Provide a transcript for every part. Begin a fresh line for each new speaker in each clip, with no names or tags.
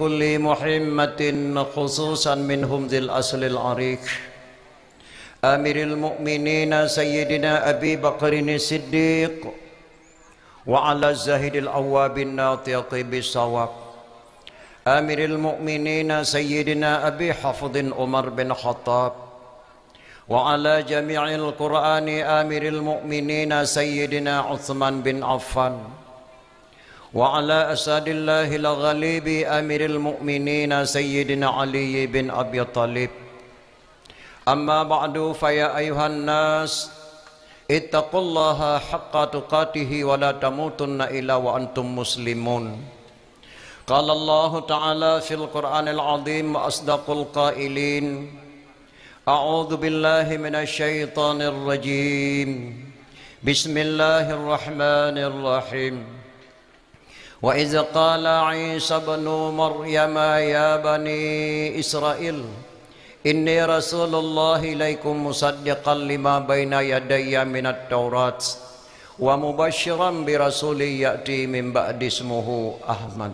كل محمة خصوصا منهم ذي الأصل العريق آمر المؤمنين سيدنا أبي بكر الصديق وعلى الزاهد الأواب الناطق بالصواب آمر المؤمنين سيدنا أبي حفظ عمر بن خطاب وعلى جميع القرآن آمر المؤمنين سيدنا عثمان بن عفان وعلى أسد الله الغالب أمير المؤمنين سيدنا علي بن أبي طالب أما بعد فيا أيها الناس اتقوا الله حق تقاته ولا تموتن إلا وأنتم مسلمون قال الله تعالى في القرآن العظيم وأصدق القائلين أعوذ بالله من الشيطان الرجيم بسم الله الرحمن الرحيم وإذ قال عيسى ابن مريم يا بني إسرائيل إني رسول الله إليكم مصدقا لما بين يدي من التوراة ومبشرا برسول يأتي من بعد اسمه أحمد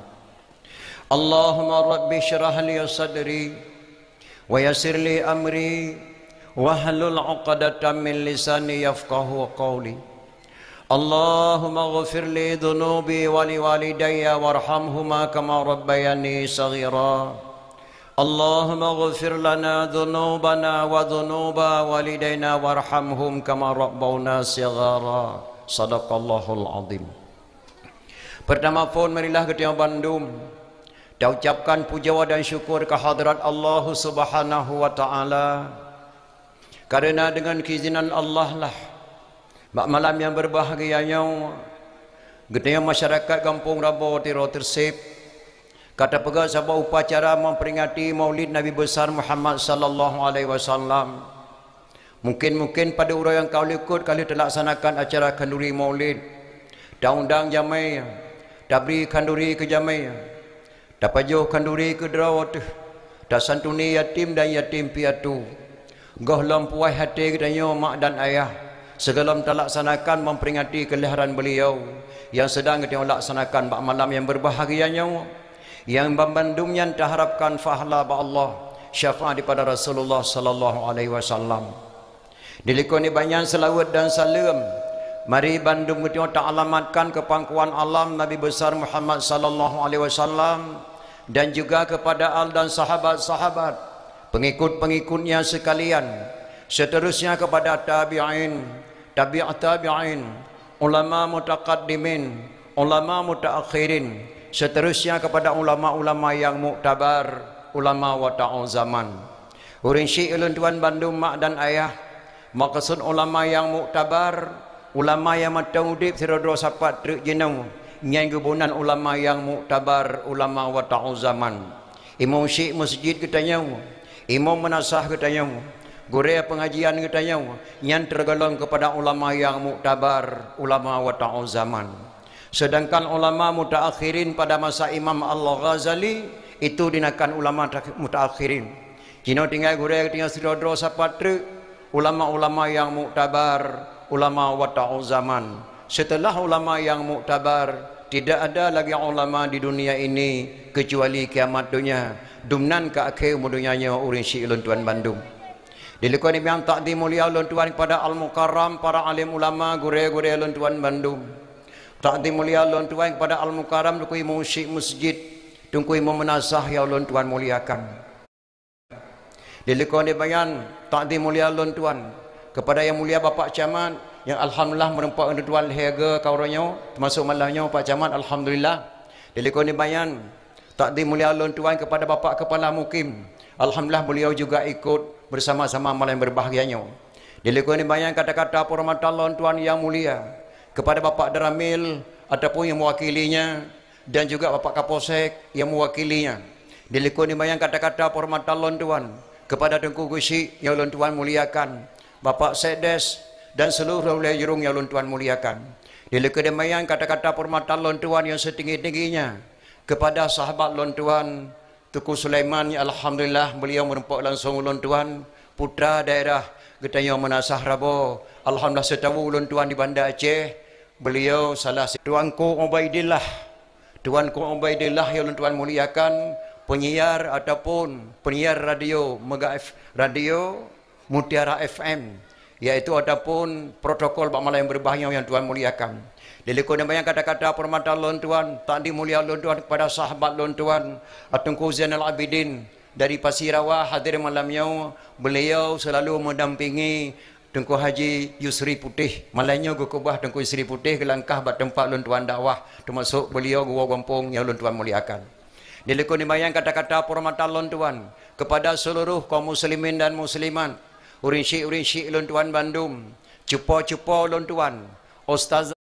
اللهم رب اشرح لي صدري ويسر لي أمري واحلل عقدة من لساني يفقه قولي اللهم اغفر لي ذنوبي ولوالدي وارحمهما كما ربياني صغيرا اللهم اغفر لنا ذنوبنا وذنوب والدينا وارحمهم كما ربونا صغارا صدق Allahul Azim. Pertama pun marilah kita Bandung kita ucapkan puja dan syukur kehadrat Allah Subhanahu wa taala karena dengan keizinan Allah lah malam yang berbahagianya getanya masyarakat kampung Rabo Tiro Tersip kata pegawai sebuah upacara memperingati Maulid Nabi besar Muhammad sallallahu alaihi wasallam. Mungkin pada urang yang kau ikut kali terlaksanakan acara kanduri Maulid. Undang jamai, tabri kanduri ke jamai. Dapajuh kanduri ke drawat. Tak santuni yatim dan yatim piatu. Goh lampuai hati katanya mak dan ayah. Segala terlaksanakan memperingati kelahiran beliau yang sedang kita laksanakan malam yang berbahagianya yang membandungnya terharapkan fahala ba Allah syafaat daripada Rasulullah sallallahu alaihi wasallam. Dilikoni banyak selawat dan salam mari Bandung kita alamatkan ke pangkuan alam Nabi besar Muhammad sallallahu alaihi wasallam dan juga kepada al dan sahabat-sahabat pengikut-pengikutnya sekalian, seterusnya kepada tabi'in, tabi'in, ulama mutaqaddimin, ulama mutaakhirin, seterusnya kepada ulama-ulama yang muktabar, ulama wata'u zaman. Urin syik ulun tuan Bandung mak dan ayah, maksud ulama yang muktabar, ulama yang mataudib sirodro sapat truk jenau, nyai gubunan ulama yang muktabar, ulama wata'u zaman. Imam syik masjid katanya, imam menasah katanya, Guraya pengajian katanya yang tergolong kepada ulama yang muktabar, ulama wata'u zaman. Sedangkan ulama mutaakhirin pada masa Imam Al-Ghazali itu dinakan ulama mutaakhirin. Kino tinggal guraya tinggal sidodro sapatre ulama-ulama yang muktabar, ulama wata'u zaman. Setelah ulama yang muktabar tidak ada lagi ulama di dunia ini kecuali kiamat dunia. Dumnan ke akhir dunyanya urin syik ulun tuan Bandung. Dilekoni yang takdim mulia ulun tuan kepada Al-Mukarram para alim ulama gure-gure ulun tuan Bandung. Takdim mulia ulun tuan kepada Al-Mukarram dukui musyik masjid tungkui memenasah ya ulun tuan muliakan. Dilekoni bayan takdim mulia ulun tuan kepada yang mulia Bapak Camat yang alhamdulillah merempak ulun tuan lehaga kauranyo termasuk malahnya Pak Camat alhamdulillah. Dilekoni bayan takdim mulia ulun tuan kepada Bapak Kepala Mukim. Alhamdulillah beliau juga ikut bersama-sama malam yang berbahagianya. Dilekoni banyak kata-kata perhormatan tuan yang mulia kepada Bapak Deramil ataupun yang mewakilinya dan juga Bapak Kapolsek yang mewakilinya. Dilekoni banyak kata-kata perhormatan tuan kepada Tengku Gusi yang tuan muliakan, Bapak Sekdes dan seluruh wilayah Jurung yang tuan muliakan. Dilekoni banyak kata-kata perhormatan tuan yang setinggi-tingginya kepada sahabat tuan Tuku Sulaiman yang alhamdulillah beliau merempak langsung ulun tuan putra daerah getanya menasah Rabo. Alhamdulillah setahu ulun tuan di Banda Aceh beliau salah Tuanku Ubaidillah Tuanku Ubaidillah yang tuan muliakan penyiar ataupun penyiar radio radio Mutiara FM, iaitu ataupun protokol bak malam yang berbahaya yang Tuhan muliakan. Dilekon banyak kata-kata permata lon Tuhan, tak dimulia lon Tuhan kepada sahabat lon Tuhan Atungku Zainal Abidin dari Pasirawa hadir malamnya. Beliau selalu mendampingi Tengku Haji Yusri Putih. Malainya gukubah Tengku Yusri Putih ke langkah bat tempat lon Tuhan dakwah, termasuk beliau gua kampung yang lon Tuhan muliakan. Dilekon bayang kata-kata permata lon Tuhan kepada seluruh kaum muslimin dan muslimat, urin-syik lon Tuhan Bandung, cupo-cupo lon Tuhan, ustaz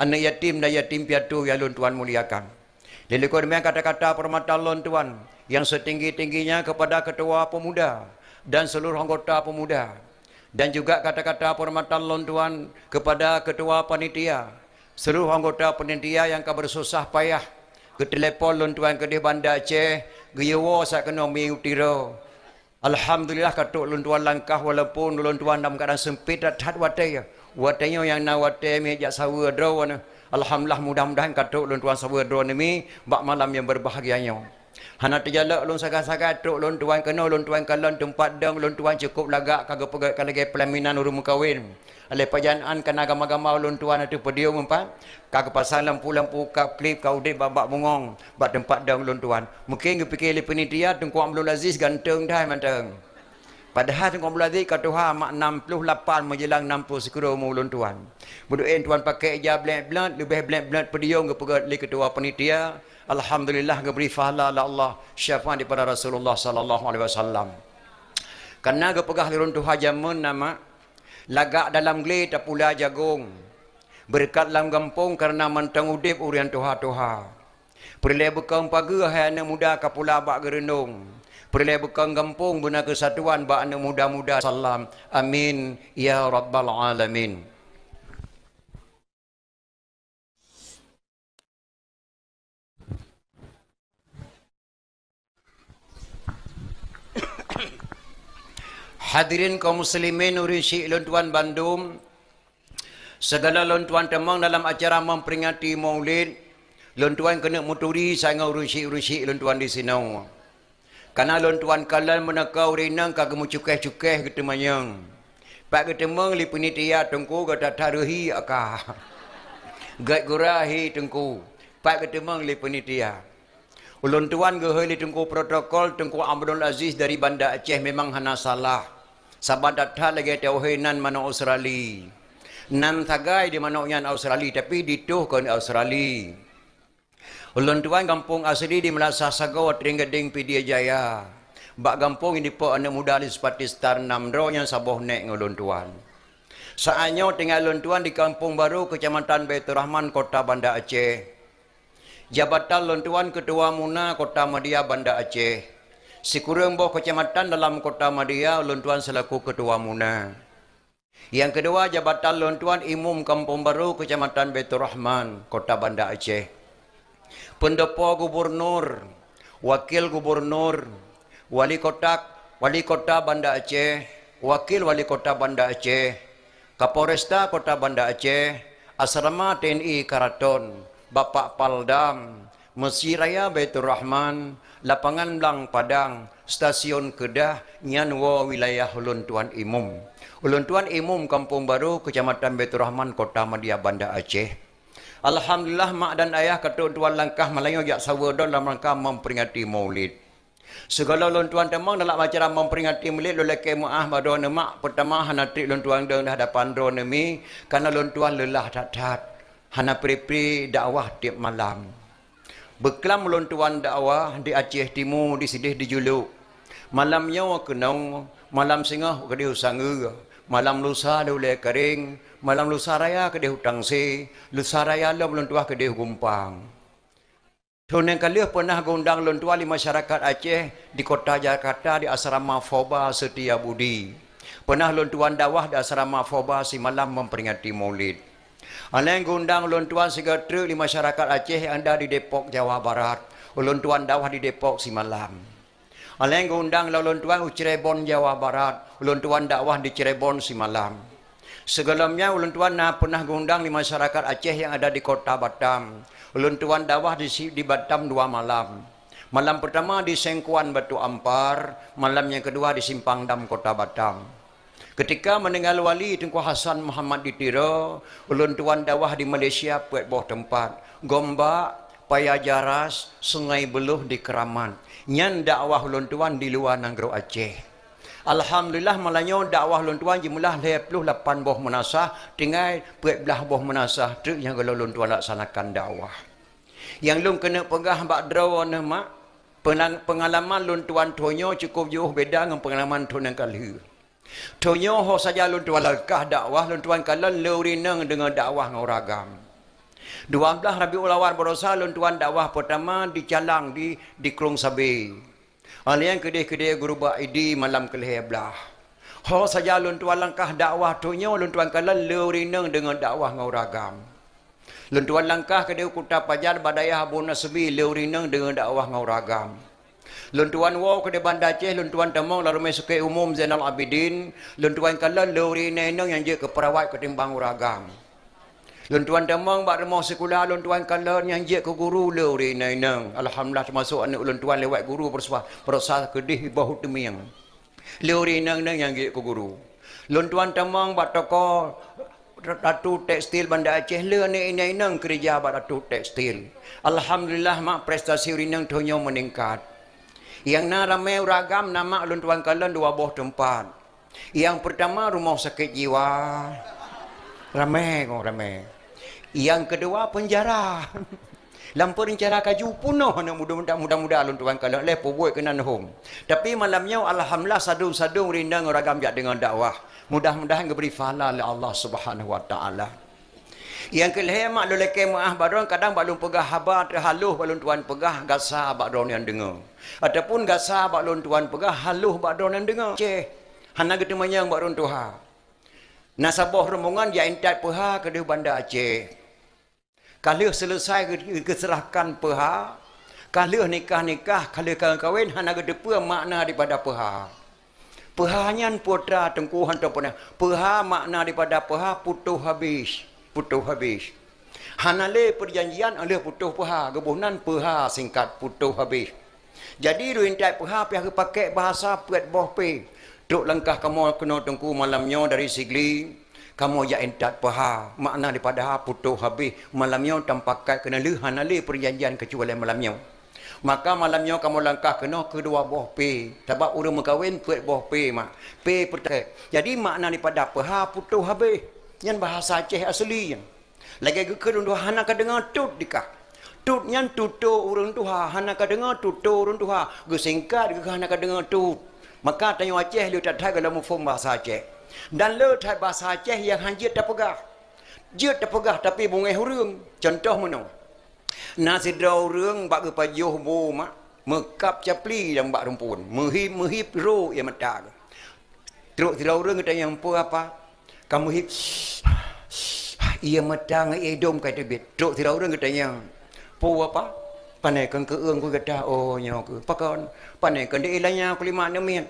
anak yatim dan yatim piatu yang lon Tuhan muliakan. Dilekor dengan kata-kata permata lon Tuhan yang setinggi-tingginya kepada ketua pemuda dan seluruh anggota pemuda, dan juga kata-kata permata lon Tuhan kepada ketua panitia, seluruh anggota panitia yang akan bersusah payah ke telefon lon Tuhan ke di Banda Aceh geyewo sak kena mi utira. Alhamdulillah katuk lon Tuhan langkah walaupun lon Tuhan dalam keadaan sempit dat watai watanya yang na watai mi jak sawa draw. Alhamdulillah mudah-mudahan katuk lon Tuhan sawa draw ni bak malam yang berbahagianya. Hana terjalak lon sagat-sagat tuk lon Tuhan kena lon Tuhan kalon tempat dang lon Tuhan cukup lagak kagak pegat kalage pelaminan urung kawin. Ale pajanaan kan agama-agama lon Tuhan atu pedio mempat kagak pasang lampu-lampu kap klip kau dek babak bungong bak tempat dang lon Tuhan. Mungkin ge fikir le penitia Tengku Abdul Aziz ganteng dah manteng. Padahal Tengku Abdul Aziz kata ha mak 68 menjelang 60 sekuro mu lon Tuhan. Buduin Tuhan pakai ijab blat lebih blat pedio ge pegat le ketua penitia. Alhamdulillah geberi fahala Allah syafaat daripada Rasulullah sallallahu alaihi wasallam. Karena gepegah lirun Tuhan jamun nama lagak dalam geli tak pula jagung. Berkat dalam kampung karena mantang udip urian Tuhan. Perlai bekang pagi hai anak muda kapula bak gerendung. Perlai bekang kampung guna kesatuan bak anak muda-muda. Salam. Amin ya rabbal alamin. Hadirin kaum muslimin urin syik lon Tuhan Bandung, segala lon Tuhan temang dalam acara memperingati Maulid, lon Tuhan kena muturi sangat urin syik lon Tuhan di sini. Karena lon Tuhan kalan menakau renang kagak mucukeh-cukeh gitu manyang. Pak ketemang li penitia Tengku kata taruhi akah. Gat gurahi Tengku. Pak ketemang li penitia. Ulun Tuhan geheli Tengku protokol Tengku Abdul Aziz dari Banda Aceh memang hana salah. Sabat datang lagi tauhinan mana Australia. Nan tagai di mana yang Australia tapi dituh ke Australia. Ulun Tuhan kampung asli di Melasa Sagau Tringgeding Pidia Jaya. Bak kampung ini po anak muda di sepati star 6 yang saboh nek ngulun Tuhan. Saatnya tinggal ulun Tuhan di Kampung Baru Kecamatan Baitur Rahman Kota Banda Aceh. Jabatan ulun Tuhan Ketua Muna Kota Madia Banda Aceh. Sikurang boh kecamatan dalam Kota Madia ulun Tuhan selaku Ketua Muna. Yang kedua jabatan ulun Tuhan Imam Kampung Baru Kecamatan Baitur Rahman Kota Banda Aceh. Pendopo Gubernur, Wakil Gubernur, Wali Kota Banda Aceh, Wakil Wali Kota Banda Aceh, Kapolresta Kota Banda Aceh, Asrama TNI Karaton, Bapak Paldam, Mesir Raya Baitur Rahman, Lapangan Blang Padang, Stasiun Kedah, Nyanwa wilayah Ulun Tuhan Imum. Ulun Tuhan Imum Kampung Baru Kecamatan Baitur Rahman Kota Madia Banda Aceh. Alhamdulillah mak dan ayah ketuk Tuhan langkah Melayu jak sawa dalam rangka memperingati Maulid. Segala Ulun Tuhan temang dalam acara memperingati Maulid lelaki muah badon mak pertama hana trik Ulun Tuhan dah hadapan drone mi karena Ulun Tuhan lelah tat hana pri dakwah tiap malam. Beklam Ulun Tuhan dakwah di Aceh Timur di Sidih di Juluk. Malamnya kenong, malam singah ke di Usanga, malam lusa dule kering, malam lusa raya ke di Hutang Si, lusa raya lo Ulun Tuhan ke di Gumpang. Tunen kali pernah gondang Ulun Tuhan di masyarakat Aceh di kota Jakarta di asrama Foba Setia Budi. Pernah Ulun Tuhan dakwah di asrama Foba si malam memperingati Maulid. Aleng gundang Ulun Tuhan segatru di masyarakat Aceh yang ada di Depok, Jawa Barat. Ulun Tuhan dakwah di Depok si malam. Aleng gundang Ulun Tuhan Cirebon, Jawa Barat. Ulun Tuhan dakwah di Cirebon si malam. Segelamnya Ulun Tuhan pernah gundang di masyarakat Aceh yang ada di kota Batam. Ulun Tuhan dakwah di Batam 2 malam. Malam pertama di Sengkuan Batu Ampar, malam yang kedua di Simpang Dam Kota Batam. Ketika meninggal wali Tengku Hasan Muhammad Ditiro, ulun tuan dawah di Malaysia buat boh tempat. Gombak, Paya Jaras, Sungai Beluh di Keramat. Nyan dakwah ulun tuan di luar Nanggro Aceh. Alhamdulillah malanya dakwah ulun tuan jumlah 28 boh menasah, tinggal 14 boh menasah tu yang kalau ulun tuan laksanakan dakwah. Yang lun kena pegah bak draw mak pengalaman lun tuan tonyo cukup jauh beda dengan pengalaman tuan kali. Tonyo ho saja lun tuan lekah dakwah, lun tuan kalan leurineng dengan dakwah ngoragam. 12 Rabiul Awal berosa lun tuan dakwah pertama di Calang di Krung Sabi. Alian kedai-kedai guru baidi malam kelih belah. Ho saja lun tuan langkah dakwah tonyo lun tuan kalan leurineng dengan dakwah ngoragam. Lun tuan langkah kedai Kuta Pajar Badayah Abu Nasbi leurineng dengan dakwah ngoragam. Lun tuan wow kedai Banda Aceh lun tuan temong lalu Sukai Umum Zainal Abidin lun tuan kalan leurineng yang je ke perawat ketimbang ngoragam. Lun tuan temong bak remah sekolah lun tuan kalan yang je ke guru leurineng. Alhamdulillah termasuk anak lun tuan lewat guru berusaha kedih bahu temiang. Leurineng yang je ke guru. Lun tuan temong bak toko Ratu Tekstil Banda Aceh le ini kerja bak Ratu Tekstil. Alhamdulillah mak prestasi urineng tonyo meningkat. Yang na ramai ragam nama lun tuan kalan 2 buah tempat. Yang pertama rumah sakit jiwa. Ramai kok ramai. Yang kedua penjara. Lampu rencana kaju punuh nak mudah-mudah lun tuan kalan lepo buat kena home. Tapi malamnya alhamdulillah sadung-sadung rindang ragam jak dengan dakwah. Mudah-mudahan diberi pahala oleh Allah Subhanahu wa taala. Yang kelih mak lelaki maah badron kadang balun pegah habar terhaluh balun tuan pegah gasa badron yang dengar. Ataupun gasa balun tuan pegah haluh badron yang dengar. Ceh, hana gitu manyang badron tuha. Nasabah rombongan ya entat peha ke Banda Aceh. Kalau selesai keserahkan peha, kalau nikah-nikah, kalau kahwin hana gitu makna daripada peha. Peha nyan putra Tengku hantar pernah. Peha makna daripada peha putuh habis. Putuh habis. Hanale perjanjian oleh putuh peha. Gebunan peha singkat putuh habis. Jadi ruintai peha pihak pakai bahasa puat boh pe. Duk langkah kamu kena Tengku malamnya dari Sigli. Kamu ya entat peha. Makna daripada putuh habis. Malamnya tampakai kena le hanale perjanjian kecuali malamnya. Maka malamnya kamu langkah kena kedua boh pe. Sebab urang berkahwin puat boh pe mak. Pe pertek. Jadi makna daripada peha putuh habis. Yang bahasa Aceh asli yang. Lagi kekelun tuha hana ka dengar tut dikah. Tut yang tutu urang tuha hana ka dengar tutu urang tuha. Gesingkat ke hana ka dengar tut. Maka tanya Aceh lu tak tahu kalau mufum bahasa Aceh. Dan lu tak bahasa Aceh yang hanjit tak pegah. Jit tak pegah tapi bungai hurung. Contoh mana? Nasi draw urang bak ke pajuh bo mak. Mekap capli yang bak rumpun. Mehip ro yang mata. Teruk draw urang kata yang apa? Kamu hip ia matang ia dom kata bit. Truk tidak orang katanya. Po apa? Panaikan ke eng ku kata oh nyo ke. Pakon panaikan dia ilanya ku 5 6 minit.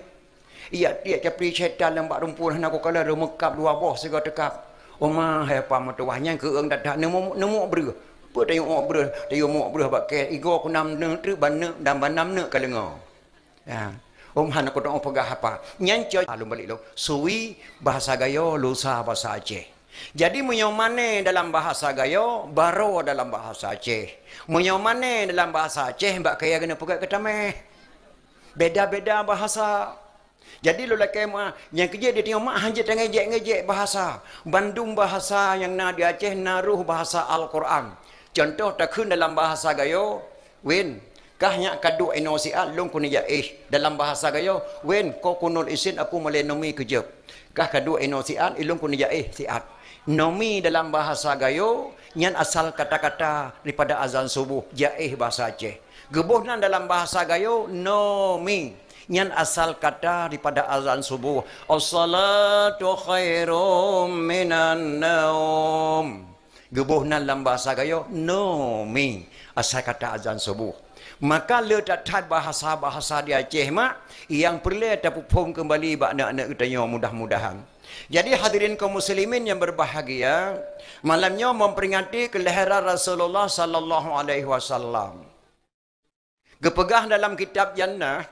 Ia dia capri setan lembak rumpun nak kala remekap 2 boh sega tekap. Oma hai apa matuahnya ke eng dak nemu ber. Pe tayong ber, tayong ber bak ke igo ku 6 ne tri ban ne dan ban 6 ne kalengo. Ya. Han aku dong pegah apa? Nyanco lalu balik lo. Suwi bahasa gayo, lusa bahasa Aceh. Jadi menyomane dalam bahasa gayo, baro dalam bahasa Aceh. Menyomane dalam bahasa Aceh, mbak kaya kena pegat ketameh. Beda-beda bahasa. Jadi lo laki mak yang kerja dia tengok mak hanjit ngejek bahasa. Bandung bahasa yang na di Aceh naruh bahasa Al-Quran. Contoh takun dalam bahasa gayo, win. Kahnya kadu enosiat long kunia dalam bahasa gayo wen ko kunul isin aku melenomi kejep kah kadu enosiat ilung kunia siat nomi dalam bahasa gayo nyan asal kata-kata daripada azan subuh jaih bahasa Aceh gebuhnan dalam bahasa gayo nomi nyan asal kata daripada azan subuh as-salatu khairum minan naum gebuhnan dalam bahasa gayo nomi asal kata azan subuh. Maka letak bahasa-bahasa di Aceh mak yang perlu terpupung kembali bak anak-anak kita mudah-mudahan. Jadi hadirin kaum muslimin yang berbahagia, malamnya memperingati kelahiran Rasulullah sallallahu alaihi wasallam. Gepegah dalam kitab Jannah,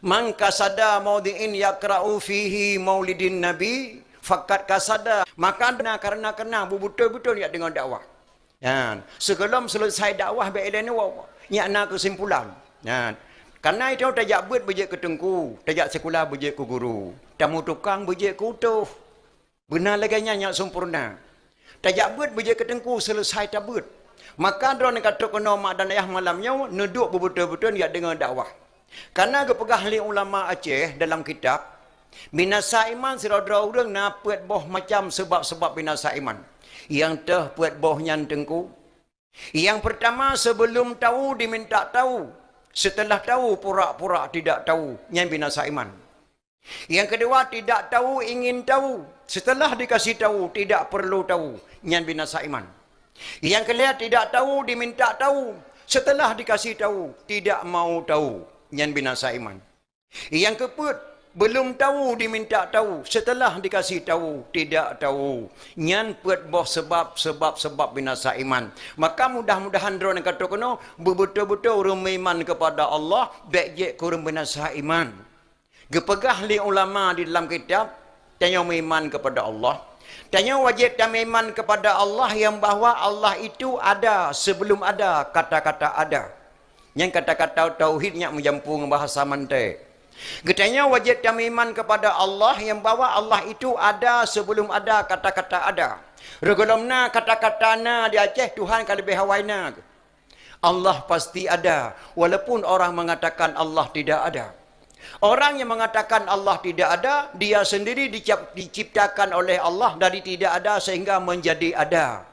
man kasada maudi'in yakra'u fihi maulidin nabi fakat kasada, maka karena betul-betul dia dengan dakwah. Ya, sebelum selesai dakwah baiklah ni nak kesimpulan. Ya, karena itu tajak buat bejek ke tengku, tajak sekolah bejek ke guru, tamu tukang bejek ke utuh. Benar lagi nyak sempurna. Tajak buat bejek ke tengku selesai tabut. Maka drone kata kena mak dan ayah malamnya neduk betul-betul dia dengan dakwah. Karena kepegah li ulama Aceh dalam kitab binasa iman siradra urang na puat boh macam sebab-sebab binasa iman. Yang teh puat boh nyan tengku. Yang pertama sebelum tahu diminta tahu. Setelah tahu pura-pura tidak tahu. Nyan binasa iman. Yang kedua tidak tahu ingin tahu. Setelah dikasih tahu tidak perlu tahu. Nyan binasa iman. Yang kelima tidak tahu diminta tahu. Setelah dikasih tahu tidak mau tahu. Nyan binasa iman. Yang keempat belum tahu diminta tahu, setelah dikasih tahu tidak tahu. Nyan puat boh sebab binasa iman. Maka mudah-mudahan drone kata kena betul-betul orang iman kepada Allah baik je kurang binasa iman. Gepegah li ulama di dalam kitab tanya iman kepada Allah. Tanya wajib dan iman kepada Allah yang bahawa Allah itu ada sebelum ada kata-kata ada. Yang kata-kata tauhidnya menjampung bahasa mantai. Getanya wajib kami iman kepada Allah yang bahawa Allah itu ada sebelum ada kata-kata ada. Regulamna kata-kata na di Aceh Tuhan kalau lebih hawaina. Allah pasti ada walaupun orang mengatakan Allah tidak ada. Orang yang mengatakan Allah tidak ada, dia sendiri diciptakan oleh Allah dari tidak ada sehingga menjadi ada.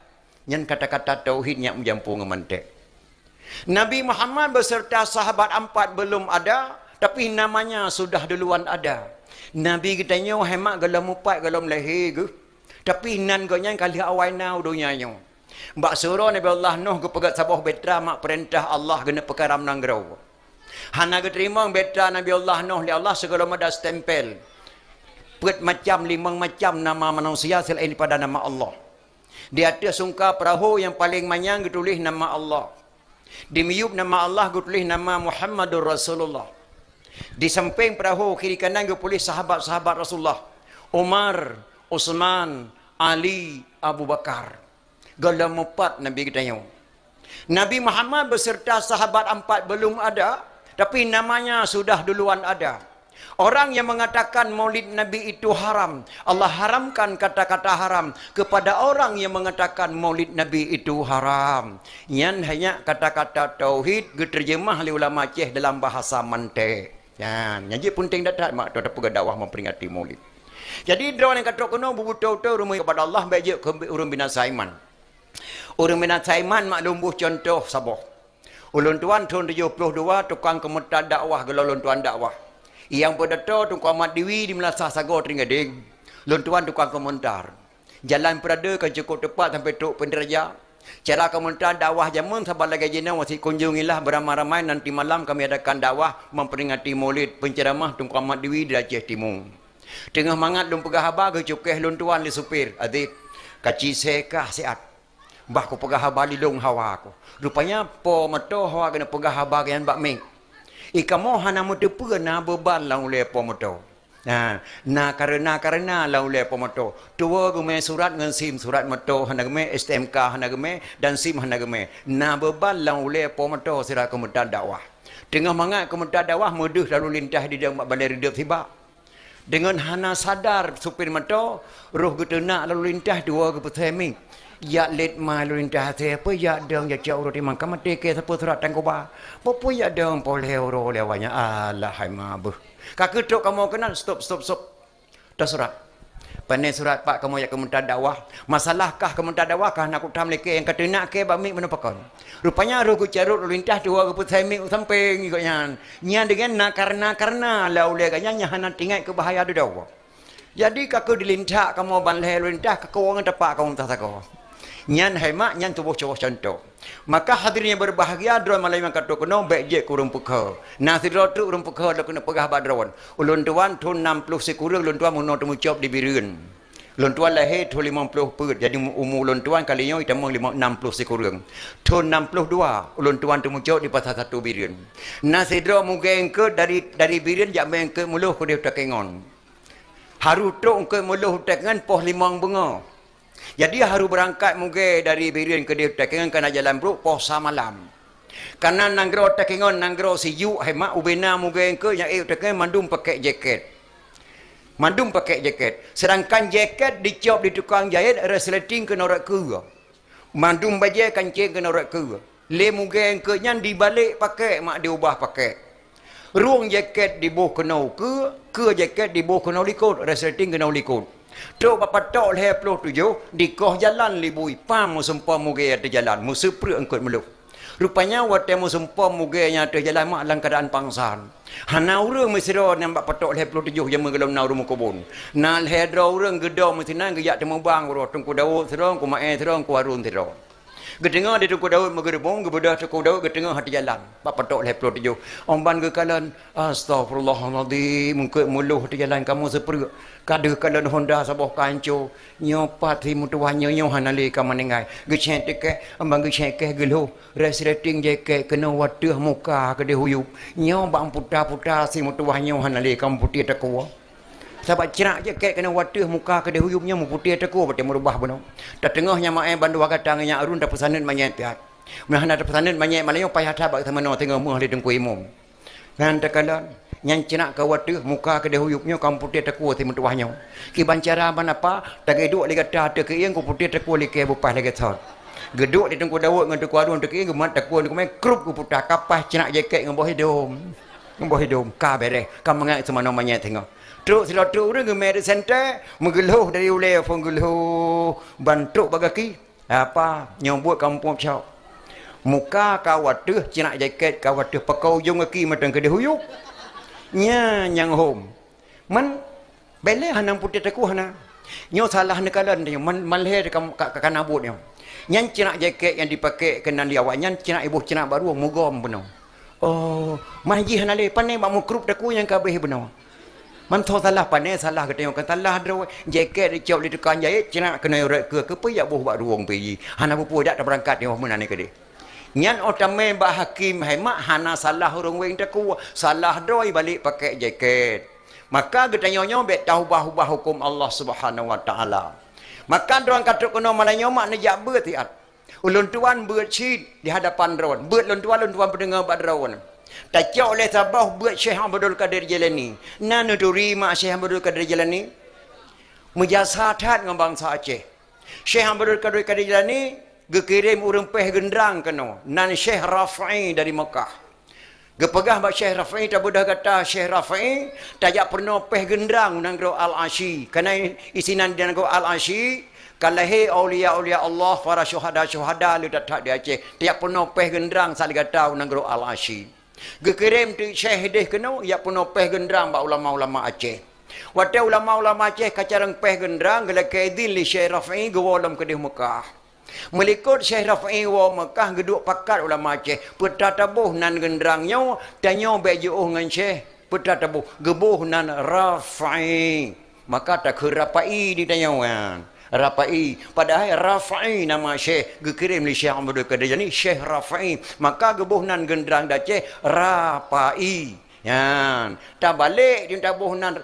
Yang kata-kata tauhidnya menjampung mantek. Nabi Muhammad beserta sahabat 4 belum ada, tapi namanya sudah duluan ada. Nabi kitanya hemat galam 4 galam lahir ke. Tapi nan gonya kali awal nau dunia nyo. Mbak suruh Nabi Allah Nuh ke pegat sabah betra mak perintah Allah kena perkara menanggrau. Hana ke terima betra Nabi Allah Nuh li Allah segala ada stempel. Pet macam 5 macam nama manusia selain pada nama Allah. Di atas sungka perahu yang paling manyang ditulis nama Allah. Di miyub nama Allah ditulis nama Muhammadur Rasulullah. Di samping perahu kiri kanan ditulis sahabat-sahabat Rasulullah. Umar, Utsman, Ali, Abu Bakar. Galam 4 Nabi kita yang. Nabi Muhammad beserta sahabat 4 belum ada, tapi namanya sudah duluan ada. Orang yang mengatakan maulid Nabi itu haram, Allah haramkan kata-kata haram kepada orang yang mengatakan maulid Nabi itu haram. Yang hanya kata-kata tauhid diterjemah oleh ulama Aceh dalam bahasa mantek. Ya, jadi penting datang mak tu dapat dakwah memperingati maulid. Jadi dia yang kata kena betul-betul rumah kepada Allah baik je ke urang binasa iman. Urang binasa iman mak lumbuh contoh Sabah. Ulun tuan tahun 72 tukang kementerian dakwah gelolon tuan dakwah. Yang berdato tukang Ahmad Dewi di Melasa Sago Teringading. Lun tuan tukang komentar. Jalan Perada kan cukup tepat sampai Tok Penderaja. Cara komentar dakwah jamun sabar lagi jena masih kunjungilah beramai-ramai nanti malam kami adakan dakwah memperingati Maulid penceramah Tunku Ahmad Dewi di Aceh Timur. Tengah mangat lum pegah habar ke cukeh lun tuan li supir adik kaci sekah siat. Bah ku pegah habar li long hawa aku. Rupanya po meto hawa kena pegah habar yang bak ming. Ikamu hana mutu pena beban lang le po meto. Nah karena laulai pemoto tua gume surat ngan sim surat moto hanagme STMK hanagme dan sim hanagme na beban laulai pemoto sira kementerian dakwah tengah mangat kementerian dakwah muduh lalu lintah di dalam balai hidup tiba dengan hana sadar supir moto roh getena lalu lintah dua ke petemi ya let ma lalu lintah te apa ya dong ya jauh roti mangkam te ke sapu surat tangkoba apa ya dong poleo ro lewanya Allah hai mabuh kakek tok kamu kenal stop. Dah surat. Pandai surat pak kamu ya kementerian dakwah. Masalahkah kementerian dakwah kah nak utam leke yang kata nak ke bami menepakon. Rupanya roh carut lintah dua ke putai mi samping ikutnya. Nya dengan nak karena laulai kanya nya hana tinggal ke bahaya tu dakwah. Jadi kakek dilintah kamu banleh lintah kakek orang tepak kamu tak takau. Nyan hemat nyan tubuh cowok contoh. Maka hadirnya berbahagia drone malai yang kata kena baik je kurung pekah. Nasi rotu kurung pekah dah kena pegah badron. Ulun tuan tu 60 sekurang ulun tuan muno temu cop di birun. Lon tuan lahir tahun 50 perut. Jadi umur lon tuan kalinya kita mau 60 sekurang. Tahun 62 lon tuan tu muncul di pasal 1 birian. Nasidra mungkin ke dari birian jak main ke muluh ke dia takengon. Haru tok ke muluh takengan poh limang bunga. Jadi haru berangkat mungkin dari birian ke dia takengan kana jalan bro poh samalam. Karena nanggro takengon nanggro siyu hemat ubena mungkin ke yang takengan mandum pakai jaket. Mandum pakai jaket. Sedangkan jaket dicop di tukang jahit resleting ke norak ke. Mandum baju kancing ke norak ke. Le mungkin ke nyan dibalik pakai mak diubah pakai. Ruang jaket di bawah kenau ke jaket di bawah kenau likut resleting kenau likut. Tok bapa tok le 27 di koh jalan libui pam musumpah mungkin ada jalan musupre engkut meluk. Rupanya waktu musumpah mungkin ada jalan mak dalam keadaan pangsan. Hana urang mesra nampak patok le 27 jam ngelam na rumah kebun. Nal hedra urang gedong mesinan geyak temu bang ro tungku daud serong ku mae serong ku arun serong. Gedengah di tungku daud megerebong gebedah tungku daud gedengah hati jalan. Pak patok le 27. Omban ke kalan astagfirullahalazim mungkin muluh hati jalan kamu seperti kada kalan Honda sabah kanco nyopat hi mutuahnya nyo hanale ka manengai. Gecek ke ambang gecek ke gelo resleting jeke kena wadah muka ke de huyup. Nyo bang puta-puta si mutuahnya hanale kam putih takwa. Sahabat cerak je kek kena wadah muka ke dia huyupnya mu putih takwa batin merubah beno. Tak tengahnya mae bandu wakatang nya arun tak pesanan manyet piat. Menahan tak pesanan manyet malayo payah tabak samano tengah muah di dengku imum. Kan takalan nyan cerak ke wadah muka ke dia huyupnya kam putih takwa ti mutuahnya. Ki bancara apa tak geduk li kata te ke yang ku putih takwa li ke bupas li kata. Geduk di dengku dawuk ngan dengku arun te ke gemat takwa ni ku mai krup ku putah kapas cerak jaket ngeboh hidung. Ngeboh hidung ka bere kam mengai samano manyet tengah. Truk sila truk orang ke merit center menggeluh dari ulai penggeluh bantuk bagaki apa nyambut kampung cau muka kawat tu cinak jaket kawat tu pakau jong aki matang ke huyuk nya nyang hom man bele hanang putih teku hana nyo salah nekalan dia man leher kana bot dia nyan cinak jaket yang dipakai kenan dia awak nyan cinak ibu cinak baru mugom benar oh mahji hana le pane mak mukrup teku yang kabeh benar. Man thau salah pandai salah ke tengok salah dro jaket dicop di tukang jahit cina kena rek ke peyak boh bak ruang pergi hana bupu dak berangkat dia menane ke dia nyan otame ba hakim hemat hana salah orang weng taku salah droi balik pakai jaket maka getanyonyo bet tahu bah hukum Allah Subhanahu wa taala maka dorang kata kono malanyo mak nejak bertiat ulun tuan bercid di hadapan dron ber ulun tuan pendengar bak dron tak jauh oleh sabah buat Syekh Abdul Qadir Jilani. Nana duri mak Syekh Abdul Qadir Jilani. Mujasadat dengan bangsa Aceh. Syekh Abdul Qadir Jilani gekirim urang peh gendrang kena. Nan Syekh Rafi'i dari Mekah. Gepegah bak Syekh Rafi'i tak budah kata Syekh Rafi'i tak jak pernah peh gendrang nangro Al-Asyi. Karena isinan dia nangro Al-Asyi kalahi aulia-aulia Allah para syuhada lu tak di Aceh. Tak pernah peh gendrang sali kata nangro Al-Asyi. Gekirim tu syahidih kena ya puno peh gendrang ba ulama-ulama Aceh. Waktu ulama-ulama Aceh kacarang peh gendrang gela kaidin li Syekh Rafi'i gewalam ke di Mekah. Melikut Syekh Rafi'i wa Mekah geduk pakat ulama Aceh. Petatabuh nan gendrangnya tanyo bejuh ngan Syekh petatabuh gebuh nan Rafi'i. Maka tak kerapai di tanyo kan. Rafi'i padahal Rafi'i nama Syekh gekirim li Syekh Abdul Qadir ni Syekh Rafi'i maka gebuhnan gendrang Aceh Rafi'i yan tak balik dia tabuhnan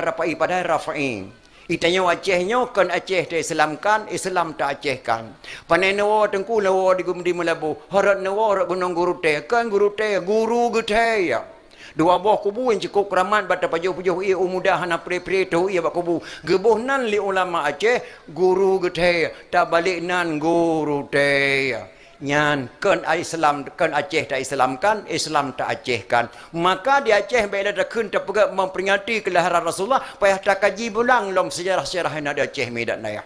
Rafi'i padahal Rafi'i itanya Acehnya kan Aceh tak Islamkan Islam tak Acehkan panenwo tengku lawo di Melabu harat nawo harat gunung guru teh kan guru teh guru gete ya dua buah kubu yang cukup keramat bata pajuh-pajuh ia umudah hana pre-pre tu ia bak kubu gebuh nan li ulama Aceh guru gete tak balik nan guru teh nyan kan Islam kan Aceh tak Islamkan Islam tak Acehkan maka di Aceh bila dah kun tak pegak memperingati kelahiran Rasulullah payah tak kaji ulang lom sejarah-sejarah yang ada Aceh medan naya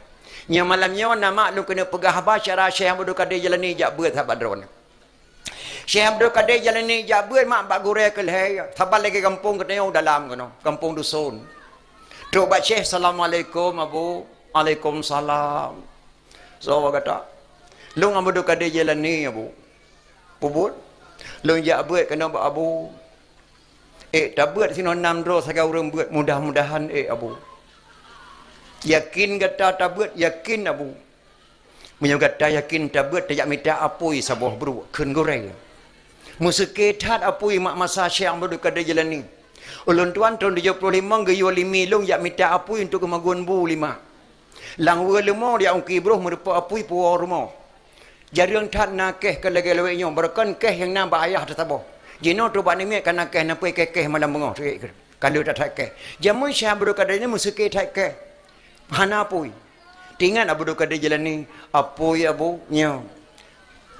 nya malamnya nama lu kena pegah bacara Syekh Abdul Qadir Jilani jak beut sahabat drone Syekh Abdul Qadir Jilani jabut mak bak gureh ke leh thabal lagi kampung ketengok dalam kono kampung dusun tu bak Syekh assalamualaikum abu waalaikumsalam so kata lu Abdul Qadir Jilani abu pubut lu jabut kena bak abu tak buat sino 6 ro saga urang buat mudah-mudahan abu Yakin kata tabut, yakin abu. Punya kata yakin tabut, tak minta apui sabuh bro, kun goreng. Musiketat apui mak masa syang bodoh kada jalan ni. Ulun tuan tahun 75 gayu limi long yak minta apui untuk kemaguan bu 5. Lang we lemo dia ongki bro merupa apui puar rumah. Jarang tat nakeh ke lagi lewe nyong berkan keh yang nam ba ayah tetabo. Jino tu ba ni me kan nakeh na pui keh malam bengok kalau tak keh. Jamu syah bodoh kada ni musiketat keh. Hana apui. Tingan abu kada jalan ni apui abu nyo.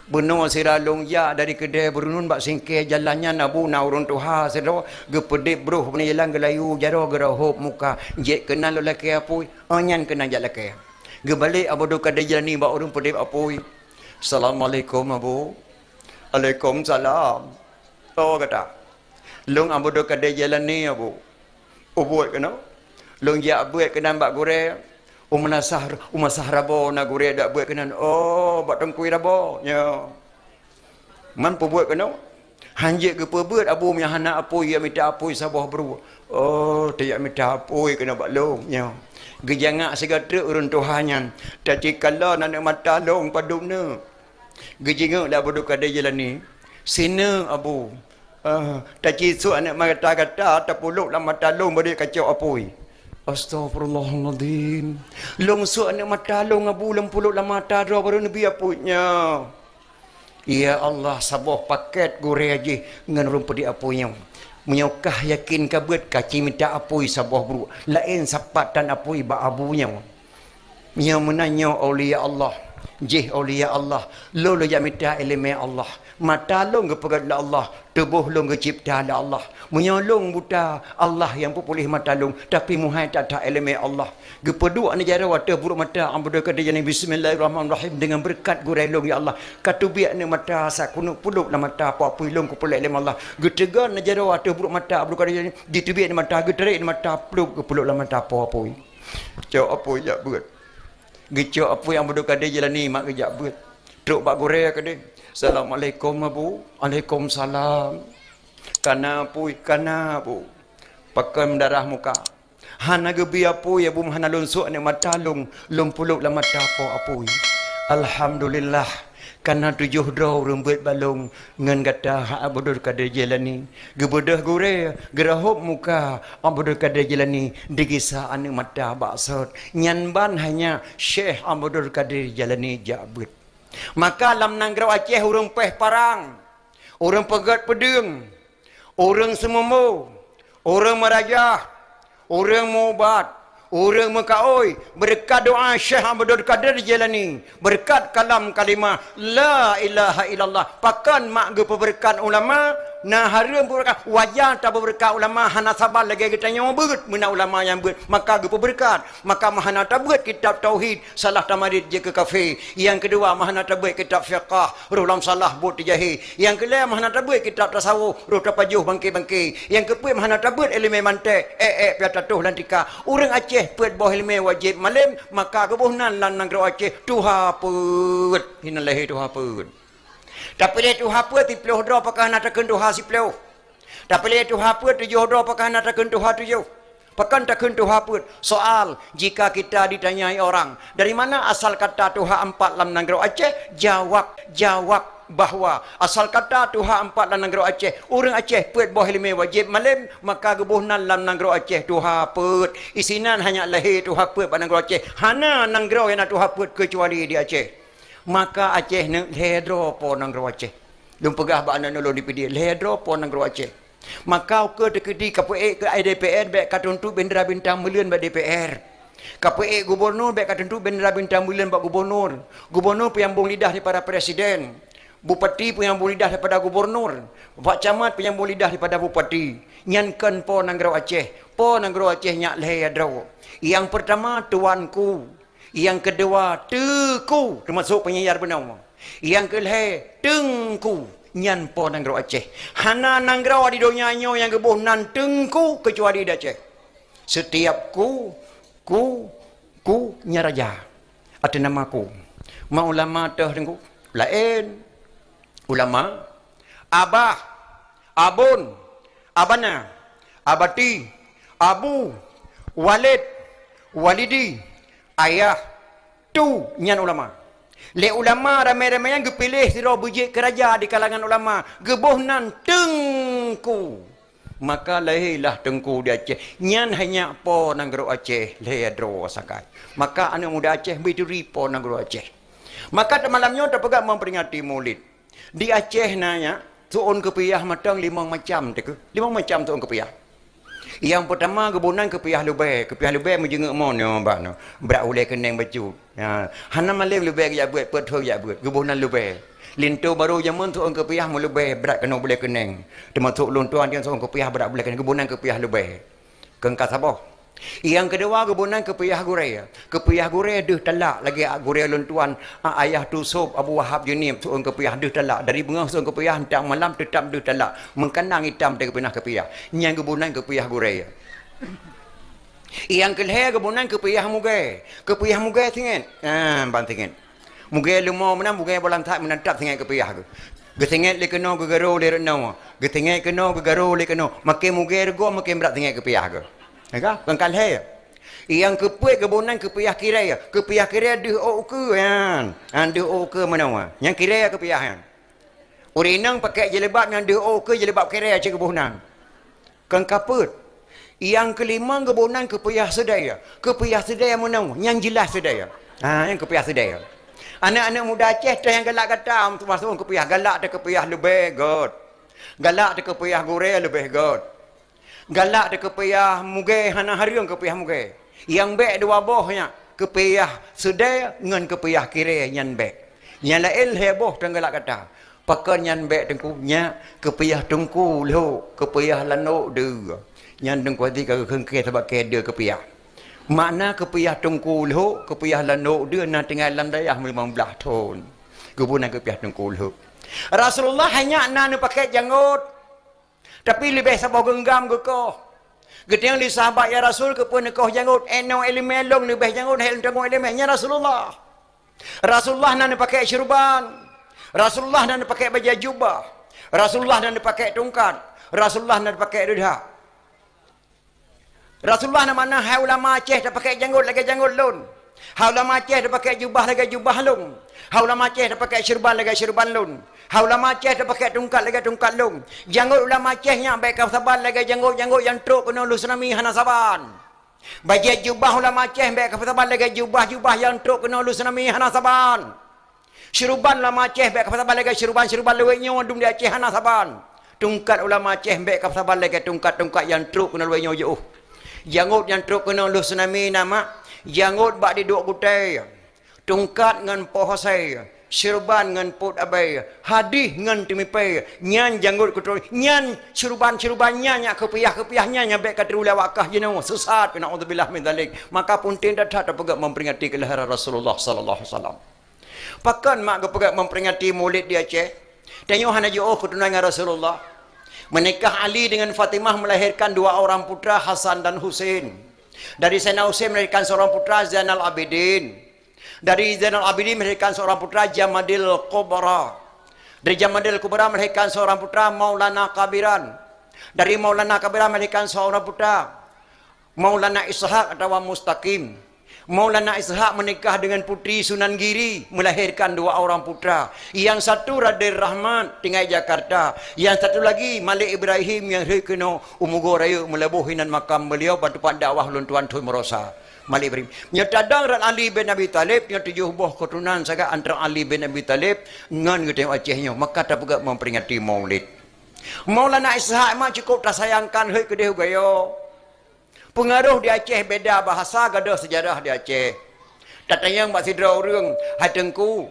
Benua siralong ya dari kedai berunun bak singkeh jalannya nabu na urun tuha sedo gepedip bro punya jalan gelayu jaro gerahop muka jet kenal lelaki apui onyan kenal lelaki gebalik abu do kada jalan ni bak urun pedip apui assalamualaikum abu waalaikumsalam oh kata long abu do kada jalan ni abu ubuat kena long ya buat kena bak gore umasah rabo na gure dak buat kenan oh bak tengkui rabo nya man pu buat kena hanjek ke buat abu nya hana apui ya minta apui sabah bro oh tiak minta apui kena bak long nya gejangak segatra urun tuhannya tapi kalau nak mata long padumna gejingak dak bodoh kada jalan ni sina abu tapi su anak mata kata tapuluk la mata long bade kacau apui. Astaghfirullahaladzim. Long su anak mata long abu lempuluk la mata dua baru nabi apunya. Ya Allah sabah paket gore aje ngan rumpedi apunya. Menyokah yakin kabut kaci minta apui sabah buru. Lain sapatan apui ba abunya. Nya menanya aulia Allah. Jih aulia Allah. Lo ya minta ilmu Allah. Mata long kepada Allah. Tubuh long cipta Allah. Menyolong buta Allah yang pulih mata long. Tapi muhai tak ilmu Allah. Gepedu ane jara wata buruk mata ambuda kada jani bismillahirrahmanirrahim dengan berkat gurai long ya Allah. Katubiak ne mata sakunu puluk la mata apa long ku pulih ilmu Allah. Getegan ne jara wata buruk mata ambuda kada jani ditubiak ne mata geterik ne mata puluk la mata apa Cok apa ya buat. Gecok apa yang bodoh kada jalan ni mak kejap buat. Truk bak gore kada. Assalamualaikum abu. Waalaikumsalam. Kana apu. Pakai mendarah muka. Hana gebi apu ya bu hana lunsuk ne mata lung puluk la mata apu. Alhamdulillah. Karena 7 draw rembut balung ngan kata hak bodoh kada jalan ni. Gebodoh gore gerahop muka bodoh kada jalan ni digisa ane mata baksud. Nyanban hanya Syekh bodoh kada jalan ni jabut. Maka lam nanggrau Aceh urang peh parang. Orang pegat pedeng. Orang sememo. Orang merajah. Orang mobat. Orang mekaoi berkat doa Syekh Abdul Qadir Jilani, berkat kalam kalimah la ilaha illallah, pakan mak ge berkat ulama nah harum berkat wajah tak berkat ulama hana sabar lagi kita nyawa beut mena ulama yang beut maka ge berkat maka mahana tabuat kitab tauhid salah tamadid je ke kafe yang kedua mahana tabuat kitab fiqh rulam salah bot jahi yang kelima mahana tabuat kitab tasawuf ruh tapajuh bangki yang keempat mahana tabuat ilmu mantik piatatuh lantika urang Aceh pet boh ilmu wajib malam maka kebuhnan lan nang Aceh tuha put hinalahi tuha put tapi dia tu apa ti ploh dro apakah nak takun tuha si ploh tapi dia tu apa 7 dro apakah nak takun tuha 7 pakan takun tuha put soal jika kita ditanyai orang dari mana asal kata tuha 4 lam negara Aceh jawab bahawa asal kata tuha 4 lam negara Aceh orang Aceh put boh ilmu wajib malam maka gebuhnan lam negara Aceh tuha put isinan hanya lahir tuha put pada negara Aceh hana negara yang nak tuha put kecuali di Aceh. Maka Aceh ne ledro po nang Aceh. Lum pegah ba anak nolong dipidi ledro po nang Aceh. Maka ke dekedi KPE ke IDPR baik katuntu bendera bintang mulian ba DPR. KPE gubernur baik katuntu bendera bintang mulian ba gubernur. Gubernur penyambung lidah daripada presiden. Bupati penyambung lidah daripada gubernur. Pak camat penyambung lidah daripada bupati. Nyankan po nang Aceh. Po nang Aceh nyak ledro. Yang pertama tuanku. Yang kedua, teku. Termasuk penyiar benar. Yang kelihatan, tengku. Nyan po nanggro Aceh. Hana nanggro di dunia nyo yang kebuh nan tengku kecuali di Aceh. Setiap ku nyaraja. Ada nama ku. Ma ulama teh tengku. Lain. Ulama. Abah. Abun. Abana. Abati. Abu. Walid. Walidi. ayah tu nyan ulama. Le ulama ramai-ramai yang gepilih sira bujik keraja di kalangan ulama, gebohnan tengku. Maka lahirlah tengku di Aceh. Nyan hanya po nang gero Aceh, leadro sakai. Maka anak muda Aceh biduri po nang gero Aceh. Maka malamnya terpegat memperingati Maulid. Di Aceh nanya, tuon kepiyah matang 5 macam tu. 5 macam tuon kepiyah. Yang pertama kebunan kepiyah lubai menjenguk mono bano. Berak ulai keneng baju. Ha, hana malem lubai ya buat petua ya buat. Kebunan lubai. Lintu baru zaman tuon kepiyah mu lubai berat kena boleh keneng. Termasuk luntuan yang tuon kepiyah berat boleh keneng. Kebunan kepiyah lubai. Kengkas apa? Yang kedua kebunan kepiyah gurai. Kepiyah gurai deh talak lagi gurai luntuan ayah tusuk Abu Wahab jenim tuon kepiyah deh talak dari bengah tuon kepiyah hendak malam tetap deh talak mengkanang hitam dari kepinah kepiyah. Yang kebunan kepiyah gurai. Yang kelih kebunan kepiyah mugai. Kepiyah mugai tingin. Bantingin. Mugai lemah mana mugai bolang tak menantap tingin kepiyah ke. Getingit le kena gegaro le renau. Getingit kena gegaro le kena. Makin mugai rego makin berat tingin kepiyah ke. Kan? Bangkal hai. Yang kepuai kebunan kepiyah kirai. Kepiyah kirai deh ke kan. Deh ke mana? Yang kirai kepiyah kan. Urinang pakai jilbab yang deh ke jilbab kirai cik kebunan. Kan kaput. Yang kelima kebunan kepiyah sedaya. Kepiyah sedaya mana? Yang jelas sedaya. Yang kepiyah sedaya. Anak-anak muda Aceh tu yang galak kata masuk kepiyah galak tu kepiyah lebih god. Galak tu kepiyah gurai lebih god. Galak de kepiyah mugai hana hariung kepiyah mugai. Yang bek dua bohnya kepiyah sedaya ngan kepiyah kire nyan bek. Nyan lail heboh tenggalak kata. Pakan nyan bek tengkunya kepiyah tengku lo kepiyah lano de. Nyan tengku hati ke kengke sebab ke de kepiyah. Makna kepiyah tengku lo kepiyah lano de na tinggal dalam dayah 15 tahun. Kebunan kepiyah tengku lo. Rasulullah hanya nak pakai janggut. Tapi lebih sabar genggam ke kau. Gedang li sahabat ya Rasul ke pun kau janggut enong elimelong lebih janggut hel tengok elemenya Rasulullah. Rasulullah nak pakai syurban. Rasulullah nak pakai baju jubah. Rasulullah nak pakai tongkat. Rasulullah nak pakai ridha. Rasulullah nak mana hai ulama Aceh dah pakai janggut lagi janggut lun. Hai ulama Aceh dah pakai jubah lagi jubah lun. Hai ulama Aceh dah pakai syurban lagi syurban lun. Hai ulama Aceh dah pakai tongkat lagi tongkat lun. Janggut ulama Aceh yang baik kau saban lagi janggut yang truk kena lu tsunami hana saban. Baju jubah ulama Aceh baik kau saban lagi jubah yang truk kena lu tsunami hana saban. Syurban ulama Aceh baik kau saban lagi syurban luwenya dum di Aceh hana saban. Tongkat ulama Aceh baik kau saban lagi tongkat yang truk kena luwenya jauh. Janggut yang truk kena lu tsunami nama. Janggut bak di duk kutai. Tongkat ngan pohosai. Syurban ngan pot abai. Hadih ngan timipai. Nyan janggut kutai. Nyan syurban nyan kepiyah-kepiyahnya nyabek katrula wakah jenau. Sesat. Na'udzubillah min dzalik. Maka pun tidak terpegat memperingati kelahiran Rasulullah sallallahu alaihi wasallam. Pakan mak kepegat memperingati Maulid di Aceh. Dan Yohana jauh keturunan Rasulullah. Menikah Ali dengan Fatimah melahirkan 2 orang putra Hasan dan Husain. Dari Sayyidina Husain melahirkan seorang putra Zainal Abidin. Dari Zainal Abidin melahirkan seorang putra Jamadil Kubra. Dari Jamadil Kubra melahirkan seorang putra Maulana Kabiran. Dari Maulana Kabiran melahirkan seorang putra Maulana Ishaq atau Mustaqim. Maulana Ishaq menikah dengan putri Sunan Giri, melahirkan 2 orang putra. Yang satu Raden Rahman tinggal Jakarta. Yang satu lagi Malik Ibrahim yang kena umugo raya melebuhinan makam beliau pada dakwah luntuan Tun Merosa. Malik Ibrahim. Nyatadang Ran Ali bin Abi Talib yang 7 buah keturunan sangat antara Ali bin Abi Talib ngan kita Acehnya. Maka tak pegak memperingati Maulid. Maulana Ishaq memang cukup tak sayangkan hei kedih gayo. Pengaruh di Aceh beda bahasa gadah sejarah di Aceh. Tak tayang bak sidra urang hai tengku.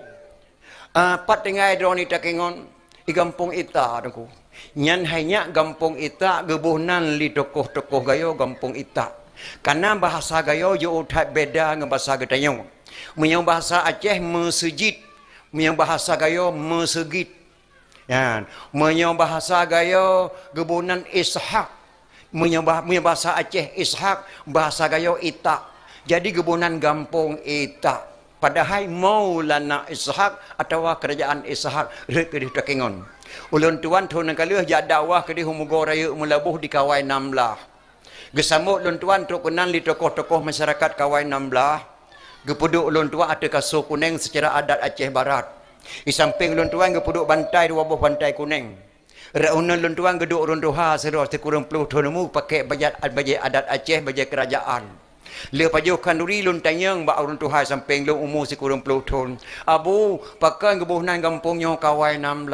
Pat tengai droni takengon di kampung Ita tengku. Nyan hanya kampung Ita gebuhnan li tokoh-tokoh gayo kampung Ita. Karena bahasa gayo yo utat beda dengan bahasa Getayong. Menyang bahasa Aceh mesejid, menyang bahasa gayo mesegit. Yan, menyang bahasa gayo gebunan Ishaq. Menyang bahasa Aceh Ishaq, bahasa gayo Ita. Jadi gebunan kampung Ita. Padahal Maulana Ishaq atau kerajaan Ishaq rek di takengon. Ulun tuan thun kalih jak dakwah ke di humugo raya melabuh di Kawai 16. Gesamuk lun tuan truk kenan di tokoh-tokoh masyarakat Kawai 16. Gepuduk ulun tua ada kasur kuning secara adat Aceh Barat. Di samping ulun tua gepuduk bantai dua buah bantai kuning. Raunan ulun tua geduk ulun tua serah sekurang puluh tahun pakai baju adat Aceh, baju kerajaan. Le pajuh kanduri lun tanyang ba ulun tua samping lun umur sekurang puluh tahun. Abu pakai gebuhnan kampungnya kawai 16.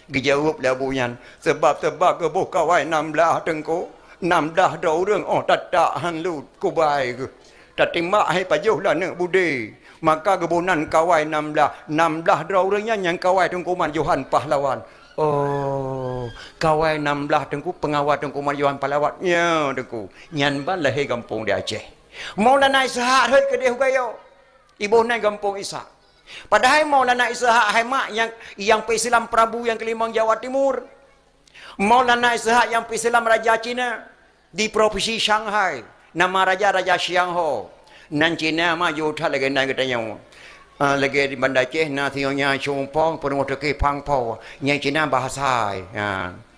Dijawab lah bunyan sebab gebuh kawai 16 tengko 16 dah orang tak hanlut kubai ke. Tak timak hai pajuh lah nak budi. Maka gebunan kawai 16 dah orangnya yang kawai tengkuman Johan Pahlawan. Oh, kawai 16 tengku pengawal tengkuman Johan Pahlawan. Ya tengku. Nyan ban lahir kampung di Aceh. Maulana Ishaq hei ke dia gayo. Ibu nai kampung Ishaq. Padahal Maulana Ishaq hai mak yang Islam Prabu yang kelimang Jawa Timur. Maulana Ishaq yang Islam Raja Cina di provinsi Shanghai. Nama Raja Xiang Ho. Nan Cina mah Yudha lagi nan katanya. Lagi di Banda Aceh na tionya Chumpong penuh teki pangpo. Yang Cina bahasa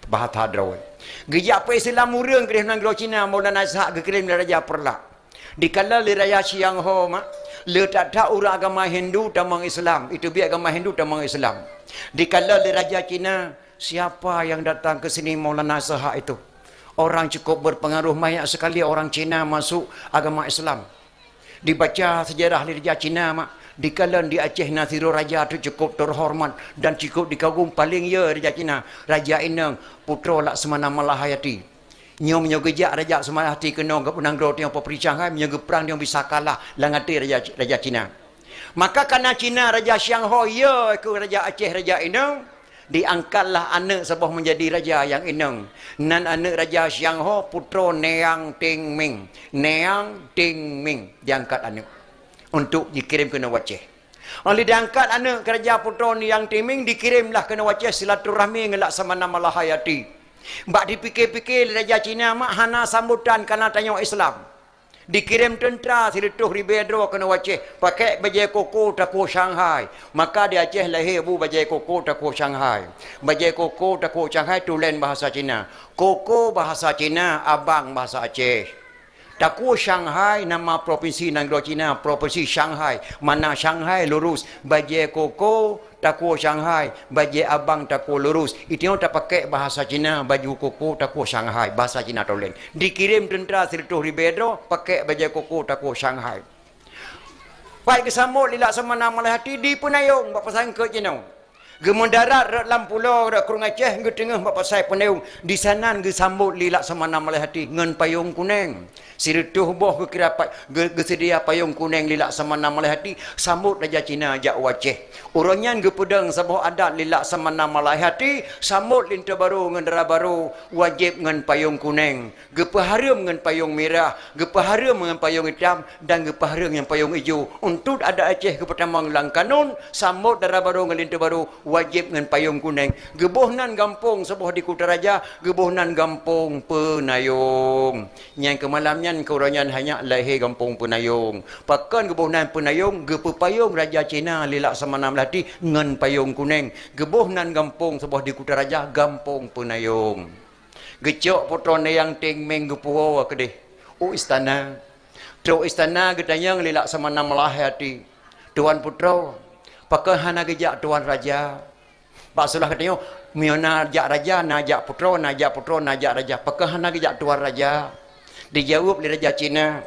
bahasa draw. Gejak apa Islam murung kerana nan Cina Maulana Ishaq kekirim Raja Perla. Dikala Raja Xiang Ho mah le tak tahu orang agama Hindu tamang Islam. Itu biar agama Hindu tamang Islam. Dikala Raja Cina siapa yang datang ke sini Maulana Ishaq itu? Orang cukup berpengaruh banyak sekali orang Cina masuk agama Islam. Dibaca sejarah Raja Cina mak, dikala di Aceh Nasirul Raja itu cukup terhormat dan cukup dikagum paling ya Raja Cina. Raja Inang putra Laksamana Malahayati. Nyom gejak Raja Malahayati kena ke penang dro tiang pepericang hai menjaga perang yang bisa kalah langati Raja Cina. Maka karena Cina Raja Xiang Ho ya ke Raja Aceh Raja Inang, diangkatlah anak sebuah menjadi raja yang inang. Nan anak Raja Xiang Ho putra Neang Ting Ming. Neang Ting Ming diangkat anak untuk dikirim ke Aceh. Oleh diangkat anak Raja putra Neang Ting Ming dikirimlah ke Aceh silaturahmi dengan Laksamana Malahayati. Bak dipikir-pikir Raja Cina mak hana sambutan karena tanya Islam. Dikirim tentera Sirituh Ribedro ke Aceh pakai bajai koko tako Shanghai. Maka di Aceh lahir bu bajai koko tako Shanghai. Bajai koko tako Shanghai tulen bahasa Cina. Koko bahasa Cina, abang bahasa Aceh. Tako Shanghai nama provinsi negara Cina, provinsi Shanghai. Mana Shanghai lurus, bajai koko tako Shanghai, bajai abang tako lurus. Itu yang tak pakai bahasa Cina, baju koko tako Shanghai, bahasa Cina tulen. Dikirim tentera Sirituh Ribedro pakai bajai koko tako Shanghai. Baik kesambut di Laksamana Malahayati di Penayung bapa sangka Cina. Gemendarat dalam pulau dak kurang Aceh ke tengah bapa sai Penayung. Di sana gesambut di Laksamana Malahayati ngan payung kuning. Sirituh boh ke kirapat gesedia payung kuning di Laksamana Malahayati sambut Raja Cina jak Aceh. Orangnya gepedang sebuah adat di Laksamana Malahayati sambut linta baru ngan dara baru wajib ngan payung kuning. Gepaharum ngan payung merah, gepaharum ngan payung hitam dan gepaharum ngan payung hijau. Untuk ada Aceh ke pertamang lang kanun sambut dara baru ngan linta baru wajib ngan payung kuning. Gebuhnan gampung sebuah di Kutaraja, gebuhnan gampung Penayung. Yang kemalamnya keurangnya hanya lahir kampung Penayung. Pakan gebuhnan Penayung, gepepayung Raja Cina li Laksamana Melati ngan payung kuning. Gebuhnan gampung sebuah di Kutaraja, gampung Penayung. Gecok putra yang Ting Ming gepuho kedeh. Istana. Tro istana getanyang li Laksamana Melati. Tuan putra pakai hana gejak tuan raja. Pak Sulah katanya, miona jak raja, najak putra, najak raja. Pakai hana gejak tuan raja. Dijawab oleh Raja Cina,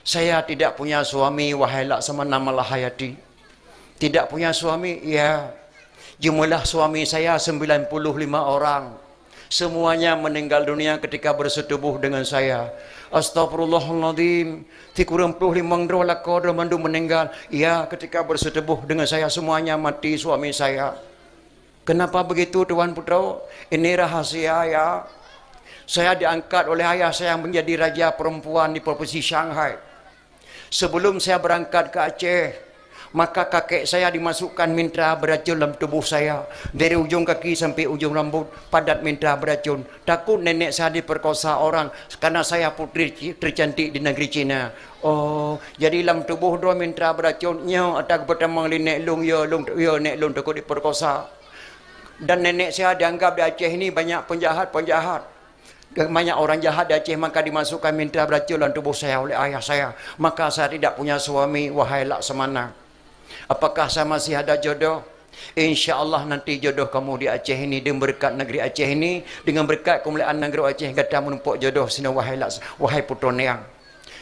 saya tidak punya suami wahai Laksamana Malahayati. Tidak punya suami, ya. Jumlah suami saya 95 orang. Semuanya meninggal dunia ketika bersetubuh dengan saya. Astagfirullahaladzim. Kurang 55 dolar kodra mandu meninggal. Ya, ketika bersetubuh dengan saya semuanya mati suami saya. Kenapa begitu Tuan Putra? Ini rahasia ya. Saya diangkat oleh ayah saya menjadi raja perempuan di provinsi Shanghai. Sebelum saya berangkat ke Aceh, maka kakek saya dimasukkan minta beracun dalam tubuh saya. Dari ujung kaki sampai ujung rambut, padat minta beracun. Takut nenek saya diperkosa orang karena saya putri tercantik di negeri Cina. Oh, jadi dalam tubuh dua minta beracun. Nya atak pertama nek lung ya nek lung takut diperkosa. Dan nenek saya dianggap di Aceh ini banyak penjahat-penjahat. Banyak orang jahat di Aceh maka dimasukkan minta beracun dalam tubuh saya oleh ayah saya. Maka saya tidak punya suami, wahai Laksamana. Apakah saya masih ada jodoh? Insya Allah nanti jodoh kamu di Aceh ini, dengan berkat negeri Aceh ini, dengan berkat kemuliaan negeri Aceh, kata menumpuk jodoh sini, wahai putra neang.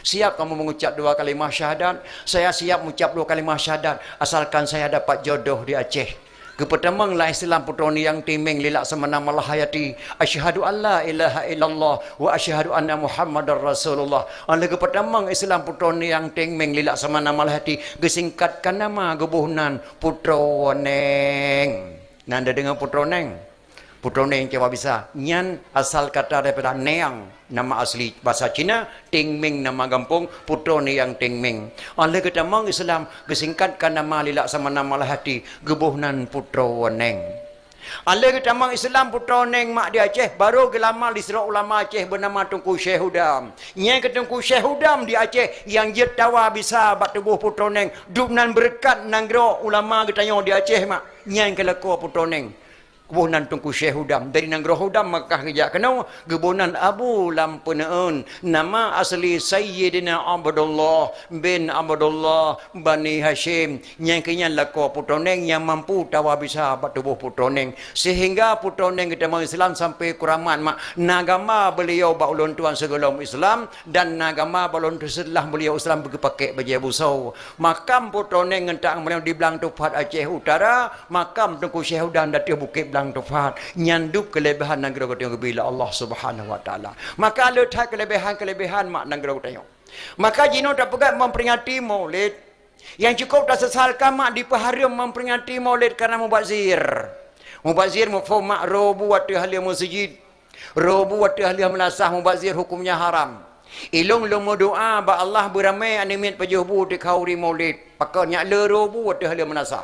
Siap kamu mengucap 2 kalimah syahadat? Saya siap mengucap 2 kalimah syahadat, asalkan saya dapat jodoh di Aceh. Kepertamang lah Islam putroni yang timing lilak semana malah hayati. Asyhadu an la ilaha illallah wa asyhadu anna Muhammadar Rasulullah. Oleh kepertamang Islam putroni yang timing lilak semana malah hayati. Gesingkatkan nama gebuhnan Putroneng. Nanda dengan Putroneng. Putroneng coba bisa. Nyan asal kata daripada neang. Nama asli bahasa Cina. Tingming nama gampung. Putroni yang tingming. Oleh ketamang Islam. Gesingkatkan nama lilak sama nama lahati. Gebuhnan Putroneng. Oleh ketamang Islam Putroneng mak di Aceh. Baru gelama di surah ulama Aceh bernama Tunku Syekh Hudam. Yang ke Tunku Syekh Hudam di Aceh. Yang dia tawa bisa bat tubuh Putroneng. Dubnan berkat nanggro ulama ketanya di Aceh mak. Yang ke lekor Putroneng. Gebunan Tunku Syekh Hudam dari Nanggro Hudam Makkah kejak kena gebunan Abu Lampunaun nama asli Sayyidina Abdullah bin Abdullah Bani Hashim yang kenya lako Putroneng yang mampu tawa bisa batubuh Putroneng sehingga Putroneng kita mau Islam sampai kuraman mak nagama beliau baulun tuan segala Islam dan nagama baulun setelah beliau Islam pakai baju busau makam Putroneng ngentang beliau di Belang Tupat Aceh Utara makam Tunku Syekh Hudam dari Bukit Belang Tupat nyandup kelebihan negara kita bila Allah Subhanahu wa taala maka letak kelebihan mak negara kita maka jino tak pegat memperingati Maulid yang cukup tak sesalkan mak dipaharam memperingati Maulid karena mubazir mufhum mak robu waktu ahli masjid robu waktu ahli melasah mubazir hukumnya haram ilung lumu doa ba Allah beramai animit pajubu di kauri Maulid pakanya le robu waktu ahli melasah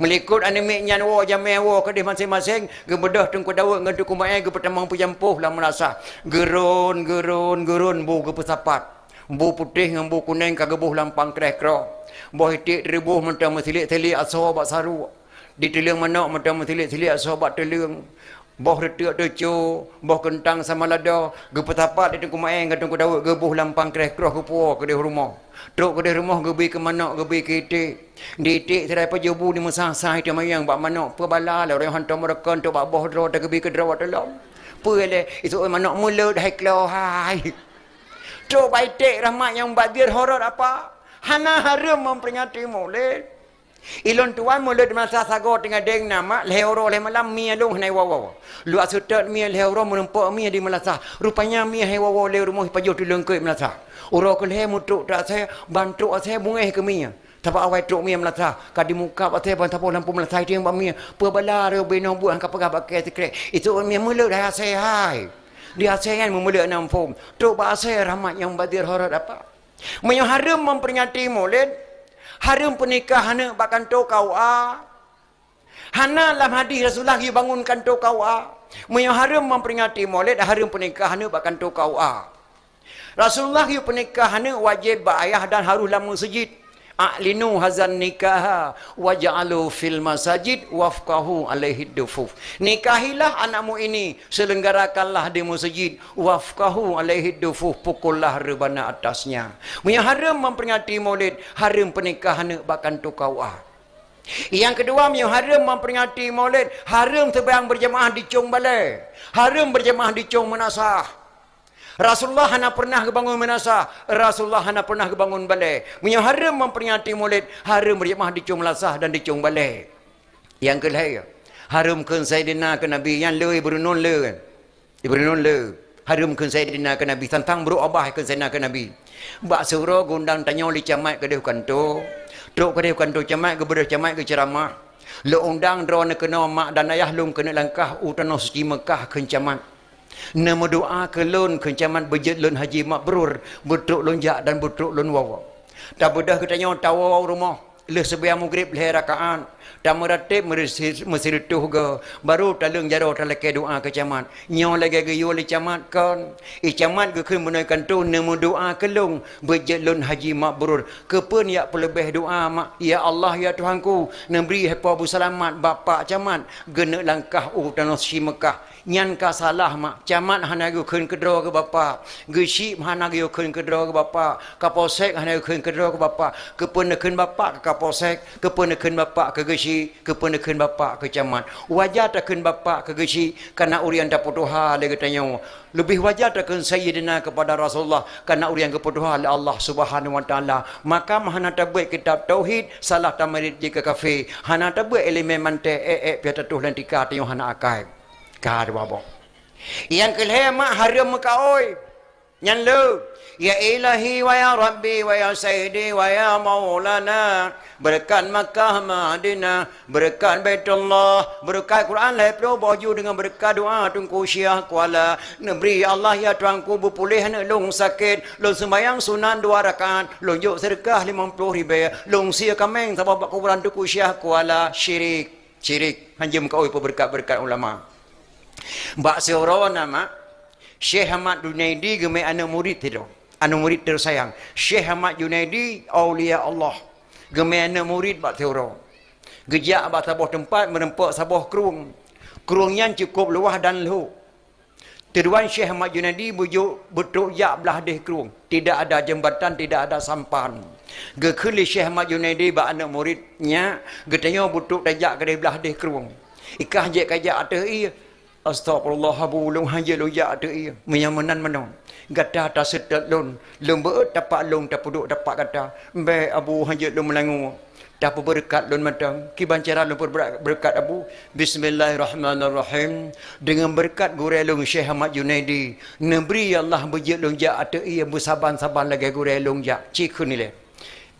melikut animik nyanwa jamewa ke masing-masing gebedah tungku dawak ngedu kumai ge pertamang pujampuh lah merasa gerun bu ge pesapat bu putih dengan bu kuning ka gebuh lampang krekro bu hitik ribuh mentang mesilik-selik aso bak saru di teling manok mentang mesilik-selik aso bak teling boh retik tecu boh kentang sama lada ge petapat di tungku mai ge tungku dawak gebuh lampang krekro ke puo ke di rumah truk ke di rumah gebi ke manok gebi ke hitik ditik serai pajubu di mesah-sah itu mayang bak manok perbala lah orang hantar mereka untuk bak boh dro tak gebi ke dro dalam pele itu manok mula dah keluar hai truk baitik rahmat yang badir horor apa hana haram memperingati Maulid ilon tuan mula di masa sago tengah deng nama lehoro leh malam mi alung nai wawa lu asutat mi lehoro menempok mi di melasah rupanya mi hai wawa le rumah pajuh tu lengkoi melasah uro ke leh mutuk tak saya bantu saya bungeh ke mi tapi awai truk mi melasah kadi muka saya bantu lampu melasah dia bang mi perbala re beno buang ka pegah pakai sekret itu mi mula dah saya hai dia saya memula nampung truk ba saya rahmat yang badir horor apa menyo haram memperingati Maulid harum pernikahan bahkan to kau hana lam hadis Rasulullah dia bangunkan to kau menyo harum memperingati Maulid harum pernikahan bahkan to kau Rasulullah dia pernikahan wajib ayah dan harus dalam masjid a'linu hazan nikah waj'alu fil masajid wafqahu alaihi dufuf nikahilah anakmu ini selenggarakanlah di masjid wafqahu alaihi dufuf pukullah rebana atasnya punya haram memperingati Maulid haram pernikahan bahkan tu kawa yang kedua yang haram memperingati Maulid haram sembahyang berjemaah di Cung Balai haram berjemaah di Cung Menasah Rasulullah hana pernah kebangun menasah Rasulullah hana pernah kebangun balai punya haram memperingati Maulid haram berjemaah di Cung Melasah dan di Cung Balai yang kelih haram kun Sayyidina ke Nabi yang le bernun le kan bernun le haram kun Sayyidina ke Nabi tentang bro abah kun Sayyidina ke Nabi bak suruh gundang tanya li camat ke deh kanto truk ke deh kanto camat ke bedah camat ke ceramah le undang drone kena mak dan ayah lum kena langkah utano suci Mekah ke camat nama doa ke lon kencaman bejet lon haji mabrur betruk lonjak dan betruk lon wawa tak bedah katanya tawa rumah le sebiang maghrib le rakaat tak meratib mesir tuh ke baru talung jaro talake doa ke camat nyo lagi ge yo le camat kan camat ge keun menaikkan tu nama doa ke lon bejet lon haji mabrur kepen ya pelebih doa mak ya Allah ya Tuhanku memberi hapa bu selamat bapa camat gena langkah tanah si Mekah nyan ka salah mak camat hana go khun kedro ke bapa geshi hana go khun kedro ke bapa kapolsek hana go khun kedro ke bapa ke penekeun bapa ke kapolsek ke penekeun bapa ke geshi ke penekeun bapa ke camat wajar takeun bapa ke geshi karena urian daputuha le getanyo lebih wajar takeun sayyidina kepada Rasulullah karena urian keputuha le Allah Subhanahu wa taala maka hana tabuat kitab tauhid salah tamarid jika kafe hana tabuat elemen mante piata tuh lantika tyo hana akai ka babo yang kelema haram kaoi nyan lu ya ilahi wa ya rabbi wa ya sayyidi wa ya maulana berkat Makkah Madinah berkat Baitullah berkat Quran lai pro boju dengan berkat doa tungku Syiah Kuala negeri Allah ya tuanku berpulih nak long sakit long sembahyang sunat 2 rakaat long juk sedekah 50,000 long sia kameng sabab kuburan tungku Syiah Kuala syirik hanjum kau berkat-berkat ulama Mbak Seoro nama Syekh Ahmad Junaidi gemai anak murid itu. Anak murid tersayang. Syekh Ahmad Junaidi aulia Allah. Gemai anak murid Mbak Seoro. Gejak abah sabuh tempat menempak sabuh kerung. Kerungnya cukup luas dan luhur. Tuan Syekh Ahmad Junaidi bujuk betul jak belah deh kerung. Tidak ada jembatan, tidak ada sampan. Gekuli Syekh Ahmad Junaidi bak anak muridnya. Getanya butuk tajak ke belah deh kerung. Ikah je kajak atas ia. Astagfirullah abu long hanya lo ya ada ia menyamanan menong gata ta sedat lon lembe tapak long ta puduk tapak kata be abu hanya lo melangu ta berkat lon matang ki bancara lo berkat abu bismillahirrahmanirrahim dengan berkat gurelong Syekh Ahmad Junaidi negeri Allah bejek long ja ada ia bersaban-saban lagi gurelong ja cikun ni le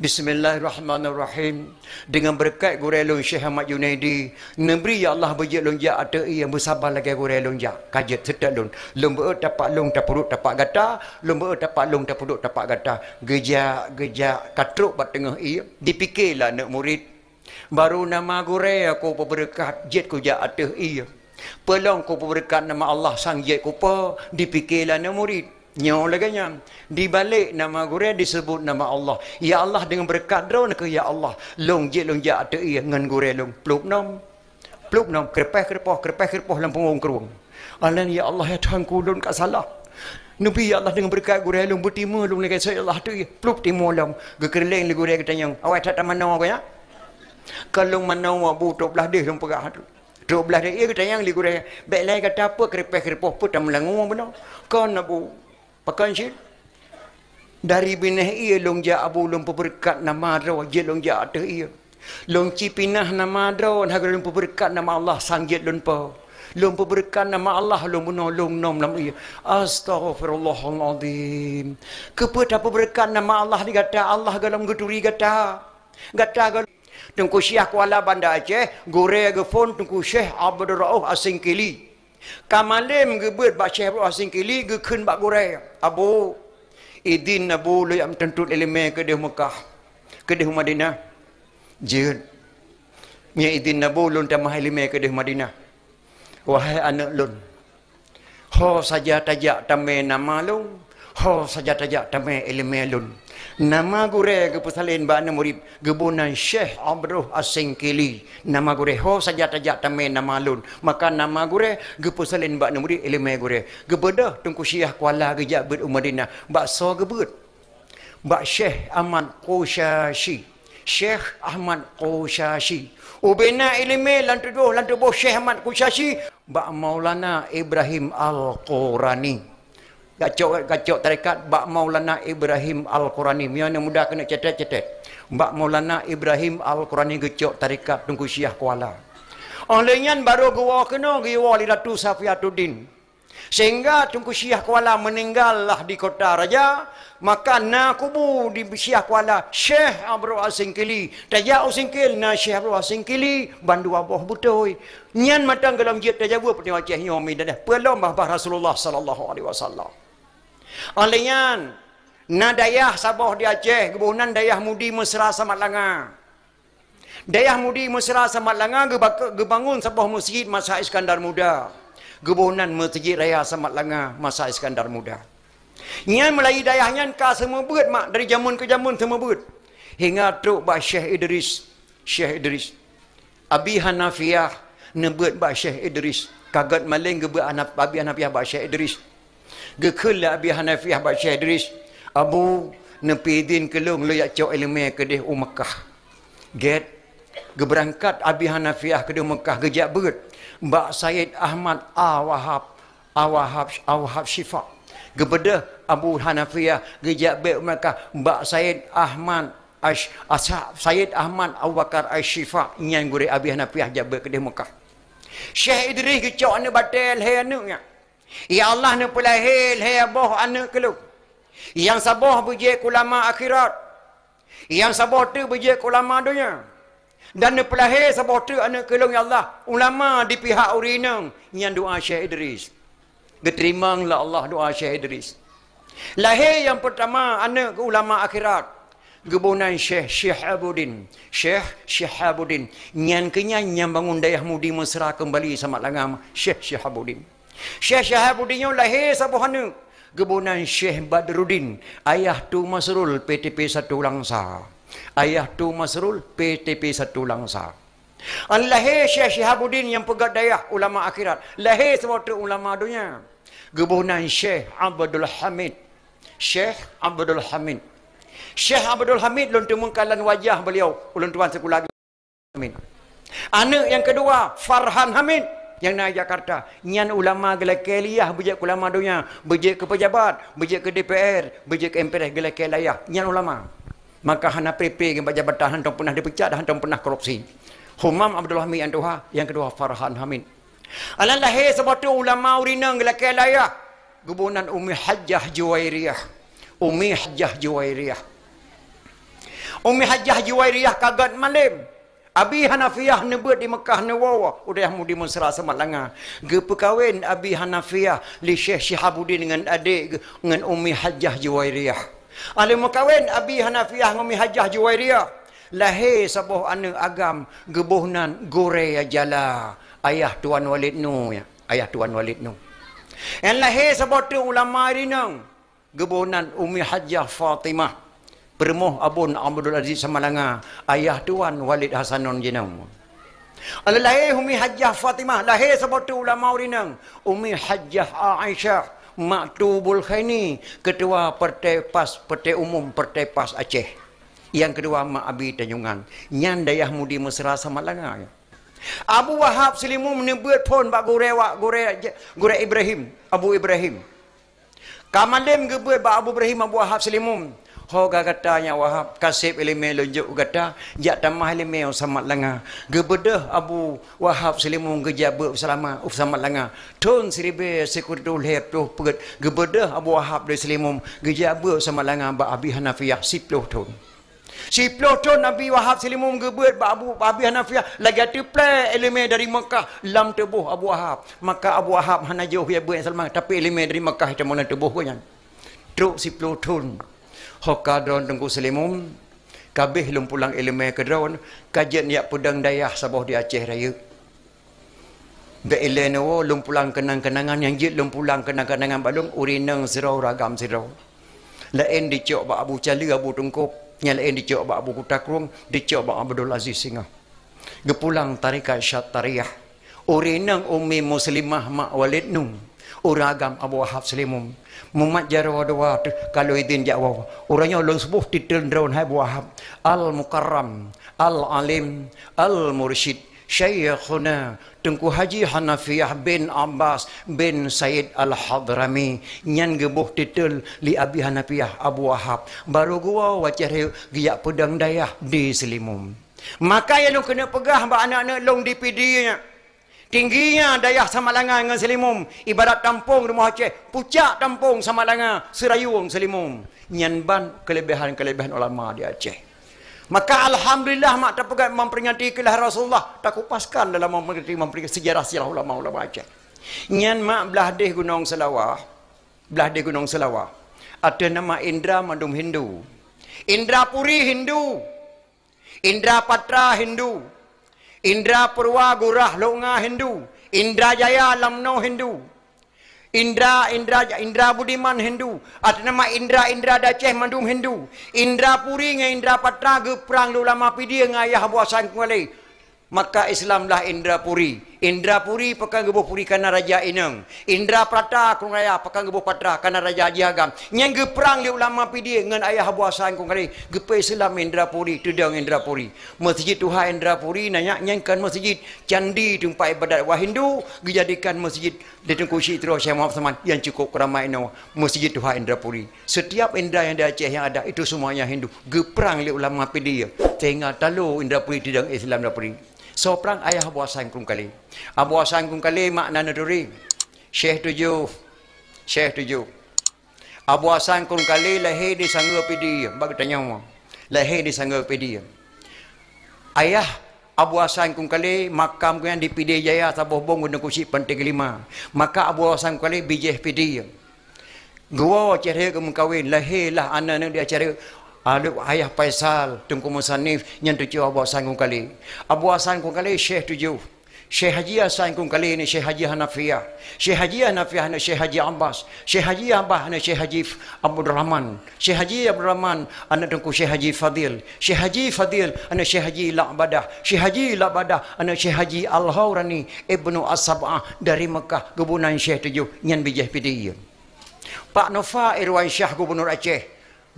Bismillahirrahmanirrahim. Dengan berkat gurelong Syekh Ahmad Junaidi, negeri Allah bejek lonjak ada yang bersabar lagi gurelong ja. Kajet sedak lon. Lomba tapak long tapuruk tapak gata, lomba tapak long tapuruk tapak gata. Gejak katruk bat tengah ia. Dipikirlah nak murid. Baru nama gure aku berkat jet ku ja ada ia. Pelong ku berkat nama Allah sang jet ku pa. Dipikirlah nak murid. Nyaw laganya di balik nama gure disebut nama Allah. Ya Allah dengan berkat drone ke ya Allah. Long je ada ia ngan gure long pluk nom krepeh lampung kerung. Allah ya Allah ya Tuhanku long kat salah. Nabi ya Allah dengan berkat gure long bertimu long lagi saya Allah tu pluk timu long gekerleng le gure katanya awak tak mana aku ya. Kalau mana abu tok belah deh long pegah tu. Tok belah deh ia katanya le gure baik lai kata apa krepeh pun tak melangu benar. Kan abu pakai sih dari binah ia long ja abu long berkat nama raw je long ja ada ia long cipinah nama raw harga long berkat nama Allah sang je long pa long berkat nama Allah long menolong nom nam ia astagfirullahalazim kepada berkat nama Allah digata Allah galam geturi gata tungku Syekh Kuala Banda Aceh gore ge phone tungku Syekh Abdul Rauf Asingkili Kamalim gebet bak Syekh Abdul Asingkili ge khun bak gore abu idin abu lu yang tentut elemen ke dia Mekah ke dia Madinah jihad nya idin abu lun tamah elemen ke dia Madinah wahai anak lun ho saja tajak tamai nama lun ho saja tajak tamai elemen lun nama gure ke pesalin ba murid gebunan Syekh Abdul Asingkili nama gure ho saja tajak tamai nama lun maka nama gure ge pesalin ba murid elemen gure gebedah tungku Syiah Kuala gejak ber Madinah bak so gebet bak Syekh Ahmad Qushashi Syekh Ahmad Qushashi ubena elemen lantuduh Syekh Ahmad Qushashi bak Maulana Ibrahim Al-Qurani Kacok tarekat Bak Maulana Ibrahim Al-Qurani. Yang mudah kena cetet. Bak Maulana Ibrahim Al-Qurani gecok tarekat Tungku Syiah Kuala. Olehnya baru gua kena giwa li Ratu Safiatuddin. Sehingga Tungku Syiah Kuala meninggallah di kota raja. Maka na kubu di Syiah Kuala Syekh Abdul Asingkili. Tajak Asingkil na Syekh Abdul Asingkili bandu abah butoi. Nyan matang dalam jet tajabu peti wajah nyomi dah. Pelom bah Rasulullah sallallahu alaihi wasallam. Alian na dayah Sabah di Aceh gebunan dayah mudi mesra Samat Langa. Dayah mudi mesra Samat Langa gebangun Sabah masjid masa Iskandar Muda. Gebunan masjid raya Samat Langa masa Iskandar Muda. Nyan mulai dayahnya ka semua beut mak dari zaman ke zaman semua beut. Hingga truk ba Syekh Idris. Abi Hanafiyah nebeut ba Syekh Idris. Kagat maling gebe Abi Hanafiah ba Syekh Idris. Gekul Abi Hanafiah ba Syekh Idris. Abu nepidin kelung lo yak cok ilmu ke deh Mekah. Get geberangkat Abi Hanafiah ke deh Mekah gejak beut. Mbak Said Ahmad Awahab Syifa. Gebeda Abu Hanafiah gejak beut Mekah Mbak Said Ahmad Sayyid Ahmad Abu Bakar Asy-Syifa nyan gure Abi Hanafiah jabe ke Mekah. Syekh Idris kecok ane batal he anu nya. Ya Allah ne pelahil he aboh ane kelu. Yang sabah bejek ulama akhirat. Yang sabah tu bejek ulama dunia. Dan ne pelahil sabah tu ane kelu ya Allah ulama di pihak urinang nyan doa Syekh Idris. Geterimanglah Allah doa Syekh Idris. Lahir yang pertama ane ke ulama akhirat. Gebunan Syekh Syihabuddin. Syekh Syihabuddin. Nyan kenyan yang bangun dayah mudi mesra kembali sama langam Syekh Syihabuddin. Syekh Syihabuddin yang lahir sabuhana. Gebunan Syekh Badruddin. Ayah tu Masrul PTP 1 Langsa. Ayah tu Masrul PTP 1 Langsa. Lahir Syekh Syihabuddin yang pegat dayah ulama akhirat. Lahir sebuah ulama dunia. Gebunan Syekh Abdul Hamid. Syekh Abdul Hamid. Syekh Abdul Hamid lon temungkalan wajah beliau ulun tuan sekolah Hamid. Anak yang kedua Farhan Hamid yang naik Jakarta. Nyan ulama gelakeliah bejak ulama dunia, bejak ke pejabat, bejak ke DPR, bejak ke MPR gelakelayah. Nyan ulama. Maka hana PP ke jabatan hantam pernah dipecat, hantam pernah korupsi. Humam Abdul Hamid yang kedua Farhan Hamid. Alan lahir sebab tu ulama urinang gelakelayah. Gubunan Umi Hajjah Juwairiyah. Umi Hajjah Juwairiyah. Umi Hajjah Juwairiyah kagat malim. Abi Hanafiah nebut di Mekah Nawawa. Udah mudi mesra semat langa. Gepekawin Abi Hanafiah li Syekh Syihabuddin dengan adik dengan Umi Hajjah Juwairiyah. Ali mekawin Abi Hanafiah dengan Umi Hajjah Juwairiyah. Lahir sabuh anak agam gebuhnan Gorea Jala. Ayah Tuan Walid Nu ya. Ayah Tuan Walid Nu. Yang lahir sabuh tu ulama rinang. Gebuhnan Umi Hajjah Fatimah. Permuh Abun Abdul Aziz Samalanga. Ayah Tuan Walid Hasanon Jenam. Lahir Umi Hajjah Fatimah. Lahir sebab tu ulama urinang. Umi Hajjah Aisyah. Maktubul Khaini. Ketua Partai Umum Partai PAS Aceh. Yang kedua Mak Abi Tanjungan. Nyan dayah mudi mesra Samalanga. Abu Wahab Selimum menebut pun bak Gure Ibrahim. Abu Ibrahim. Kamalim gebut bak Abu Ibrahim Abu Wahab Selimum. Hoga katanya Wahab kasih ilmu lunjuk kata jak tamah ilmu samat langa gebedah Abu Wahab Selimun gejabe selama samat langa tun seribe sekurdul hep tu peget gebedah Abu Wahab dari Selimun gejabe samat langa ba Abi Hanafiah 10 ton 10 ton Abi Wahab Selimun gebet ba Abi Hanafiah lagi triple ilmu dari Mekah lam tebuh Abu Wahab maka Abu Wahab hana jauh ya buat Salman tapi ilmu dari Mekah itu mana tebuh kan truk 10 ton Hoka drone tengku Selimum kabeh lum pulang ilmu ke drone kajian yak pedang dayah sabah di Aceh Raya be ileno lum pulang kenang-kenangan yang jit lum pulang kenang-kenangan balung urinang sirau ragam sirau lain dicok ba Abu Cali Abu Tungkup nya lain dicok ba Abu Kutakrung dicok ba Abdul Aziz Singa gepulang tarikat Syattariyah urinang Ummi Muslimah Mak Walid Nung uragam Abu Wahab Selimum Muhammad Jarwadwa kalau idin Jawa orangnya ulun sebuah titel drone hai Wahab Al-Mukarram Al-Alim Al-Mursyid Syekhuna Tengku Haji Hanafiah bin Abbas bin Said Al-Hadrami nyan gebuh titel li Abi Hanafiah Abu Wahab baru gua wacah giyak pedang dayah di Selimum maka yang lu kena pegah ba anak-anak long di PD-nya tingginya dayah Samalanga dengan Selimum ibarat tampung rumah Aceh pucak tampung Samalanga serayung Selimum nyanban kelebihan-kelebihan ulama di Aceh maka alhamdulillah mak terpegat memperingati kelahiran Rasulullah tak kupaskan dalam memperingati sejarah ulama-ulama Aceh nyan mak belah deh Gunung Selawah ada nama Indra Mandum Hindu Indra Puri Hindu Indra Patra Hindu Indra Purwa Gurah Longa Hindu Indra Jaya Lamno Hindu Indra Budiman Hindu ada nama Indra Daceh Mandum Hindu Indra Puri dengan Indra Patra geprang ulama pidi ngayah buasan kuali maka Islam lah Indra Puri Indrapuri pekan gebuh puri kana raja ineng. Indra Prata kung raya pekan gebuh patra kana raja Haji Agam. Nyang geperang li ulama pidi ngan ayah buasan kung kali gepe Islam Indrapuri tudang Indrapuri. Masjid Tuhan Indrapuri nanya nyangkan masjid candi tempat ibadat wa Hindu dijadikan masjid di Tengku Syitro Syekh Muhammad Saman yang cukup ramai no Masjid Tuhan Indrapuri. Setiap Indra yang di Aceh yang ada itu semuanya Hindu. Geperang li ulama pidi tengah talu Indrapuri tudang Islam Indrapuri. So perang ayah Abu Hasan kung kali. Abu Hasan kung kali makna naduri. Syekh tujuh. Abu Hasan kung kali lahir di Sangga Pidi. Bagi tanya mo. Lahir di Sangga Pidi. Ayah Abu Hasan kung kali makam ko yan di Pidi Jaya Tabuh Bong guna kusi penting kelima. Maka Abu Hasan kung kali bijeh Pidi. Gua cari ke mengkawin lahirlah anak dia cari ayah Faisal Tengku Musanif yang tujuh Abu Hasan kung kali. Abu Hasan kung kali Syekh tujuh. Syekh Haji Hasan kung kali ni Syekh Haji Hanafiah. Syekh Haji Hanafiah ni Syekh Haji Abbas. Syekh Haji Abbas ni Syekh Haji Abdul Rahman. Syekh Haji Abdul Rahman anak Tengku Syekh Haji Fadil. Syekh Haji Fadil anak Syekh Haji La'badah. Syekh Haji La'badah anak Syekh Haji Al-Hawrani Ibnu As-Sab'ah dari Mekah kebunan Syekh tujuh yang bijah pidiyah. Pak Nofa Irwan Syah Gubernur Aceh.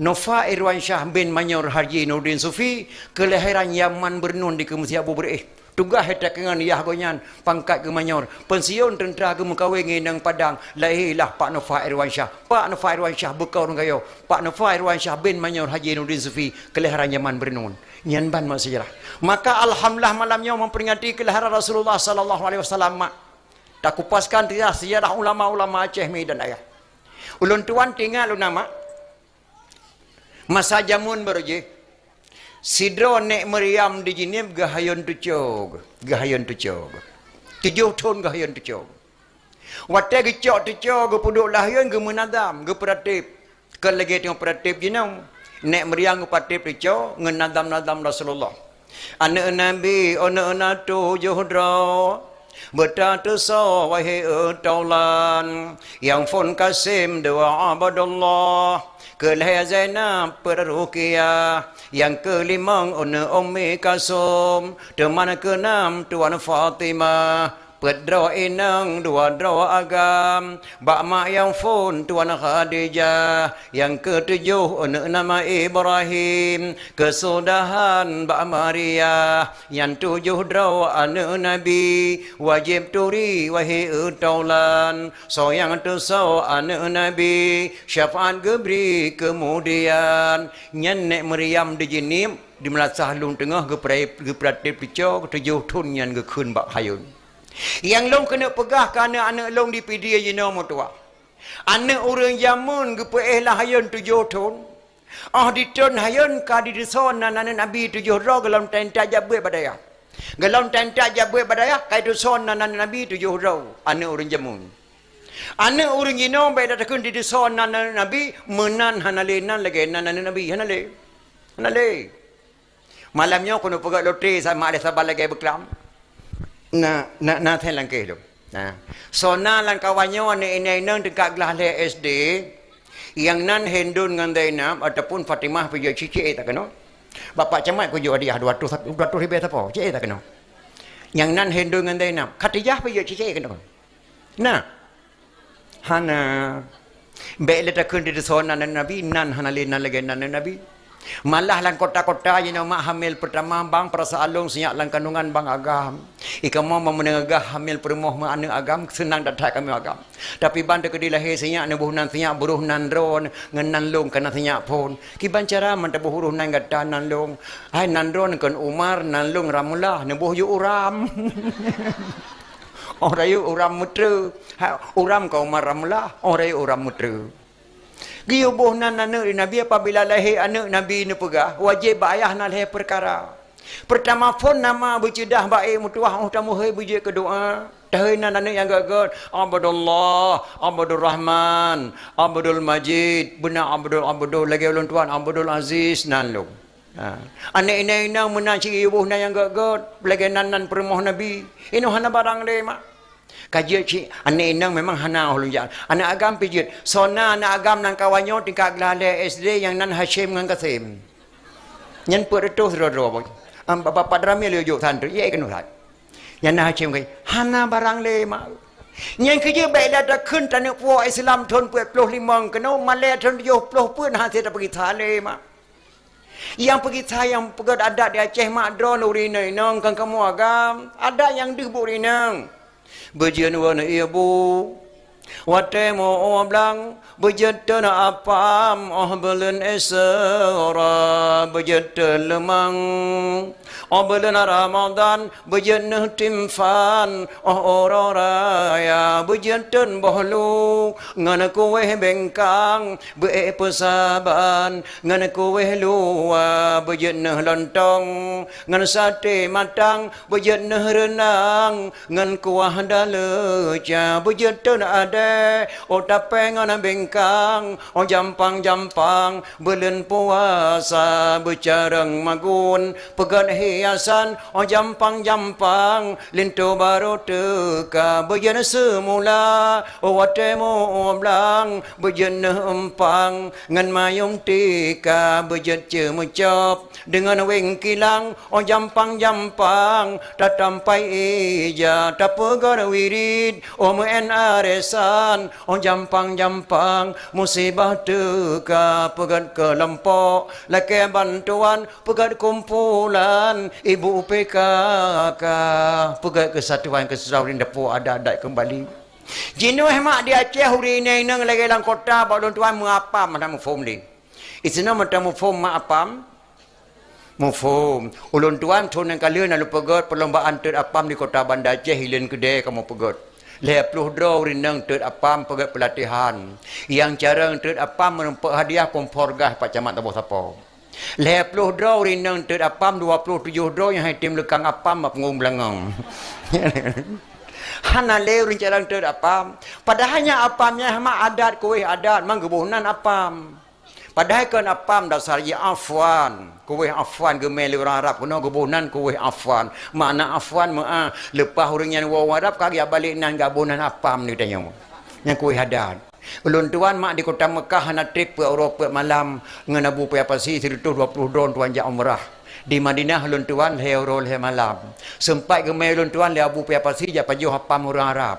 Nofa Irwan Syah bin Manyor Haji Nurdin Sufi kelahiran Yaman Bernun di Kemusia Abu Bereh. Tugas hetak dengan Yah Gonyan pangkat ke Manyor. Pensiun tentera ke Mekawin nang Padang. Lahirlah Pak Nofa Irwan Syah. Pak Nofa Irwan Syah bekau orang kayo. Pak Nofa Irwan Syah bin Manyor Haji Nurdin Sufi kelahiran Yaman Bernun. Nyan ban mak sejarah. Maka alhamdulillah malamnya memperingati kelahiran Rasulullah sallallahu alaihi wasallam. Tak kupaskan sejarah ulama-ulama Aceh Medan ayah. Ulun tuan tinggal ulama masa jamun berje sidro nek Maryam di jinib gahayon tucog 7 tahun gahayon tucog wate gecok tucog puduk lahyon ge menadam ge peratip ke lagi tengok peratip jinau nek Maryam ge patip tucog ngenadam-nadam Rasulullah anak nabi ona tu juhdra bertata so wahai taulan yang fon kasim doa abadullah kelahir Zainab Perruqiyah yang kelima Ummi Kasum teman keenam Tuan Fatimah pedra inang dua dra agam bakma yang fun Tuan Khadijah yang ketujuh nama Ibrahim kesudahan Mbak Maria yang 7 dra anak Nabi wajib turi wahai taulan so yang so anak Nabi syafaat gebri kemudian nyenek Maryam dijinim di melasah lung tengah gepratip picok 7 tahun yang gekun bak hayun. Yang long kena pegah kerana anak long dipidia jina mutua. Anak orang Yaman gepelah hayun 7 tahun. Di tahun hayun ka di deson anak Nabi 7 roh galam tenta jabwe badaya. Galam tenta jabwe badaya kai deson anak Nabi 7 roh anak orang Yaman. Anak orang jina baik datang di deson anak Nabi menan hanalenan lagi anak Nabi hanale. Malamnya kono pegak lotre sama ada sabar lagi berkelam. Na thay lang kayo. So na lang kawanyo ni inay nang dekat gelah SD yang nan hendun nganday na ataupun Fatimah pergi cici tak kena. Bapak camat ko jo dia 200 ribu apa? Cici tak kena. Yang nan hendun nganday na Khadijah pergi cici kena. Nah. Hana baik letak kun di zona Nabi nan hanalin lagi nan Nabi. Malah lang kota-kota yang mak hamil pertama bang perasaalong senyak lang kandungan bang agam. Ika mau menengah hamil permoh mak anu agam senang datang kami agam. Tapi bang dekat dilahir senyak nebuh nan senyak buruh nan ron ngenan long kana senyak pun. Kiban cara mentebuh buruh nan gata nan long. Hai nan ron kan Umar nan long ramulah nebuh yu uram. Orang yu uram mutra. Uram ka Umar ramulah. Orang yu uram mutra. Giubuh nan anak Nabi apabila lahir anak Nabi ni pegah wajib ayah nak lahir perkara. Pertama phone nama bercedah baik mutuah tamu hai bujik ke doa. Tahun nan anak yang gagal Abdullah, Abdul Rahman, Abdul Majid, benar Abdul lagi ulun tuan Abdul Aziz nan lu. Anak ini menang ciri ibuh nan yang gagal lagi nan permoh Nabi. Ini hana barang le mak. Kajian cik anak inang memang hana ulun jalan. Anak agam pijit. Sona anak agam nang kawanyo tingkat gelale SD yang nan Hashim ngan Kasim. Nyan peretus ro-ro. Bapak drama le juk tandri ye kenu hat. Yang nak macam ni, hana barang lema. Yang kerja baiklah dah kun tanah puak Islam tahun 45 kena Malay tahun 70 pun hasil dah pergi lema. Yang pergi yang pegat adat di Aceh mak drone urina nang kan kamu agam. Ada yang di burina. Berjian wana ibu. Watemo oblang berjata apam belun esara berjata lemang belun Ramadan berjana timfan oraya berjata bahlu ngana kowe bengkang be pesaban ngana kowe luwa berjana lontong ngana sate matang berjana renang ngan kuah daleca berjata ada otapeng ana bengkang jampang-jampang belen puasa becareng magun pegan hiasan jampang-jampang linto baru teka bejana semula watemo oblang bejana empang ngan mayung tika bejet cemecop dengan weng kilang jampang-jampang tatampai ija tapegar wirid men aresan jampang-jampang musibah teka pegat kelempok laki bantuan pegat kumpulan ibu PKK pegat kesatuan kesatuan depo ada kembali jinu hemak di Aceh huri ini nang lagi dalam kota balon tuan mengapam macam mufum ni isina macam mufum mengapam mufum ulun tuan tuan kalian lalu pegat perlombaan terapam di kota Bandar Aceh hilin kedai kamu pegat 10 draw rinang tet apam pegat pelatihan yang cara tet apam menempat hadiah komporgah Pak Camat Taboh Sapo 10 draw rinang tet apam 27 draw yang hai tim lekang apam pengum belangang hana le rencana tet apam padahalnya apamnya hama adat kuih adat manggebunan apam padahal kan apam dasar ya afwan kuih afwan gemel orang Arab kena gebunan kuih afwan makna afwan ma lepas orang yang orang Arab kaki balik nan gabunan apam ni tanya yang kuih adat ulun tuan mak di kota Mekah na trip ke Eropah malam dengan Abu Payapasi 20 drone tuan jak umrah di Madinah ulun tuan hero le malam sempat gemel ulun tuan le Abu Payapasi jak pajuh apam orang Arab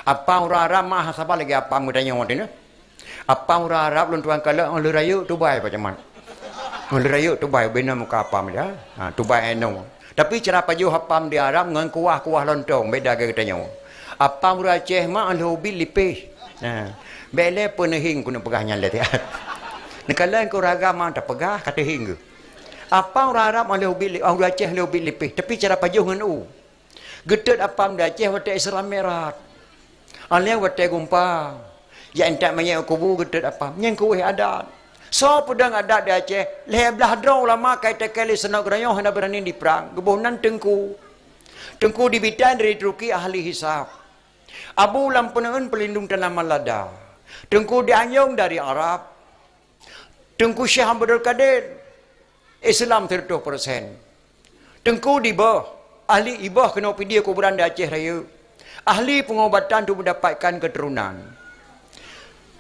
apam orang Arab mah sabar lagi apam tanya orang ni apa orang Arab lun tuan kala on lerayu Dubai macam mana on lerayu Dubai bina muka apam dia Dubai eno tapi cara paju apam di Arab ngan kuah-kuah lontong beda ke katanya apam orang Aceh mah lo bil lipih bele penehing kuna pegahnya le dia nekala ko ragama tak pegah kata hing apa orang Arab lo bil orang Aceh lo bil lipih tapi cara paju ngan gedet apam di Aceh wate Islam merat alnya wate gumpang ya entak banyak kubu gedet apa yang kuih adat so pedang adat di Aceh leblah draw lama kait kali senak rayo hendak berani di perang gebunan tengku di bidang dari Turki ahli hisab Abu Lampunangan pelindung tanah Malada tengku di Anyong dari Arab tengku Syekh Abdul Qadir Islam 30% tengku di bawah ahli ibah kena pergi kuburan di Aceh Raya ahli pengobatan untuk mendapatkan keturunan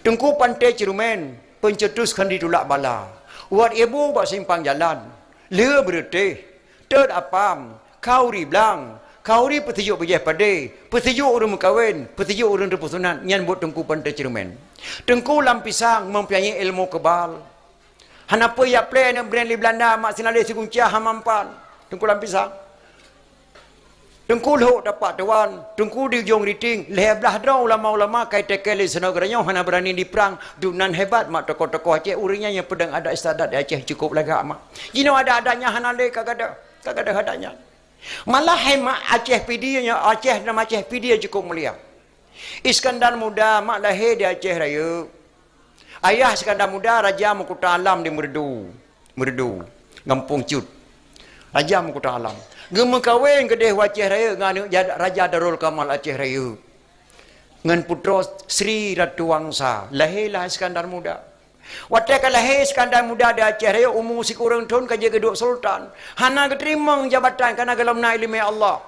Tengku pantai Cirumen, pencetuskan di tulak bala. Wat ibu buat simpang jalan. Le berutih, ter apam, kauri blang, kauri petijuk berjaya padai, petijuk urun mekawin, petijuk urun repusunan, yang buat tengku pantai Cirumen. Tengku lampisang mempunyai ilmu kebal. Hanapa ya play nak brand di Belanda, mak sinalai seguncia hamampan. Tengku lampisang. Tengku lho dapat tuan, tengku di jong riting, leblah draw ulama-ulama kait tekeli senagaranya hana berani di perang, dunan hebat mak tokoh-tokoh Aceh urinya yang pedang ada istadat di Aceh cukup lagak mak. Jino ada-adanya hana le kagak ada hadanya. Malah hemat Aceh pidinya Aceh nama Aceh pidia cukup mulia. Iskandar Muda mak lahir di Aceh Raya. Ayah Iskandar Muda Raja Mahkota Alam di Merdu, Kampung Cut. Raja Mahkota Alam. Gema kawin ke deh Aceh Raya dengan Raja Darul Kamal Aceh Raya. Dengan putra Sri Ratu Wangsa. Lahirlah Iskandar Muda. Waktu lahir Iskandar Muda di Aceh Raya umur si kurang tahun kerja kedua sultan. Hana keterima jabatan kerana gelam nak ilmu Allah.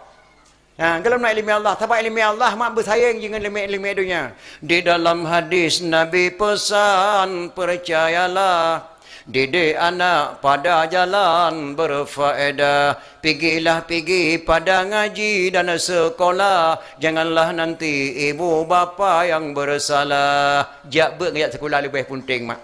Gelam nak ilmu Allah. Sebab ilmu Allah mak bersayang dengan ilmu dunia. Di dalam hadis Nabi pesan percayalah Didik anak pada jalan berfaedah. Pergi pada ngaji dan sekolah. Janganlah nanti ibu bapa yang bersalah. Jabat ngajak sekolah lebih penting mak.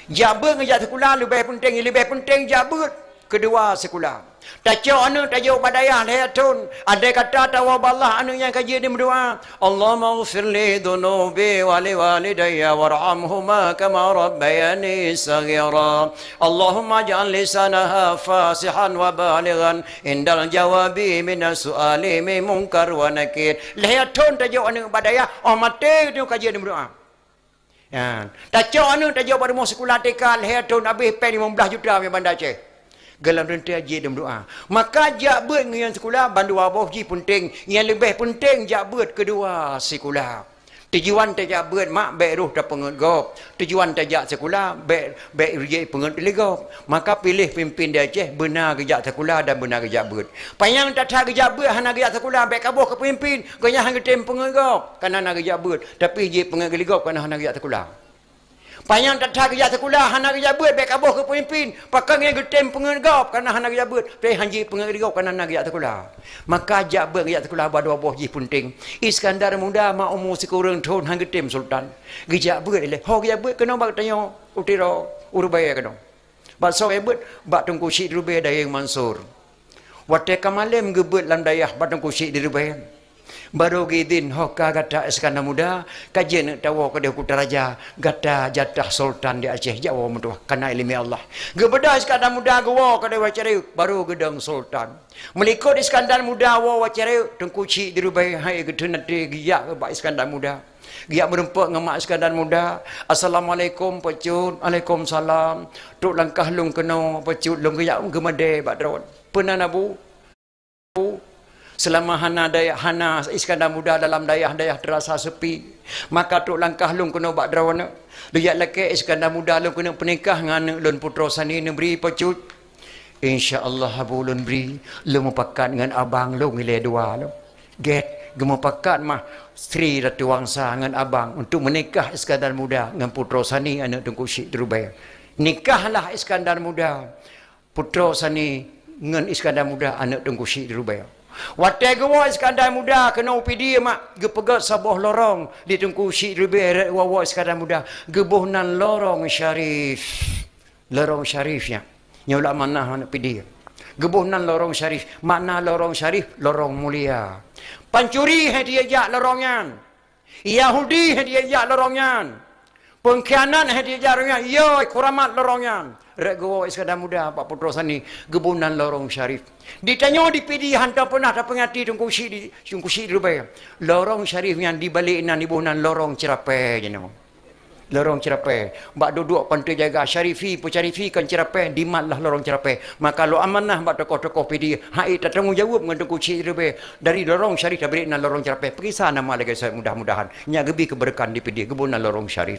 Jabat ngajak sekolah lebih penting jabat. Kedua sekolah. Tajuk anu tajuk badayah lehatun. Ada kata tawab Allah anu yang kaji di berdoa. Allahumma ghfirli dhunubi wa li walidayya warhamhuma kama rabbayani saghira. Allahumma ja'al lisanaha fasihan wa balighan indal jawabi minas su'ali min munkar wa nakir. Lehatun tajuk anu badayah. Oh mati tu kaji di berdoa. Ya. Tajuk anu tajuk pada sekolah TK lehatun habis pen 15 juta yang bandar Aceh. Galam renti haji dan doa. Maka jabat dengan sekolah bandu abah ji penting. Yang lebih penting jabat kedua sekolah. Tujuan jabat mak baik roh tak pengegop. Tujuan tajak sekolah baik rejek pengegop. Maka pilih pimpin di Aceh benar kerja sekolah dan benar kerja jabat. Payang tak tak kerja jabat hana kerja sekolah baik kabuh ke pimpin. Kanya hang tem pengegop kerana hana kerja jabat. Tapi je pengegop kerana hana kerja sekolah. Payang tak tak kerja sekolah, hana kerja buat, baik kabuh ke pemimpin. Pakang yang getem pengegop, kerana hana kerja buat. Tapi hanji pengegop, kerana hana kerja sekolah. Maka jabat kerja sekolah, berdua buah ji penting. Iskandar muda, mak umur sekurang tahun, hang getem sultan. Kerja buat, ho kerja buat, kena bak tanya, utiro, urubaya kena. Bak sok buat, bak tungku syik dirubaya daya yang mansur. Waktu kemalim gebut lam dayah, bak tungku syik dirubaya. Baru gidin hoka gata Iskandar muda kajian tawa ke dia Kutaraja gata jatah sultan di Aceh Jawa mudah karena ilmu Allah. Gebeda Iskandar muda gawa ke dia wacari baru gedang sultan. Melikut Iskandar muda wa wacari tengkuci dirubai hai gedun nanti giyak ke Pak Iskandar muda. Giyak berempat dengan Mak Iskandar muda. Assalamualaikum pecut. Waalaikumsalam. Tuk langkah lung kena pecut lung giyak gemade bak dron. Pernah nabu? Selama hana Iskandar muda dalam dayah terasa sepi. Maka tuk langkah lung kena bak drawana. Lihat laki Iskandar muda lung kena pernikah dengan lun putra sani neberi pecut. InsyaAllah abu lun beri. Lung mempakat dengan abang lung nilai dua lung. Get. Gemempakat mah Sri Ratu Wangsa dengan abang. Untuk menikah Iskandar muda dengan putra sani anak Tengku Syekh Dirubaya. Nikahlah Iskandar muda. Putra sani dengan Iskandar muda anak Tengku Syekh Dirubaya. Waktu gawa Iskandar muda kena UPD mak gepegat sabuh lorong di Tengku Syekh Dirubaya wawa Iskandar muda gebuhnan lorong syarif. Lorong syarifnya. Nyolak mana anak PD. Gebuhnan lorong syarif. Makna lorong syarif lorong mulia. Pancuri hadiah lorongnya. Yahudi hadiah lorongnya. Pengkhianat hadiah lorongnya. Yo kuramat lorongnya. Rek gawa Iskandar muda Pak Putra sani gebunan lorong syarif. Ditanya di PD hantar pernah tak pengati Tengku Syekh Dirubaya. Lorong syarif yang dibalikan ibunan lorong cerapai je nama. Lorong cerapai. Bak duduk pantai jaga syarifi pencarifi kan cerapai dimatlah lorong cerapai. Maka lo amanah bak tokoh-tokoh PD hai tak tanggungjawab dengan Tengku Syekh Dirubaya dari lorong syarif dibalikan lorong cerapai. Pergi sana nama lagi saya mudah-mudahan nya gebi keberkahan di PD gebunan lorong syarif.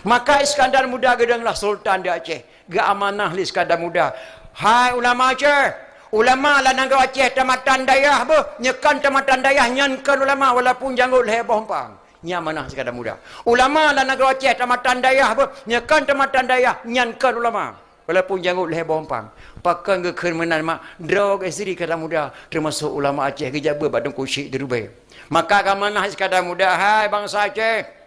Maka Iskandar muda gedanglah sultan di Aceh. Ga amanah li Iskandar muda. Hai ulama Aceh. Ulama lah nangga Aceh tamatan dayah bah. Nyekan tamatan dayah nyankan ulama walaupun janggut heboh empang. Nya amanah Iskandar muda. Ulama lah nangga Aceh tamatan dayah bah. Nyekan tamatan dayah nyankan ulama walaupun janggut heboh empang. Pakan ke kemenan mak drog istri kata muda termasuk ulama Aceh kejaba bak Tengku Syekh Dirubaya. Maka amanah Iskandar muda. Hai bangsa Aceh.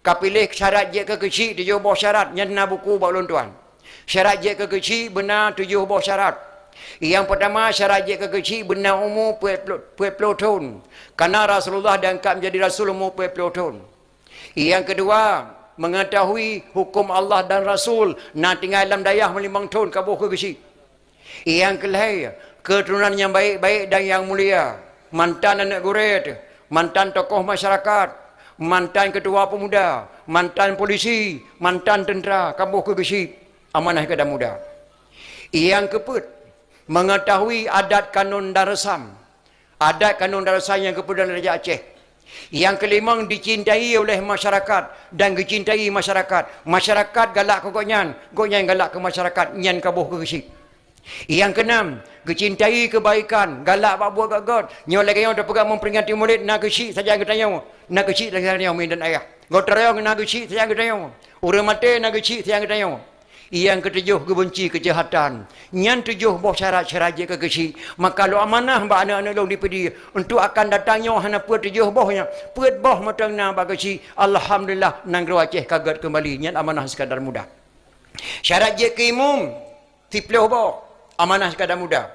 Kapilih syarat je ke kecil 7 buah syarat nyana buku bak tuan. Syarat je ke kecil benar 7 buah syarat. Yang pertama syarat je ke kecil benar umur 20 tahun. Karena Rasulullah diangkat menjadi Rasul umur 20 tahun. Yang kedua mengetahui hukum Allah dan Rasul. Nak tinggal dalam dayah 5 tahun kabuh ke kecil. Yang kelihatan keturunan yang baik-baik dan yang mulia. Mantan anak gurit. Mantan tokoh masyarakat. Mantan ketua pemuda, mantan polisi, mantan tentera, kabuh ke gesi, amanah kepada muda. Yang keempat, mengetahui adat kanun dan resam. Adat kanun dan resam yang kepada Raja Aceh. Yang kelima, dicintai oleh masyarakat dan dicintai masyarakat. Masyarakat galak ke gonyan galak ke masyarakat, nyan kabuh ke gesi. Yang keenam, kecintai kebaikan, galak bak buat gagot. Nyo lagi yang terpegang memperingati murid nak kecil saja kita tanya. Nak kecil saja kita tanya dan ayah. Gotrayong nak kecil saja kita tanya. Urang mate nak kecil saja kita tanya. Yang ketujuh kebenci kejahatan. Yang tujuh boh syarat-syarat je kekesi. Maka lu amanah ba anak-anak lu dipedi untuk akan datangnya hana puat tujuh bohnya. Puat boh matangna bagasi. Alhamdulillah nang Aceh kagat kembali. Yang amanah sekadar mudah. Syarat je keimum tiploh boh. Amanah sekadar mudah.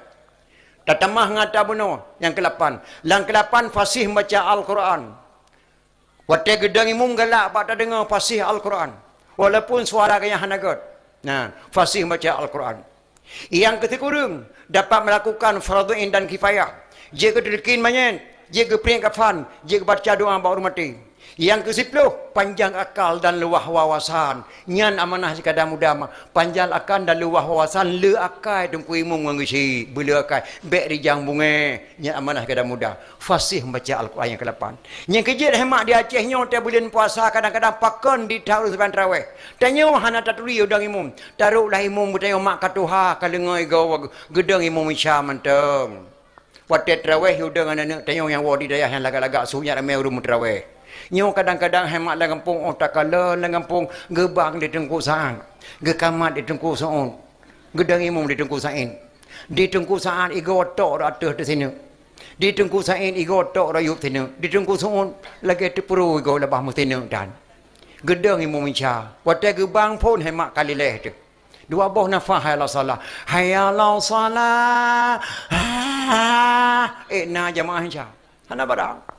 Tatamah ngata bunuh. Yang ke-8. Yang ke-8 fasih baca Al-Quran. Watai gedang imum galak pada dengar fasih Al-Quran. Walaupun suara kaya hanagat. Nah, fasih baca Al-Quran. Yang ketiga, dapat melakukan fardu ain dan kifayah. Jika terdekin banyak, jika peringkat kafan, jika baca doa baru mati. Yang ke-10, panjang akal dan luah wawasan. Nyan amanah sekadar mudah mah. Panjang akal dan luah wawasan, le akai tungku imum ngisi, bela akai, bek rijang bunga. Nyan amanah sekadar mudah. Fasih baca Al-Quran yang ke-8. Yang ke-7, hemat di Aceh nyo tiap bulan puasa kadang-kadang pakon di tahu sepan tarawih. Tanyo hana taturi udang imum. Taruhlah imum bertanya mak katuha kalengai gawa gedang imum isya manteng. Watet tarawih udang anak tanyo yang wadi daya yang lagak-lagak sunya ramai urut tarawih. Nyo kadang-kadang hemat lah kampung otak kala lah kampung gebang di tengku sang. Gekamat di tengku saun. Gedang imum di tengku sain. Di tengku saan igo tok ratuh di sini. Di tengku sain igo tok rayup sini. Di tengku saun lagi tepuru igo lebah mesti dan. Gedang imum isya. Watai gebang pun hemat kali leh tu. Dua boh nafah hayal salah. Hayal salah. Na jamaah isya. Hana barang.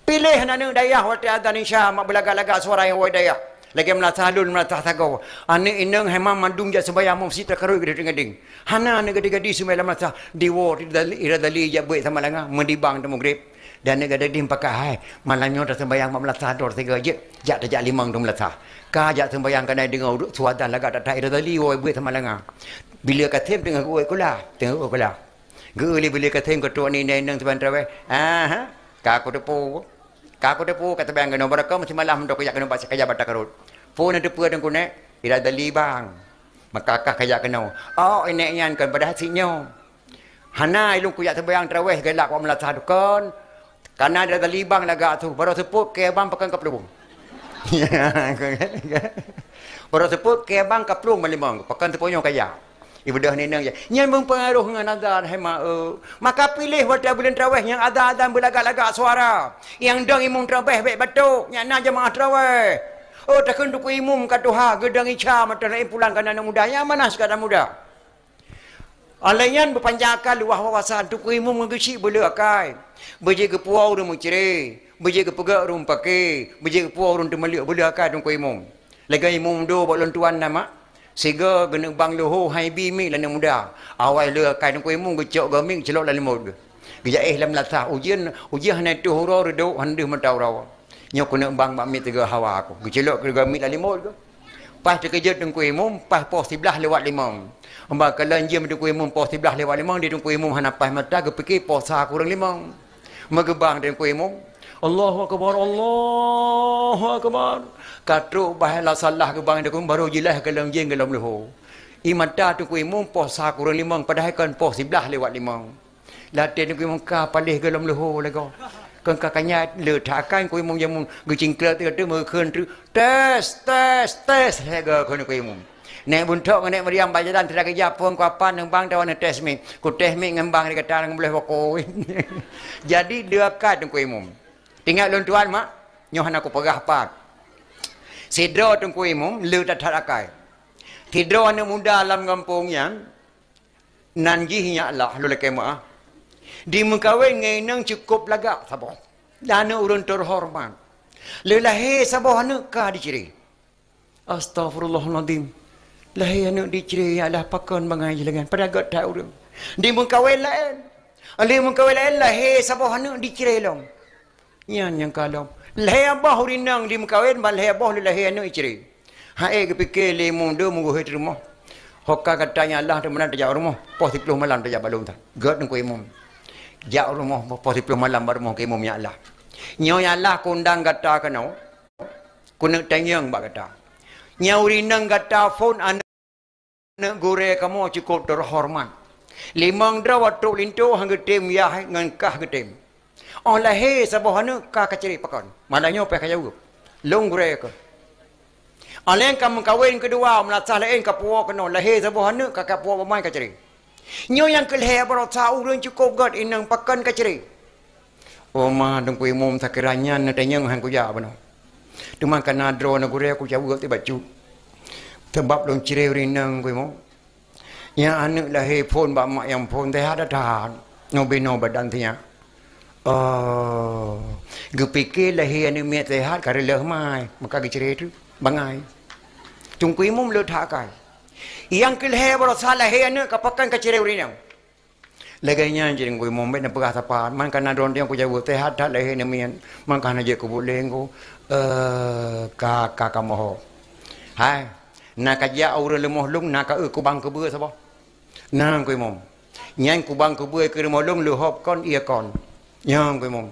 Pilih anak dayah waktu adzan isya mak belagak-lagak suara yang wai dayah. Lagi melatah halun melatah tagaw. Anak inang hemam mandung jak sembahyang mesti terkerut gedeng-gedeng. Hana anak gadi-gadi sembahyang melatah diwo iradali jak buat sama langa mendibang temu grip. Dan anak gadi pakai hai malamnya dah sembahyang mak melatah dor tiga je. Jak tak limang tu melatah. Ka jak sembahyang kana dengar suadan lagak tak iradali woi buat sama langa. Bila katem tengah woi kula, tengah kula. Geuli bila katem ketua ni nang seban traweh. Ka aku tepu. Kaku depu kata bayang kena beraka masih malam dok kayak kena baca kaya batak karut. Pun ada depu dan kune tidak ada libang. Maka kah kayak kena. Oh ini yang kan pada hasilnya. Hana ilung kuyak terbayang terawih gelak wa melatah dukan. Karena ada libang laga tu baru seput ke bang pekan kaplung. Baru seput ke bang kaplung malimang pekan tepunya kaya. Ibu dah nenang je. Yang mempengaruh dengan azan hema. Maka pilih pada bulan tarawih yang azan berlagak-lagak suara. Yang dang imum tarawih baik batuk. Yang nak jemaah tarawih. Oh takkan duku imum kat Tuhan gedang isya mata lain pulang kan anak muda. Yang mana sekadar muda? Alaian berpanjang akal luah wawasan tuku imum ngegesi boleh akai. Beje ke puau rum ciri. Beje ke pegak rum pakai. Beje ke puau rum temalik boleh akai tuku imum. Lagi imum do bolon tuan nama. Sehingga kena bang loho hai bimi lana muda. Awal le kai ku imung gecok gaming celok la limod. Geja lam latah ujian na tu horo redo handu mentau rawa. Nyo kena bang bami tiga hawa aku. Gecelok ke gaming la limod ke. Pas terkejut ku imum pas pos 11 lewat 5. Amba kalau jam ku imum pos 11 lewat 5 di ku imum hana pas mata ke fikir pos kurang 5. Megebang dengan ku imum. Allahu akbar, Allahu akbar. Katu bahaya salah ke bang dekum baru jelas ke dalam jeng ke dalam leho. Imata tu ku imum pos kurang 5 padahal kan pos 11 lewat 5. Latihan ku imum ka palih ke dalam leho lego. Kan kakanya le thakan ku imum jamun gecingkla tuมือ keun tu tes lego ku imum. Nek buntok nek Maryam bajadan tidak kerja pun ku apa nang bang tawan tes mi. Ku tes mi ngembang di kata nang boleh wako. Jadi dia kad ku imum. Tinggal lon tuan mak, nyoh aku pegah pat. Sidro tungku imum lu tak akai. Tidro anak muda dalam kampungnya nanjihnya Allah lu lekai mak. Di mengkawin ngenang cukup lagak sabah. Dana urun terhormat. Lelahi sabah anak ka diciri. Astaghfirullahaladzim. Lahi anak diciri adalah pakon bangai jelangan. Pada agak tak urun. Di mengkawin lain. Di mengkawin lain lahi sabah anak diciri long. Yang kalau lahir abah urinang di mekawin bal lahir abah lahir anak isteri. Hai ke fikir le mundu munggu hit rumah. Hokka katanya Allah tu mana tajak rumah. Pos 10 malam tajak balung tak. God ku imum. Jak rumah pos 10 malam baru mau ke imum ya Allah. Nyo ya Allah kundang kata kanau. Kunak tanyang bak kata. Nyau urinang kata phone anak gore kamu cukup terhormat. Limang drawat tok lintu hang getem ya ngan kah getem. Oh lahir sabah anu ka kaciri pakon. Malahnya apa kaya u. Long gure ke. Aleng kamu kawin kedua melatah lain kapua kena lahir sebuah anak kakak puak bermain kaceri. Nyo yang kelih berota urang cukup god inang pakan kaceri. Oh mah dong kui mum sakiranya natanya hang kuya bano. Cuma kana dro na gure aku jauh ti baju. Sebab dong ciri rinang kui mum. Ya anak lahir pun bak mak yang pun teh ada dah. No bino badan tinya. Oh, gepikir lahir anak miat sehat karena mai maka kaceri tu bangai. Tungkui mum le thakai. Yang kelih berasa lahir anak kapakan kaceri rinang. Lagainya jadi gue mau main pegah tapan, man karena don dia aku jauh teh ada lahir nemian, man karena je aku boleh aku kakak moho. Hai, nak aja orang lemah lung nak aku bang kebur sabah. Nang gue mau, nyang ku bang kebur ke lemah lung lu hop kon ia kon, nyang gue mau.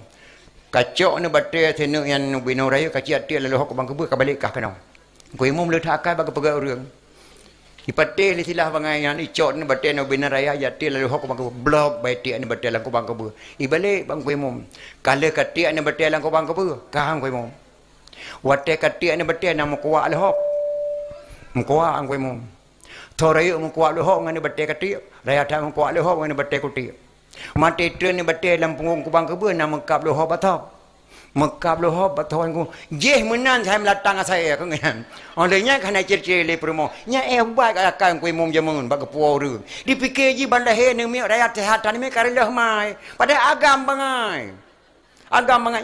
Kacau ni bater senu yang bino raya kacau dia lalu hop ku bang kebur kembali kah kenal. Gue mau melihat akai bagi pegah orang. Ipatil silah bangai yang icot ni batin no bina raya yatil lalu hok bang blog baiti ni batil lang ko bang ko ibalik bang ko mum kala kati ni batil lang ko bang ko kahang ko mum wate kati ni batil na mo kuwa le hok mo kuwa ang ko mum thorayo mo kuwa le hok ngani batil kati raya ta mo kuwa le hok ngani batil kuti mate tren ni batil lang pungong ko bang ko na mo kap le hok batop mekap loh batuan ku jeh menan saya melatang saya kan kan olehnya kana cerita le promo nya baik akan ku mum jamun bag puau ru dipikir ji bandar he ni mi rakyat kesehatan ni karela mai pada agam bangai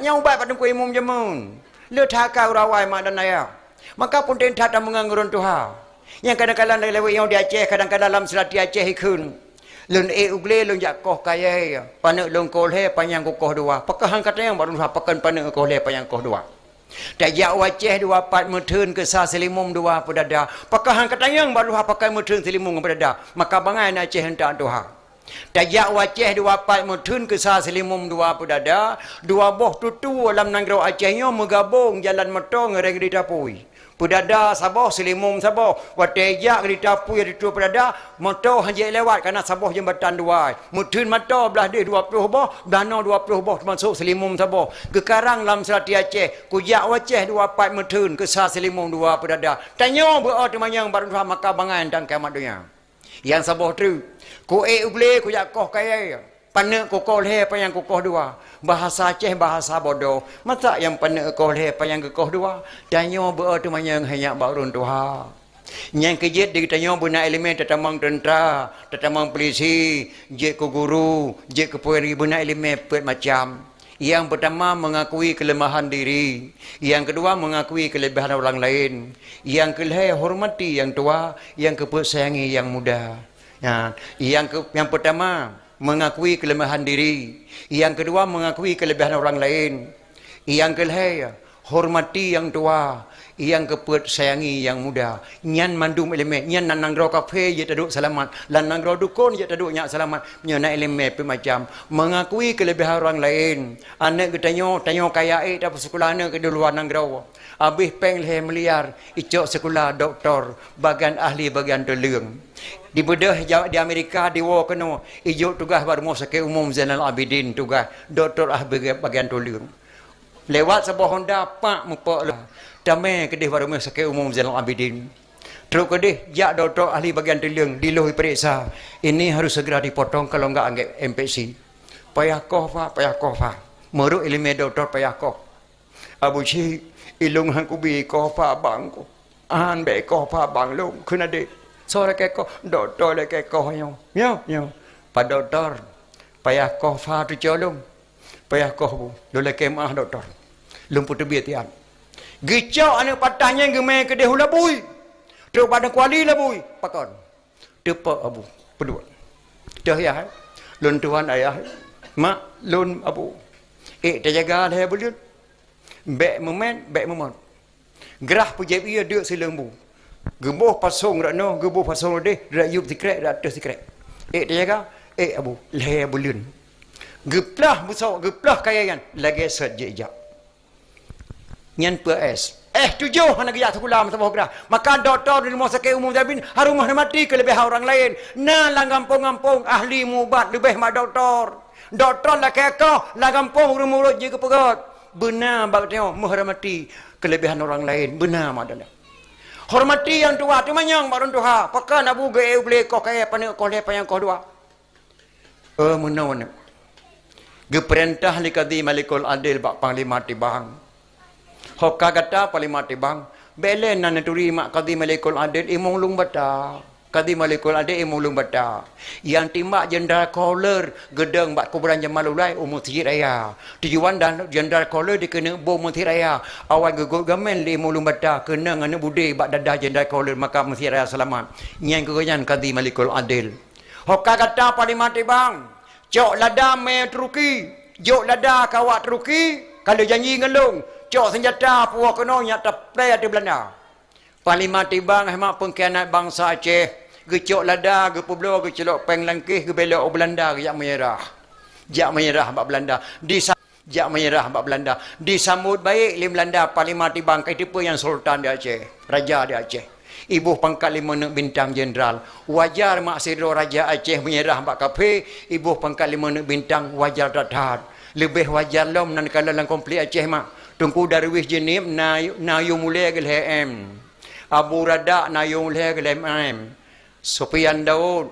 nya baik pada ku mum jamun le thakau rawai mak dan ayah maka pun ten thata mengangurun tuha yang kadang-kadang lewe yang di Aceh kadang-kadang dalam selati Aceh ikun lun ugle lun jakoh kaya panek lun kolhe panjang kokoh dua pakahan kata yang baru pakan panek kolhe panjang kokoh dua tajak waceh dua pat metun ke sa selimum dua pedada pakahan kata yang baru pakai metun selimum pedada maka bangai na Aceh hendak doha tajak waceh dua pat metun ke sa selimum dua pedada dua boh tutu dalam nangrau Acehnya megabung jalan metong ngereng di tapui pedada saboh selimum saboh watejak di tapu yang ditu pedada motor hanya lewat karena saboh jembatan dua mutun motor belah dia 20 boh dana 20 boh masuk selimum saboh gekarang lam selati Aceh kujak waceh 24 mutun ke sa selimum dua pedada tanya berot manyang baru maka bangan dan kiamat dunia yang saboh tu ku uble kujak koh kaya panek kokoh le apa yang kokoh dua bahasa Aceh bahasa bodoh masa yang panek kokoh le apa yang kokoh dua tanya bertu manyang hanya barun tuha yang kejit di tanya buna elemen tetamang tentera tetamang polisi je ke guru je ke polri buna elemen pet macam yang pertama mengakui kelemahan diri yang kedua mengakui kelebihan orang lain yang kelih hormati yang tua yang keput sayangi yang muda ya yang pertama mengakui kelemahan diri. Yang kedua mengakui kelebihan orang lain. Yang ketiga hormati yang tua. Yang keempat sayangi yang muda. Nyan mandum elemen. Nyan nanang ro kafe je taduk selamat. Lan nang ro dukun je taduk nyak selamat. Nyana elemen macam mengakui kelebihan orang lain. Anak ketanyo tanyo kaya tak sekolah anak ke duluan nang ro. Habis peng le meliar icok sekolah doktor bagian ahli bagian telung. Di bedah di Amerika di wo kena ijo tugas baru mau sakit umum Zainal Abidin tugas doktor bagian tulung lewat sebuah Honda pak mupak lah damai kedih baru mau sakit umum Zainal Abidin terus kedih jak doktor ahli bagian tulung diluhi periksa ini harus segera dipotong kalau enggak anggap MPC payah koh pak meruk ilmu doktor payah koh Abu Syih ilung hang kubi koh pak bangku an be koh pak bang lung kena dek sore keko doktor le keko yo pa doktor payah koh fa tu jolong payah koh bu dole kemah doktor lum putu biatian gicau ane patahnya gemeh ke dehula bui tu pada kuali la bui pakon tepa abu pedua dah ya lun tuan ayah mak lun abu terjaga le bulut bek moment gerah pujebi dia silembu gebuh pasung rakno gebuh pasung deh rayup sikret ratus sikret dia jaga abu leher bulun geplah busau geplah kayangan lagi sejak nyan PS 7 anak ya sekolah masa bohra maka doktor di rumah sakit umum Jabin harus menghormati kelebihan orang lain nah lang kampung ahli mubat lebih mak doktor lah kekah lang kampung urut je kepegat benar bak tengok menghormati kelebihan orang lain benar mak Hormati yang tua tu manyang barun tuha. Pakan abu ge ble ko kaya pane ko le payang ko dua. Menawan. Ge perintah li kadi malikul adil bak panglima tibang. Hokka kata panglima tibang. Belen nan turi mak kadi malikul adil imong lung bata. Kadi malikul adil imong lung bata. Yang timbak jenderal Kohler gedeng bak kuburan Jamalulai Muti Raya. Tujuan dan jenderal Kohler dikena bom Muti Raya. Awal gegot gamen li imong lung bata kena ngana budi bak dadah jenderal Kohler maka Muti Raya selamat. Nyang kegoyan kadi malikul adil. Hokka kata panglima tibang. Cok lada me Turki, jok lada kawat Turki, kalau janji ngelung, cok senjata puak kena nyak taplay di Belanda. Panglima tibang hemat pengkhianat bangsa Aceh, gecok lada, gepublo, gecelok peng langkih, gebelok Belanda, jak menyerah. Jak menyerah bak Belanda. Jak menyerah bak Belanda. Disambut baik di Belanda, panglima tibang kai tipe yang sultan di Aceh, raja di Aceh. Ibu pangkat 5 bintang jenderal. Wajar mak sidro Raja Aceh menyerah bak kafe. Ibu pangkat 5 bintang wajar dadat. Lebih wajar lom nan kala lang komplit Aceh mak. Tungku darwis jenib nayu mulai gelhem. Abu Rada nayu mulai gelhem. Sufyan Daud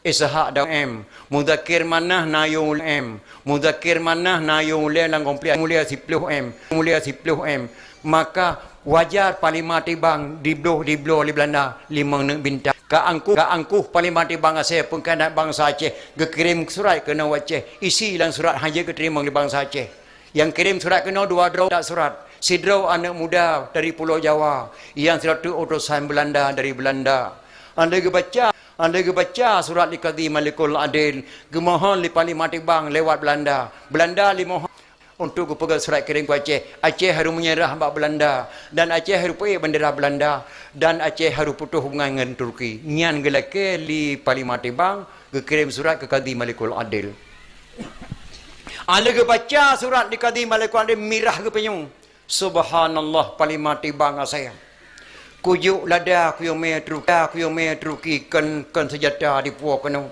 Ishaq Daud M. Mudakir manah nayu M. Mudakir manah nayu mulai lang komplit mulai 10 M. Mulai 10 M. Maka wajar panglima tibang dibloh di Belanda 5 bintang. Ka angkuh panglima tibang Aceh pengkhianat bangsa Aceh gekirim surat kena Aceh. Isi lang surat hanya keterima di bangsa Aceh. Yang kirim surat kena 2 draw tak surat. Sidro anak muda dari Pulau Jawa. Yang surat tu utusan Belanda dari Belanda. Anda baca surat li Kadi Malikul Adil. Gemohon li panglima tibang lewat Belanda. Belanda li mohon untuk pegang surat kirim ke Aceh. Aceh harus menyerah bak Belanda dan Aceh harus pergi bendera Belanda dan Aceh harus putus hubungan dengan Turki. Nyan gelake li panglima tibang kirim surat ke Kadi Malikul Adil. Ala ke baca surat di Kadi Malikul Adil mirah ke penyung. Subhanallah panglima tibang saya. Kujuk lada kuyome Turki kan senjata di puak kena.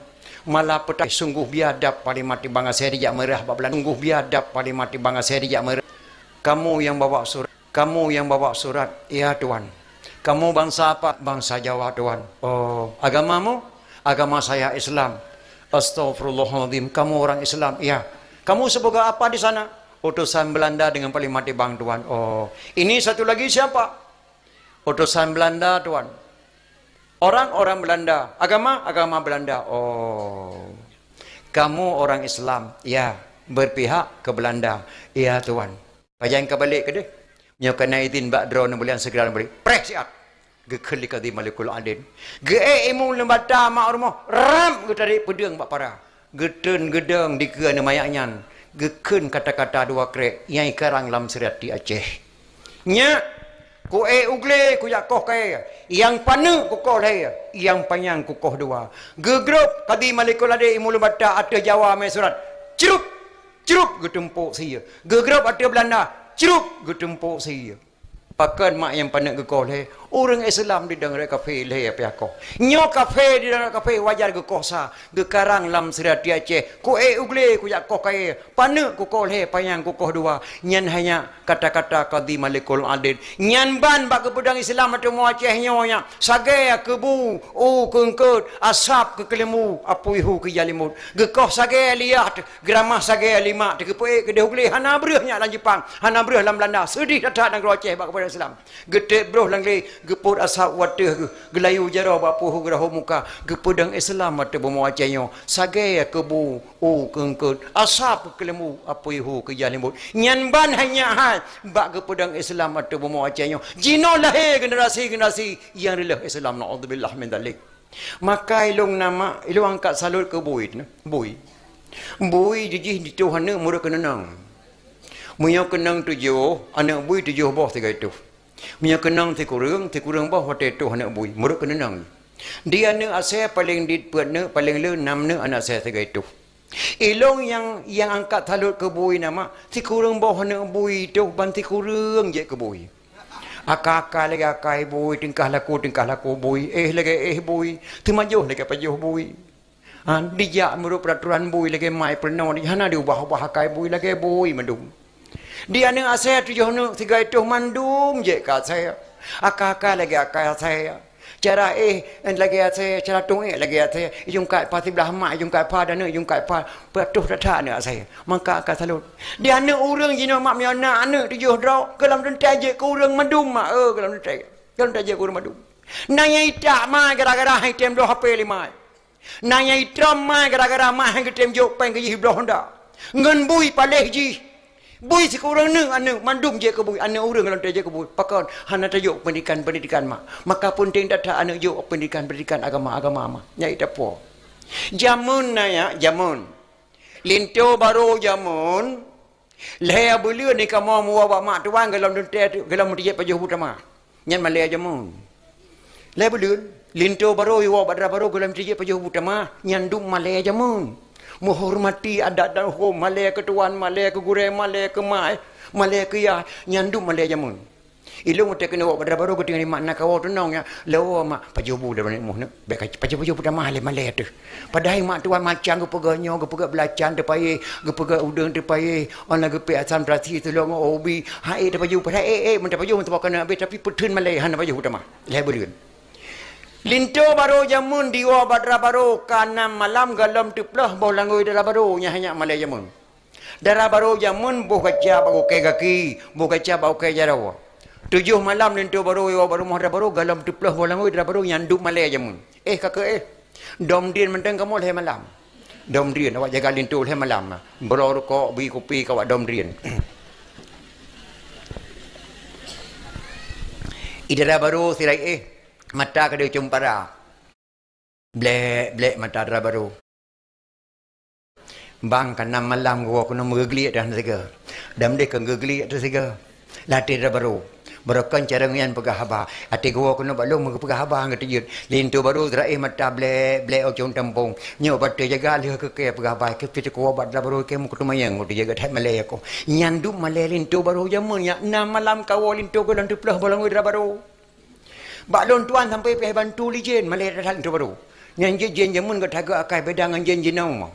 Malah petai sungguh biadab panglima tibang Aceh dijak merah bak Belanda. Sungguh biadab panglima tibang Aceh dijak merah. Kamu yang bawa surat. Ya Tuan. Kamu bangsa apa? Bangsa Jawa Tuan. Oh, agamamu? Agama saya Islam. Astaghfirullahaladzim. Kamu orang Islam? Ya. Kamu sebagai apa di sana? Utusan Belanda dengan panglima tibang Tuan. Oh, ini satu lagi siapa? Utusan Belanda Tuan. Orang Belanda. Agama Belanda. Oh. Kamu orang Islam. Ya. Berpihak ke Belanda. Ya Tuan. Pajan ke balik ke dia. Nyokana izin bak draw na bulan segera balik. Prek siap. Gekeli Kadi Malikul Adil. Ge imu lembata mak rumah. Ram ge tarik pedang bak para. Geten gedeng di ke na mayaknyan. Geken kata-kata dua krek. Yang ikarang lam serat di Aceh. Nya. Ku ugle ku yakoh kaya. Yang panu ku koh laya. Yang panyang ku koh dua. Gegrup Kadi Malikul Adil imu lembata ada Jawa me surat. Cerup. Cerup getempuk saya. Gegrup ada Belanda. Cerup getempuk saya. Pakan mak yang panak gekoh leh. Orang Islam di dalam kafe leh apa aku. Nyo kafe di dalam kafe wajar gekoh sa. Gekarang lam serat di Aceh. Ku ugle ku yakoh kaya. Panak ku koh leh payang ku koh dua. Nyan hanya kata-kata Kadi Malikul Adil. Nyan ban bak ke pedang Islam atau mu Aceh nyonya. Sage kebu. Kengkut. Asap ke kelemu. Apuihu ke jalimut. Gekoh sage liat. Geramah sage lima. Tekepuik ke ugle. Hana berahnya lang Jepang. Hana berah lam Belanda. Sedih datang dan Aceh bak kepada Islam. Getek broh lang le. Gepur asap wadah. Gelayu jarah bapuhu gerahu muka. Gepedang Islam atau mu Aceh nyo. Sage kebu. Kengkut. Asap ke kelemu. Apuihu ke jalimut. Nyan ban hanya hal bak ke pedang Islam atau bomo Acehnya. Jino lahir generasi yang relah Islam. Na'udzubillah min dalik. Maka ilung nama ilung angkat salut ke bui. Bui jijih di Tuhan ni murah kenang. Munya kenang tujuh anak bui tujuh bawah tiga itu. Munya kenang tikurang bawah hotel tu anak bui murah kenang. Dia ni asal paling ditpuat ni paling le 6 ni anak saya tiga itu. Ilong yang angkat talut ke bui nama si kurang bawah nak bui tu banti kurang je ke bui. Akak lagi akai bui tingkah laku bui lagi bui temajuh lagi pajuh bui. Dijak menurut peraturan bui lagi mai pernah di hana diubah akai bui lagi bui mandum. Dia ni asal 7 nak 3 itu mandum je kat saya. Akak lagi akak saya. Cara lagi saya, cara tung lagi saya. Yung kai pa sebelah mak, yung kai pa dana, yung kai pa patuh data ni saya. Maka akak salut. Dia anak orang jino mak miana anak tujuh draw. Kelam dan taje ke orang madum mak. Kelam dan taje. Kelam taje ke orang madum. Nanya ita mak gara-gara hai tem do HP lima. Nanya ita mak gara-gara mak hai tem jok peng ke hiblah Honda. Ngan bui paleh ji. Bui si kurang ne anu mandum je ke bui anu urang kalau je ke bui pakon hana tajuk pendidikan mak maka pun ting data anu juk pendidikan agama mak nyai tapo jamun na ya jamun linto baru jamun leh beuleur ni ka mau wa mak tuang galam dente galam je pajuh utama nyan malaya jamun leh beuleur linto baru wa badra baru galam je pajuh utama nyan dum malaya jamun menghormati adat dan hukum Malaya ke tuan, Malaya ke gureh, Malaya ke mai, Malaya ke ya, nyandum Malaya jamun. Ilung utek kena wak baru ketinggalan makna kau tenang ya, lawa mak pajubu dah banyak muh, baik pajubu dah mahal Malaya tu. Padahal mak tuan macam gepeganya, gepega belacan terpaye, gepega udang terpaye, orang gepe asam berasi tu long obi, hai dah pajubu, mentah pajubu tu kena habis tapi petun Malaya hana pajubu dah mah, leh beriun. Linto baru jamun diwa badra baru kana malam galam tuplah bolangoi dara baru nya hanya malay jamun. Dara baru jamun boh kaca bau ke kaki, boh kaca bau ke jarawa. 7 malam linto baru diwa baru mahra baru galam tuplah bolangoi dara baru nyandu malay jamun. Kakak dom din menteng kamu leh malam. Dom din awak jaga linto leh malam. Bro ko bi kopi kawak dom din. Idara baru sirai mata kada cumpara blek mata dara baru bang kana malam gua kena mergeli dah sega dam de kan gergeli dah sega latih dara baru berakan cara ngian pegah haba ati gua kena balong pegah haba ngati yut lintu baru drai mata blek ocong tampung nyo batte jaga leh ke pegah haba ke piti ko bad dara baru ke mu kutumayang ngoti jaga thai malay ko nyandu malay lintu baru jamun ya na malam kawo lintu ko dan tuplah bolong dara baru Baklon tuan sampai pergi bantu lijen Malay datang tu baru. Yang jen jamun ke taga akai bedangan jen jenau.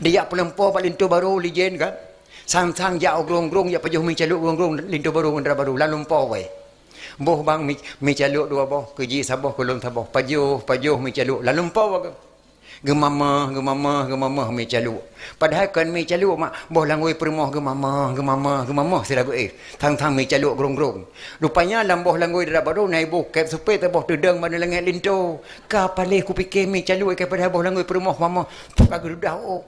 Dia pelempo paling tu baru lijen kan. Sang-sang jauh grong-grong ya pajuh mi caluk grong-grong lintu baru ngandra baru lalu lempo we. Boh bang mi caluk dua boh keji saboh kulung saboh pajuh mi caluk lalu lempo we. Gemama mi caluk. Padahal kan mi caluk mak boh langoi permoh gemama sila gue thang mi caluk grong-grong. Rupanya lamboh langoi dara baru nai boh kep supe taboh tudang mana lengat linto. Ka paleh ku fikir mi caluk ke padahal boh langoi permoh mama tak gerudah oh.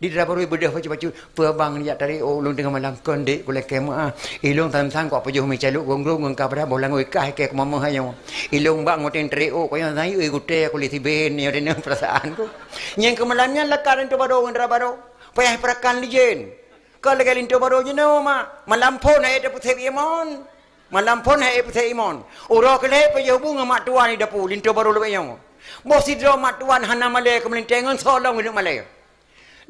Di dara baru bedah baju peabang ni tadi oh long tengah malam kondek boleh kema ilung thang ko pajuh mi caluk grong-grong ngka padahal boh langoi kah ke mama hayo. Ilung bang ngoten tre oh ko yang sai gute ko liti ben ni ada perasaan ko. Yang kemalannya lekaran tu baru dara baru. Payah perakan lijen. Kalau lagi lintu baru je no mak. Malam pun hai dapat imon. Malam pun hai dapat imon. Orang kelih payah bunga mak tuan ni dapu lintu baru lebih yang. Bos sidro mak tuan hana malay kemelintengan solong hidup malay.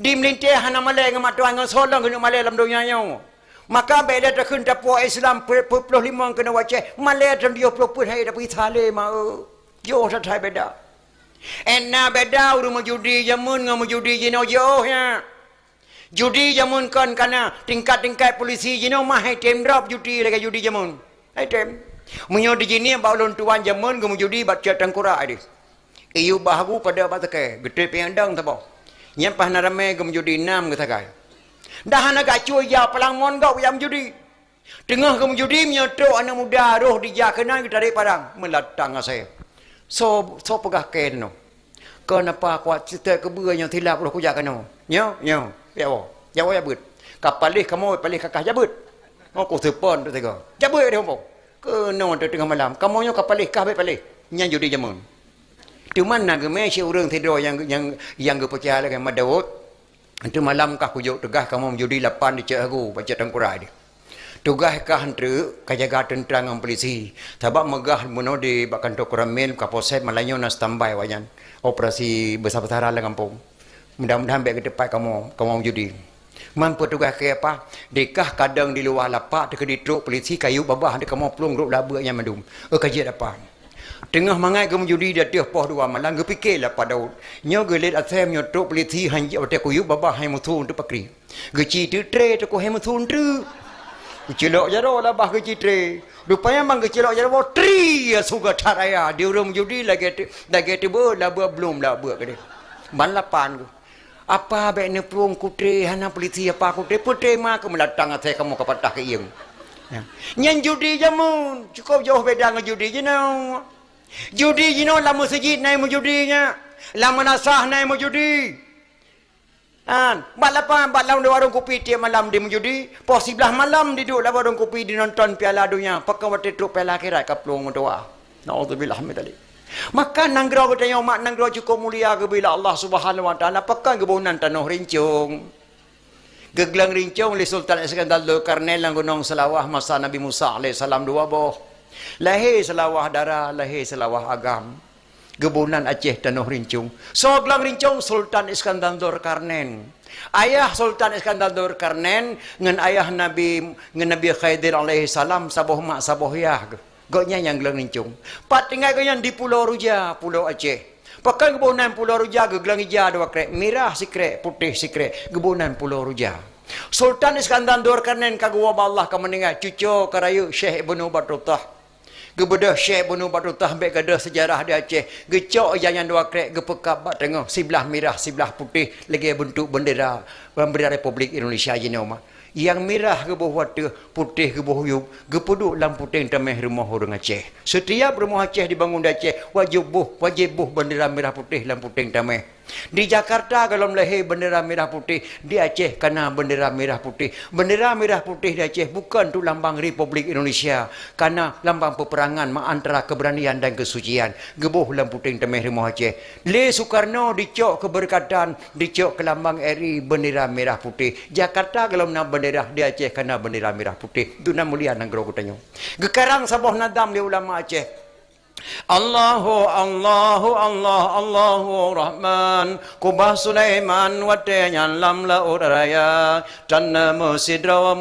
Di melinte hana malay mak tuan ngan solong hidup malay dalam dunia yang. Maka beda terkun dapu Islam 25 kena waceh. Malay dalam 20 pun hai dapat Italy mak. Yo satai beda. Enna beda rumah judi jamun ngamu judi jino yo ya. Judi jamun kan kana tingkat polisi jino mah hai tem drop judi lagi judi jamun. Hai tem. Munyo di jini baulun tuan jamun ngamu judi baca tangkura adi. Iyu bahagu pada batake gede piandang tabo. Nyam pah narame ngamu judi 6 katakai. Dah ana gacu ya pelang mon gau yam judi. Tengah ngamu judi menyotok anak muda roh dia kena tarik parang melatang saya. So pegah ken no. Kenapa kuat cerita kebua yang tilap roh kujak kena. Nyo. Ya wo ya but. Kapalih kamu palih kakah jabut. Oh ko sepon tu tega. Jabut dia ompo. Ke no tengah malam. Kamu nyo kapalih kah be palih. Nyang judi jamun. Tu mana ge me si urang tidur yang ge percaya lagi Daud. Tu malam kah kujuk tegah kamu judi 8 di cek aku baca tangkurai dia. Tugas kah hentre kajaga tentang polisi. Tabak megah muno di kantor Koramil Kapolsek Melayu na standby wajan. Operasi besar-besaran lah kampung. Mudah-mudahan baik ke depan kamu judi. Mampu tugas ke apa? Dekah kadang di luar lapak dekat di truk polisi kayu babah dekat kamu pelung grup laba yang madum. Kajian apa? Tengah mangai kamu judi dia tiup poh dua malang ke fikirlah pada Daud. Nyo gelet asem nyo truk polisi hanya otak kayu babah hai mutu untuk pakri. Geci tu tre tu ko hai mutu tu. Kecilok jaro lah bah kecitre. Rupanya mang kecilok jaro tri suka taraya di rumah judi lagi tiba lah belum lah buat ke dia. Malapan ku. Apa baik ni puang kutre hana polisi apa kutre putih mah ke melatang saya kamu ke patah ke ieng. Nyan judi jamun cukup jauh beda dengan judi je no. Judi je no lama masjid naik mu judinya. Lama nasah naik mu judi. Balapan balam di warung kopi tiap malam di menjudi. Pos 11 malam duduk dalam warung kopi di nonton piala dunia. Pakai waktu tu piala akhirat kaplung doa. Nauzubillah min dzalik. Maka nanggrau katanya mak nanggrau cukup mulia ke bila Allah Subhanahu wa taala pakai kebunan tanah rincung. Geglang rincung li Sultan Iskandar Dzulkarnain lang gunung Selawah masa Nabi Musa alaihi salam dua boh. Lahir Selawah darah, lahir Selawah agam. Gebunan Aceh tanah rincung. So gelang rincung Sultan Iskandar Dzulkarnain. Ayah Sultan Iskandar Dzulkarnain ngan ayah Nabi Khidir alaihi salam saboh mak saboh yah. Goknya yang gelang rincung. Pat tinggal yang di Pulau Ruja, Pulau Aceh. Pakai gebunan Pulau Ruja gelang hijau dua krek, merah si krek, putih si krek, gebunan Pulau Ruja. Sultan Iskandar Dzulkarnain kagua Allah kemeningat cucu karayu Syekh Ibnu Battutah. Gebedah Syekh Ibnu Battutah ambek gadah sejarah di Aceh. Gecok yang dua krek gepekap bak tengah sebelah merah sebelah putih lagi bentuk bendera Republik Indonesia jenama. Yang merah ke bawah water, putih ke bawah yub, gepuduk dalam putih tameh rumah orang Aceh. Setiap rumah Aceh dibangun di Aceh, wajib buh bendera merah putih dalam putih tameh. Di Jakarta kalau lahir bendera merah putih, di Aceh kena bendera merah putih. Bendera merah putih di Aceh bukan tu lambang Republik Indonesia, karena lambang peperangan antara keberanian dan kesucian. Gebuh dalam putih tameh rumah Aceh. Le Soekarno dicok keberkatan, dicok ke lambang RI bendera merah putih. Jakarta kalau nak bendera di Aceh kena bendera merah putih. Itu nama mulia nang gro kutanyo. Gekarang sabah nadam di ulama Aceh. Allahu Rahman Kubah Sulaiman Watenyan lam laut raya Tanna musidra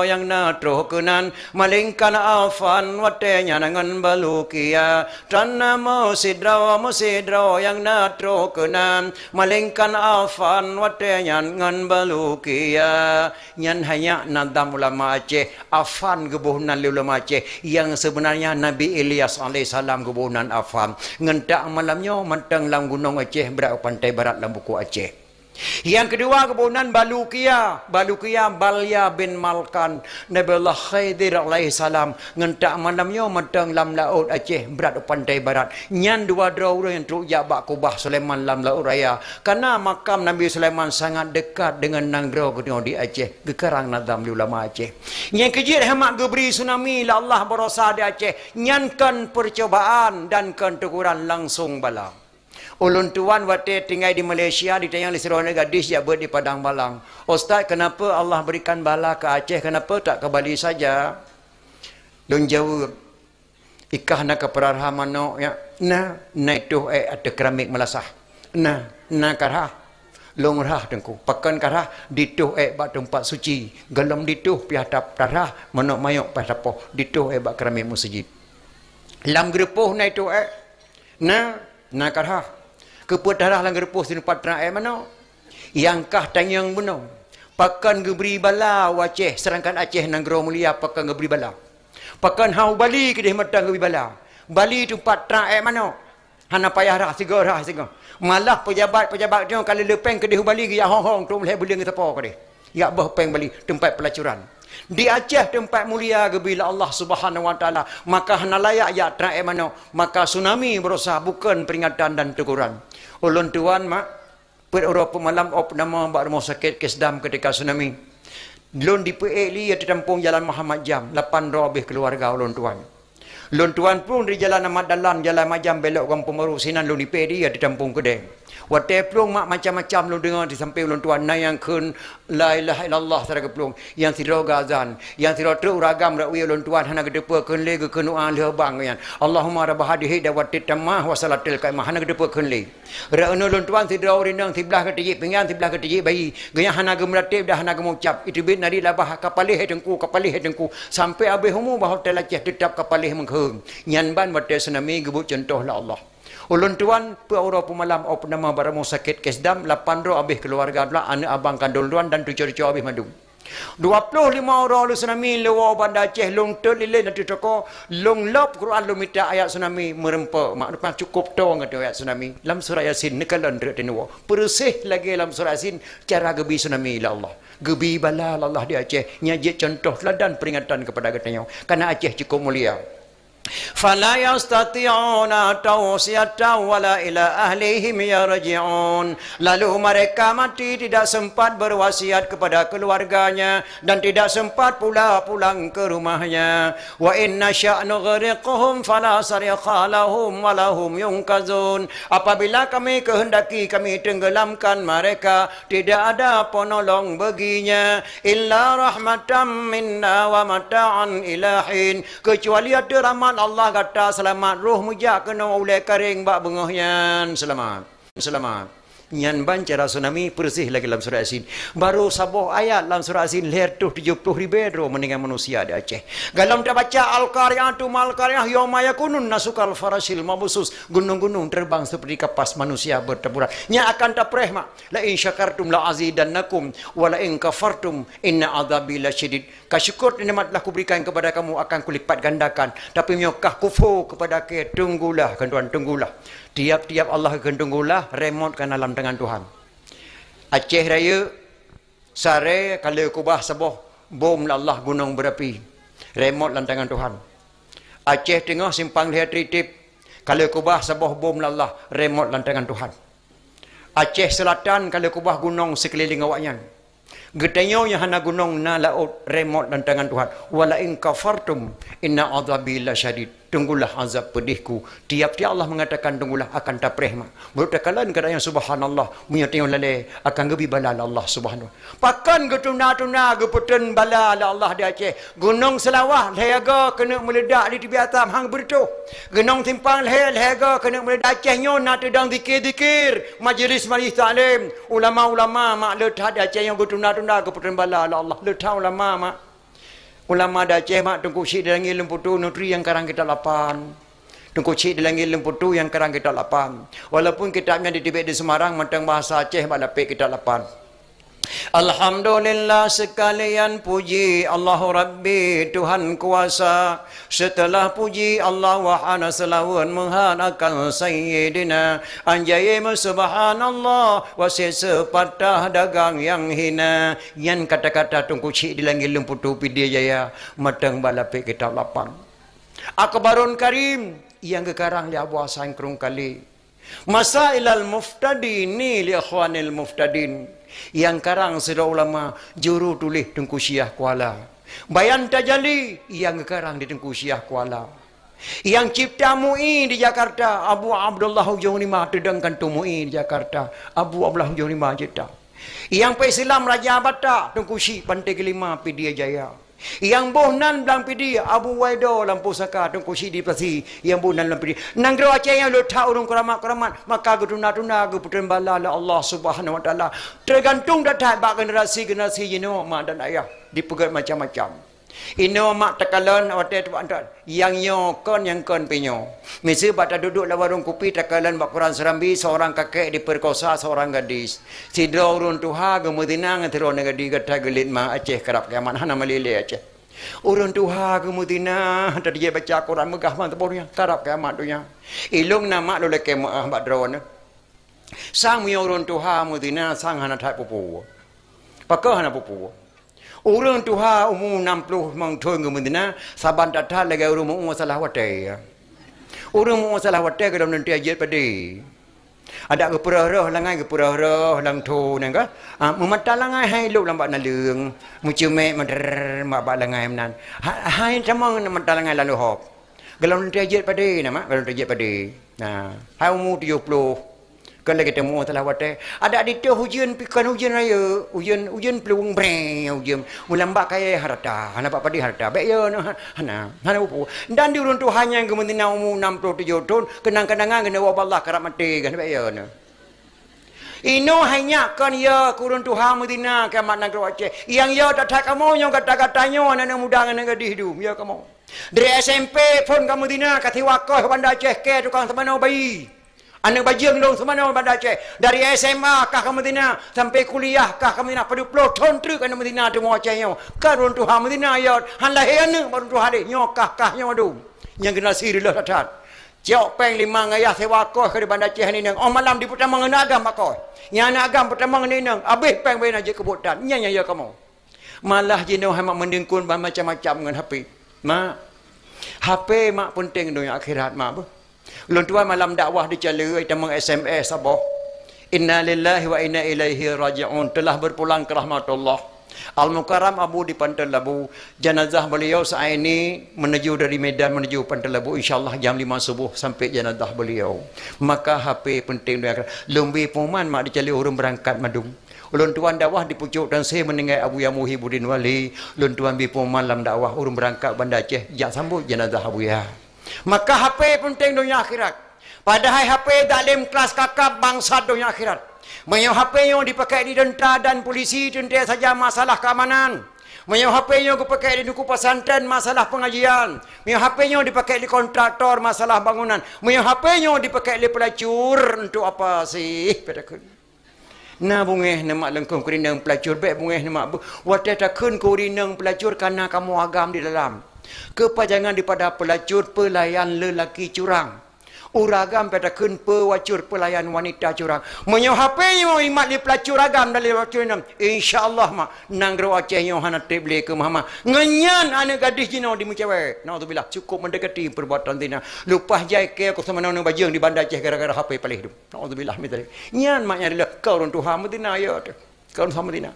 yang natruh kenan Malingkan afan Watenyan ngan balukia Tanna musidra yang natruh kenan Malingkan afan Watenyan ngan balukia. Nyan hanya nadam ulama Aceh. Afan gebuhnan ulama Aceh yang sebenarnya Nabi Ilyas alaihissalam kebunan afam ngentak malamnya mentang lam gunung Aceh berak pantai barat lam buku Aceh. Yang kedua kebunan Balukia Balya bin Malkan Nabiullah Khidir alaihi salam ngentak malamnya mentang lam laut Aceh berat pantai barat. Nyan dua orang yang truk jabak kubah Sulaiman lam laut raya karena makam Nabi Sulaiman sangat dekat dengan Nanggro di Aceh. Gekarang nadam di ulama Aceh. Yang kejir hemat geberi tsunami la Allah berosa di Aceh. Nyankan percobaan dan keteguran langsung bala. Ulun tuan waktu tinggal di Malaysia ditayang di seronok gadis dia buat di Padang Balang. Ustaz, kenapa Allah berikan bala ke Aceh? Kenapa tak ke Bali saja? Don jawab. Ikah nak ke perarhaman no ya. Na itu ada keramik melasah. Na karah. Longrah tengku. Pakan karah dituh bak tempat suci. Galam dituh piatap karah menok mayok pasapoh. Dituh bak keramik masjid. Lam gerepuh na itu na karah. Kepedarah lang gerpuh sini patra mana? Yang kah tanyang benar. Pakan geberi bala Aceh serangkan Aceh nanggro mulia pakan geberi bala. Pakan hau Bali ke dia matang geberi bala. Bali tu patra mana? Hana payah rah siga. Malah pejabat dia kalau lepeng ke dia Bali ke ya hong tu boleh beli ngata apa ke dia. Ya bah peng Bali tempat pelacuran. Di Aceh tempat mulia bila Allah Subhanahu wa taala maka hana layak ya trae mano maka tsunami berusaha bukan peringatan dan teguran. Ulun tuan mak per Eropah malam op nama bak rumah sakit Kesdam ketika tsunami. Lun di PLI di Tampung Jalan Muhammad Jam 8 lebih keluarga ulun tuan. Lun tuan pun di Jalan Ahmad Dahlan Jalan Majam belok Kampung Baru sinan lun di PLI di Tampung Kedeng. Waktu pelung mak macam-macam lu dengar di samping ulun tuan na yang kun la ilaha illallah tara pelung yang tidak gazan yang tidak teruragam rak wi ulun tuan hana gedepa kun le ke nu'a le bang yan Allahumma rabb hadhihi dawati tamah wa salatil qaimah hana gedepa kun le ra ulun tuan tidak rindang tiblah ke tiji pinggan tiblah ke tiji bayi gaya hana gemratib dah hana gemucap itu bit nari labah kapalih dengku sampai abih humu bah hotel Aceh tetap kapalih mengheung nyan ban wate tsunami gebut contoh la Allah. Ulun tuan pura pemalam nama baramu sakit Kesdam 8 habis keluarga pula anak abang kandung tuan dan 7 habis madu. 25 orang lu tsunami lewa bandar Aceh long terlilin nanti toko long lop Quran lu minta ayat tsunami merempak mak depan cukup tong ada ayat tsunami dalam surah Yasin nekalan dek tenuwa persih lagi dalam surah Yasin cara gebi tsunami la Allah gebi bala Allah di Aceh nyajik contoh teladan peringatan kepada katanya karena Aceh cukup mulia. فلا يستطيعون توصية ولا إلى أهلهم يرجعون. Lalu mereka mati tidak sempat berwasiat kepada keluarganya dan tidak sempat pula pulang ke rumahnya. Wa inna sya'nu ghariqhum fala sarikha lahum wa lahum yunqazun. Apabila kami kehendaki kami tenggelamkan mereka, tidak ada penolong baginya illa rahmatan minna wa mata'an ilahin, kecuali ada rahmat Allah kata selamat roh mujak kena oleh karing bak bengahnya selamat nyan bancara tsunami persih lagi dalam surah Yasin baru sabuh ayat dalam surah Yasin leher tu 70,000 meninggal manusia di Aceh galam tak baca al-qaryah tu mal-qaryah yauma yakunun nasukal farasil mabusus gunung-gunung terbang seperti kapas manusia bertaburan nya akan tapreh mak la in syakartum la azidannakum wa la in kafartum inna adzabi lasyadid kasyukur nikmatlah ku berikan kepada kamu akan kulipat gandakan tapi nyokah kufur kepada ke tunggulah kan tuan tunggulah tiap-tiap Allah akan tunggulah remote kan dalam tangan Tuhan. Aceh Raya sare kalau kubah sabuh bom Allah gunung berapi remote dalam tangan Tuhan. Aceh Tengah simpang lihat tritip kalau kubah sabuh bom Allah remote dalam tangan Tuhan. Aceh Selatan kalau kubah gunung sekeliling awaknya getanyo yang hana gunung na laut remote dalam tangan Tuhan. Wala in kafartum inna adzabi lasyadid. Tunggulah azab pedihku. Tiap-tiap Allah mengatakan tunggulah akan tapreh mak. Bertakalan kadang subhanallah menyatiyo lale akan gebi bala Allah subhanahu. Pakan getuna-tuna gepeten bala Allah di Aceh. Gunung Selawah lehaga kena meledak di tepi atam hang bertu. Gunung Timpang lehaga kena meledak Aceh nyo nak tedang zikir-zikir majlis taklim. Ulama-ulama mak letah di Aceh yang getuna-tuna gepeten bala Allah. Letah ulama mak. Ulama dah Aceh mak Tengku Syed Dalangi Lemputu Nutri yang karang kita lapan. Tengku Syed Dalangi Lemputu yang karang kita lapan. Walaupun kitabnya ditibik di Semarang matang bahasa Aceh mak lapik kita lapan. Alhamdulillah sekalian puji Allahu Rabbi Tuhan kuasa. Setelah puji Allah wahana selawan menghanakan Sayyidina anjaya subhanallah wasih sepatah dagang yang hina. Yang kata-kata Tengku Syed Dalangi Lemputu Pidia Jaya matang balapik kitab lapan. Akbarun Karim yang kekarang li abu asan kerung kali. Masailal muftadin ni li akhwanil muftadin. Yang karang sedar ulama juru tulis Tengku Syah Kuala. Bayan Tajali yang karang di Tengku Syah Kuala. Yang cipta MUI di Jakarta Abu Abdullah Hujung 5 tedangkan tu MUI di Jakarta Abu Abdullah Hujung 5 cipta. Yang Islam Raja Bata Tengku Syed Pantai Kelima Pidia Jaya. Yang bohnan belang pidi Abu Waido lampu saka Tengku Syed di Pasi yang bohnan dalam pidi nanggro Aceh yang lu tahu urung keramat maka geduna-duna geputren bala Allah Subhanahu wa taala tergantung datang bak generasi jino mak dan ayah dipegat macam-macam ino mak takalan awate yang kon yang kon penyo mesti bata duduk la warung kopi takalan bak Quran serambi seorang kakek diperkosa seorang gadis sidro urun tuha gemudinang tero negadi gata gelit ma Aceh kerap kiamat hana malile Aceh urun tuha gemudina tadi dia baca Quran megah man tebornya kerap kiamat dunya ilung nama lo leke ma bak drone sang mi urun tuha mudina sang hana thai pupu pakah hana pupu orang tuha umum 60 mang thoi ngemendina saban datah lagi orang umum salah wate. Orang umum salah wate ke dalam nanti ajat padi. Ada ke purah langai ke purah lang tho nang ka. Memata langai hai lu lambat naleung. Mucume mader mak ba langai menan. Hai camang memata langai lalu hop. Dalam nanti ajat padi nama, dalam nanti ajat padi. Nah, hai umum 70 kan lagi temu telah wate ada di tu hujan pikan hujan raya hujan pelung breng hujan ulamba kaya harta hana apa di harta baik ya hana upu dan di urun Tuhan yang kementina umum 67 tahun kenang-kenangan kena wabah Allah kerap mati kan baik ya ino hanya kan ya kurun Tuhan Medina kiamat negeri Aceh yang ya tak kamu yang kata-katanya anak muda dengan gadis hidup ya kamu dari SMP pun kamu Medina kati wakah bandar Aceh ke tukang temanau bayi Anak bajang dong semana Bandar Aceh. Dari SMA kah ke Medina sampai kuliah kah ke Medina pada pulau contri ke Medina tu mau Acehnya. Kan orang tu ha Medina ya. Han lahir anak baru tu hari nyokah kah nyodu. Yang generasi rilah tat. Ciok peng 5 ngayah sewa kos ke Bandar Aceh ni nang. Oh malam di pertama ngena agam kos. Yang anak agam pertama ni nang. Habis peng ben aja kebutan. Nya ya kamu. Malah jenuh hamak mendengkun macam-macam dengan HP. Mak. HP mak penting dunia akhirat mak apa? Lun tuan malam dakwah dicala kita meng SMS apa? Inna lillahi wa inna ilaihi raji'un. Telah berpulang ke rahmat Allah. Al-Mukarram Abu di Pantai Labu. Jenazah beliau saat ini menuju dari Medan menuju Pantai Labu. InsyaAllah jam 5 subuh sampai jenazah beliau. Maka HP penting dunia akhirat. Lumbi puman mak dicala orang berangkat madung. Ulun tuan dakwah di pucuk dan saya meninggal Abu Ya Muhyiddin Wali. Ulun tuan bipo malam dakwah urung berangkat Bandar Aceh jak sambut jenazah Abu Ya. Maka HP penting dunia akhirat. Padahal HP dalam kelas kakap bangsa dunia akhirat. Menyo HP yang dipakai di tentera dan polisi tentera saja masalah keamanan. Menyo HP yang dipakai di duku pesantren masalah pengajian. Menyo HP yang dipakai di kontraktor masalah bangunan. Menyo HP yang dipakai di pelacur untuk apa sih? Nah bungeh nama lengkung kurinang pelacur baik bungeh nama wadah takun kurinang pelacur karena kamu agam di dalam kepajangan daripada pelacur pelayan lelaki curang uragam pada kun pewacur pelayan wanita curang menyo HP yo imat di pelacur agam dari pelacur nam insyaallah mak nang gro Aceh yo hana teble ke mama ngenyan ane gadis jino di mucawe naudzubillah cukup mendekati perbuatan tina lupa jai ke aku sama nang bajang di Bandar Aceh gara-gara HP palih hidup naudzubillah mitari nyan mak nyari kau orang Tuhan Medina ya kau orang Medina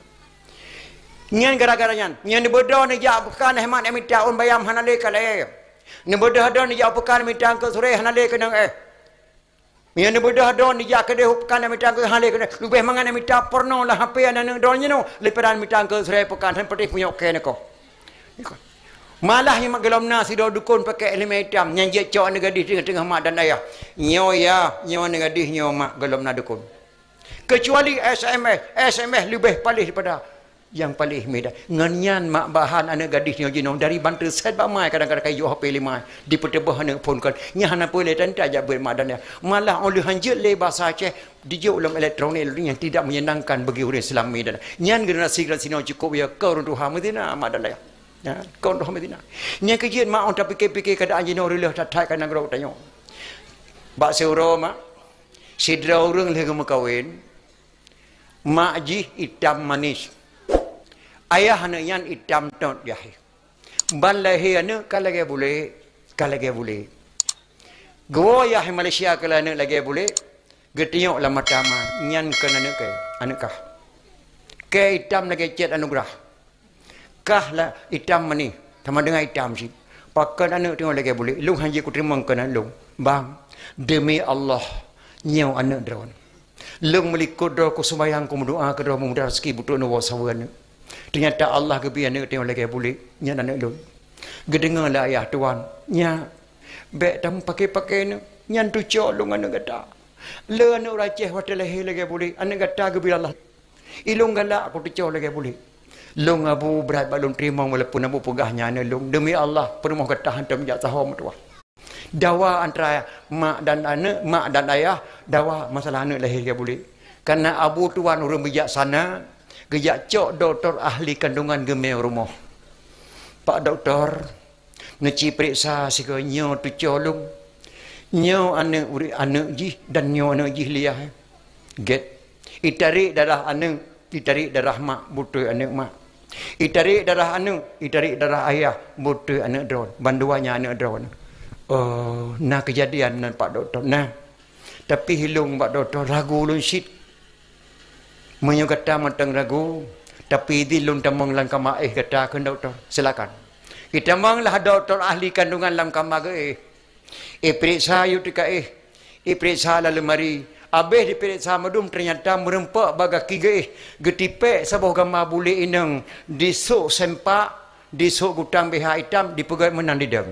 nyan gara-gara nyan bodoh ni ja bukan hemat emita on bayam hana le kale ni bodoh don ni ja bukan emita ke sore hana le kenang ni bodoh don ni ja ke de bukan emita ke hana le kenang lebih mangan emita porno lah HP ana nang don nyeno leperan emita ke sore bukan han putih punya ke ne ko malah yang magelom nasi do dukun pakai elemen hitam nyanjek cok ni gadis tengah-tengah mak dan ayah nyo ni gadis nyo mak gelom na dukun kecuali SMS lebih palih daripada yang paling medan nganyan mak bahan anak gadis ni jinong dari bantu set bamai kadang-kadang kayu HP 5 di petebah anak phone kan nya hana boleh dan tak ber mak dan malah oleh hanjut le bahasa Aceh dijuk ulang elektronik yang tidak menyenangkan bagi orang Islam medan nyan generasi sini cukup ya kau orang Tuhan Medina mak dan ya kau orang Medina nya kejian mak on tapi fikir keadaan jinong relah tak kan nang tanya bak seuro mak sidra orang lagi makawin mak ji hitam manis ayah anak yang hitam tot yahi. Balai anak kalau lagi boleh. Gua ayah Malaysia kalau anak lagi boleh. Getiok lah matama nyan kan anak kah. Ke hitam lagi cet anugerah. Kah lah hitam mani. Sama dengan hitam sih. Pakai anak tengok lagi boleh. Lu hanya ku terima kena lu. Bang, demi Allah nyau anak drone. Lu melikut doa ku sembahyang ku berdoa ke doa mudah rezeki butuh nawa sawan. Ternyata Allah kebian ni tengok lagi boleh nya anak lu. Gedengarlah ayah tuan nya bek tam pakai ni nyan tu cok lu anak gata. Le anak Aceh hotel lagi boleh anak gata kebian Allah. Ilung galak aku tu cok lagi boleh. Long abu berat balon terima walaupun abu pegahnya anak lu demi Allah permoh kata hantam jak sahom tuan. Dawa antara mak dan ayah dawa masalah anak lahir lagi boleh. Karena abu tuan orang bijaksana gejak cok doktor ahli kandungan gemel rumah. Pak doktor, neci periksa sikanya tu colong. Nyo anak ji dan nyo anak ji liah. Get. Itarik darah anak, itarik darah mak, butuh anak mak. Itarik darah anak, itarik darah ayah, butuh anak drone. Banduannya anak drone. Oh, nah kejadian nan Pak doktor. Nah. Tapi hilung Pak doktor ragu lun sit. Menyo kata matang ragu tapi di lun tamang lang kama kata kan doktor silakan kita manglah doktor ahli kandungan lam kama ke periksa yu tika periksa lalu mari abeh diperiksa madum ternyata merempak baga kiga getipek sabah gama bule inang disuk sempak disuk gutang BH hitam dipegat menang di dam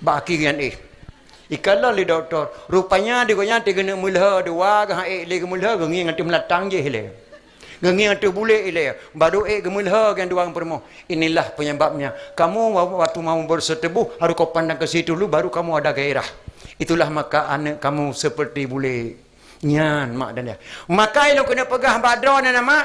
baki dengan ikalah li doktor rupanya digonya tiga nak mulha dua ga le mulha ngi ngati melatang je hele ngi ngati bule ile baru gemulha gan duang permo inilah penyebabnya kamu waktu mau bersetebuh harus kau pandang ke situ dulu baru kamu ada gairah Itulah maka anak kamu seperti bule. Nyan mak dan dia. Maka ilo kena pegah badron nama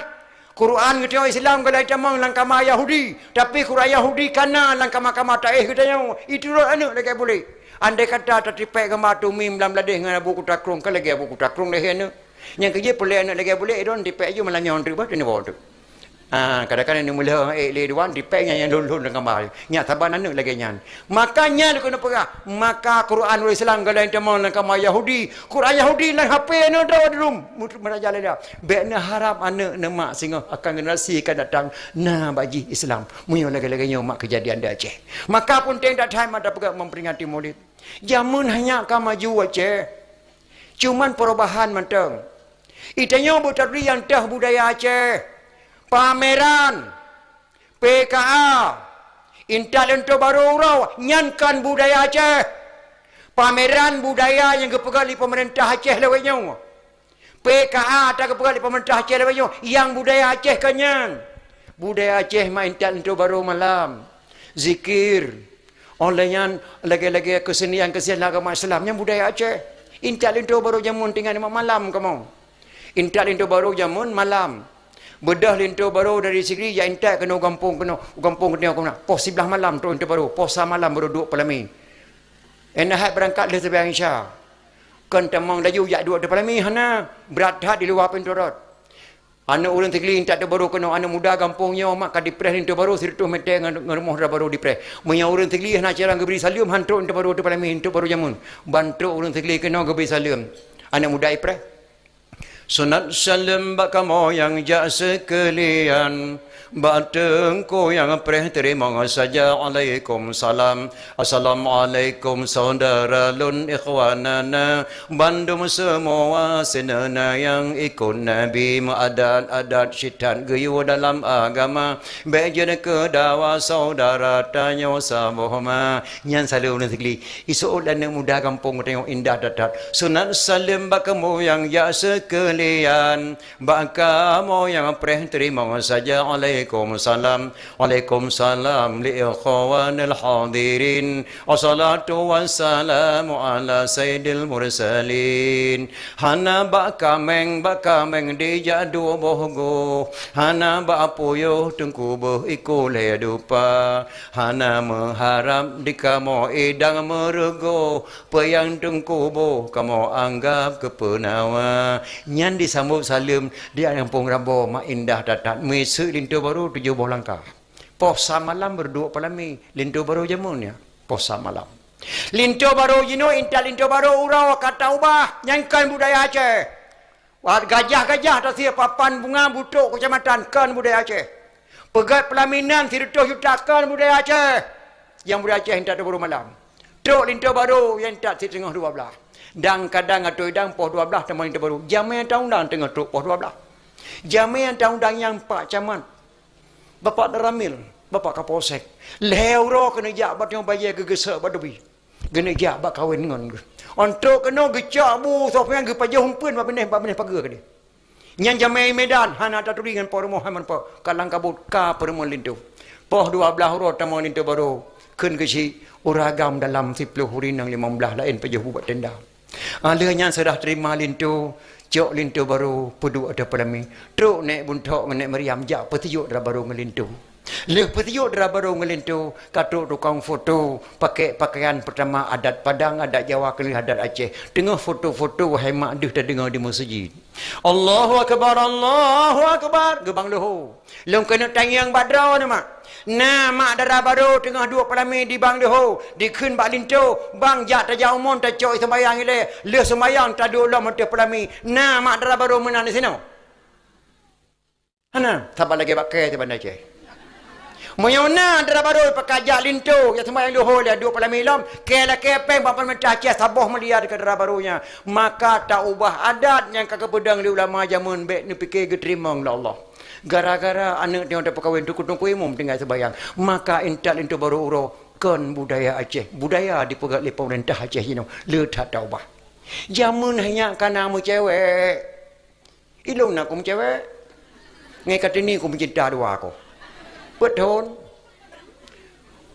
Quran kita Islam kalau camang langkama Yahudi. Tapi Quran Yahudi kana langkama-kama taih katanya. Itulah anak lagi boleh. Andai kata tertipai gambar tu mim dalam ladeh dengan buku takrung kan lagi buku takrung dah anak. Yang kerja boleh anak lagi boleh don tipai aja malah nyon tu bah ni bawa tu. Kadang-kadang ni mula le duan tipai yang lulun dengan gambar. Nya taban anak lagi nyan. Makanya dia kena pegah. Maka Quran Islam kalau camang langkama Yahudi. Quran Yahudi lah HP anak dah dulu. Meraja dia. Bekna harap anak nemak sehingga akan generasi akan datang na bagi Islam. Munyo lagi-lagi mak kejadian dia Aceh. Maka pun tak time ada pegak memperingati Maulid. Jamun hanya akan maju Aceh. Cuman perubahan mentang. Itanya butari yang tah budaya Aceh. Pameran PKA Intal untuk baru urau nyankan budaya Aceh. Pameran budaya yang kepegali pemerintah Aceh lewatnya. PKA tak kepegali pemerintah Aceh lewatnya. Yang budaya Aceh kanyan. Budaya Aceh main intal untuk baru malam. Zikir. Olehnya lagi-lagi kesenian-kesenian agama Islam yang budaya Aceh. Intal untuk baru jamun tinggal malam kamu. Intal untuk baru jamun malam. Bedah lintu baru dari sini ya intak kena gampung kena pos sebelah malam tu lintu baru posa malam baru duduk pelami enahat berangkat le sebelah Isya kan tamang laju ya duduk de pelami hana berat hat di luar pintu rot anak urang tegli intak de baru kena anak muda gampungnya mak ka dipres lintu baru sirtu mete ngan rumah dah baru dipres munya urang tegli hana cara geberi salim hantu lintu baru de pelami lintu baru jamun bantu urang tegli kena geberi salim anak muda ipres. Sunat salam baka moyang jak sekalian batengku yang preh terima saja alaikum salam assalamualaikum saudara lun ikhwanana bandum semua senana yang ikut Nabi adat-adat syitan geyu dalam agama bejen ke dawa saudara tanya sabohma nyan selalu negeri isu dan muda kampung tengok indah dadat sunat salam baka moyang jak sekalian baka moyang preh terima saja Waalaikumsalam Waalaikumsalam li ikhwanil hadirin wassalatu wassalamu ala sayyidil mursalin hana bakameng di jadu bohgo hana bapuyo tengku boh ikule dupa hana mengharap di kamu idang merego peyang tengku boh kamu anggap kepenawa nyan disambut salim dia yang pung rabo mak indah datat mesu lintu baru 7 langkah. Posa malam berdua pelami. Lintu baru jamunnya. Posa malam. Lintu baru jino intal lintu baru urau kata ubah nyankan budaya Aceh. Gajah-gajah tak siap papan bunga butuk kecamatan kan budaya Aceh. Pegat pelaminan sirtuh yutakan budaya Aceh. Yang budaya Aceh intal baru malam. Tok lintu baru yang tak setengah 12. Dan kadang atau idang poh 12 teman lintu baru. Jamai tahun dan tengah tok poh 12. Jamai tahun yang Pak Camat. Bapak Daramil, Bapak Kapolsek. Lehro kena jabat yang bayar gegesak badubi. Kena jabat kahwin dengan. Untuk kena gecak bu, sofian ke pajah humpun, babineh pagar ke dia. Yang jamai Medan, hana taturi dengan Pak Muhammad Pak Kalang Kabut, ka perempuan lintu. Poh 12 huruf tamu lintu baru. Ken kesi, uragam dalam 10 hurin yang 15 lain pajah buat tenda. Alahnya sudah terima lintu. Cok lintu baru peduk ada pelami. Truk naik buntok naik meriam jak petiuk dah baru ngelintu. Leh petiuk dah baru ngelintu. Katuk tukang foto pakai pakaian pertama adat Padang, adat Jawa, kali adat Aceh. Tengah foto-foto wahai mak deh dah dengar di masjid. Allahu akbar, Allahu akbar. Gebang lohor. Long kena tayang badrau ni mak. Nah mak darah baru tengah 2 pelami di bang lohor. Dikun bak lintu. Bang jak tajak umum tajak sembayang ile. Le sembayang tak ada ulam mati pelami. Nah mak darah baru menang di sini. Hana sabar lagi pakai tu bandar Aceh. Moyona darah baru pakai jak lintu. Ya sembayang lohor dia 2 pelami lam. Kela kepeng bapak mentah Aceh saboh melia dekat darah barunya. Maka tak ubah adat yang kakak pedang di ulama jamun baik ni fikir geterima oleh Allah. Gara-gara anak dia ada perkahwin tu kutung imam tinggal sebayang. Maka intal itu baru uro kan budaya Aceh. Budaya dipegang oleh pemerintah Aceh ini. Letak taubah. Jamun hanya kerana mu cewek. Ilung nak kum cewek. Ngai kata ni kum cinta dua aku. Betul.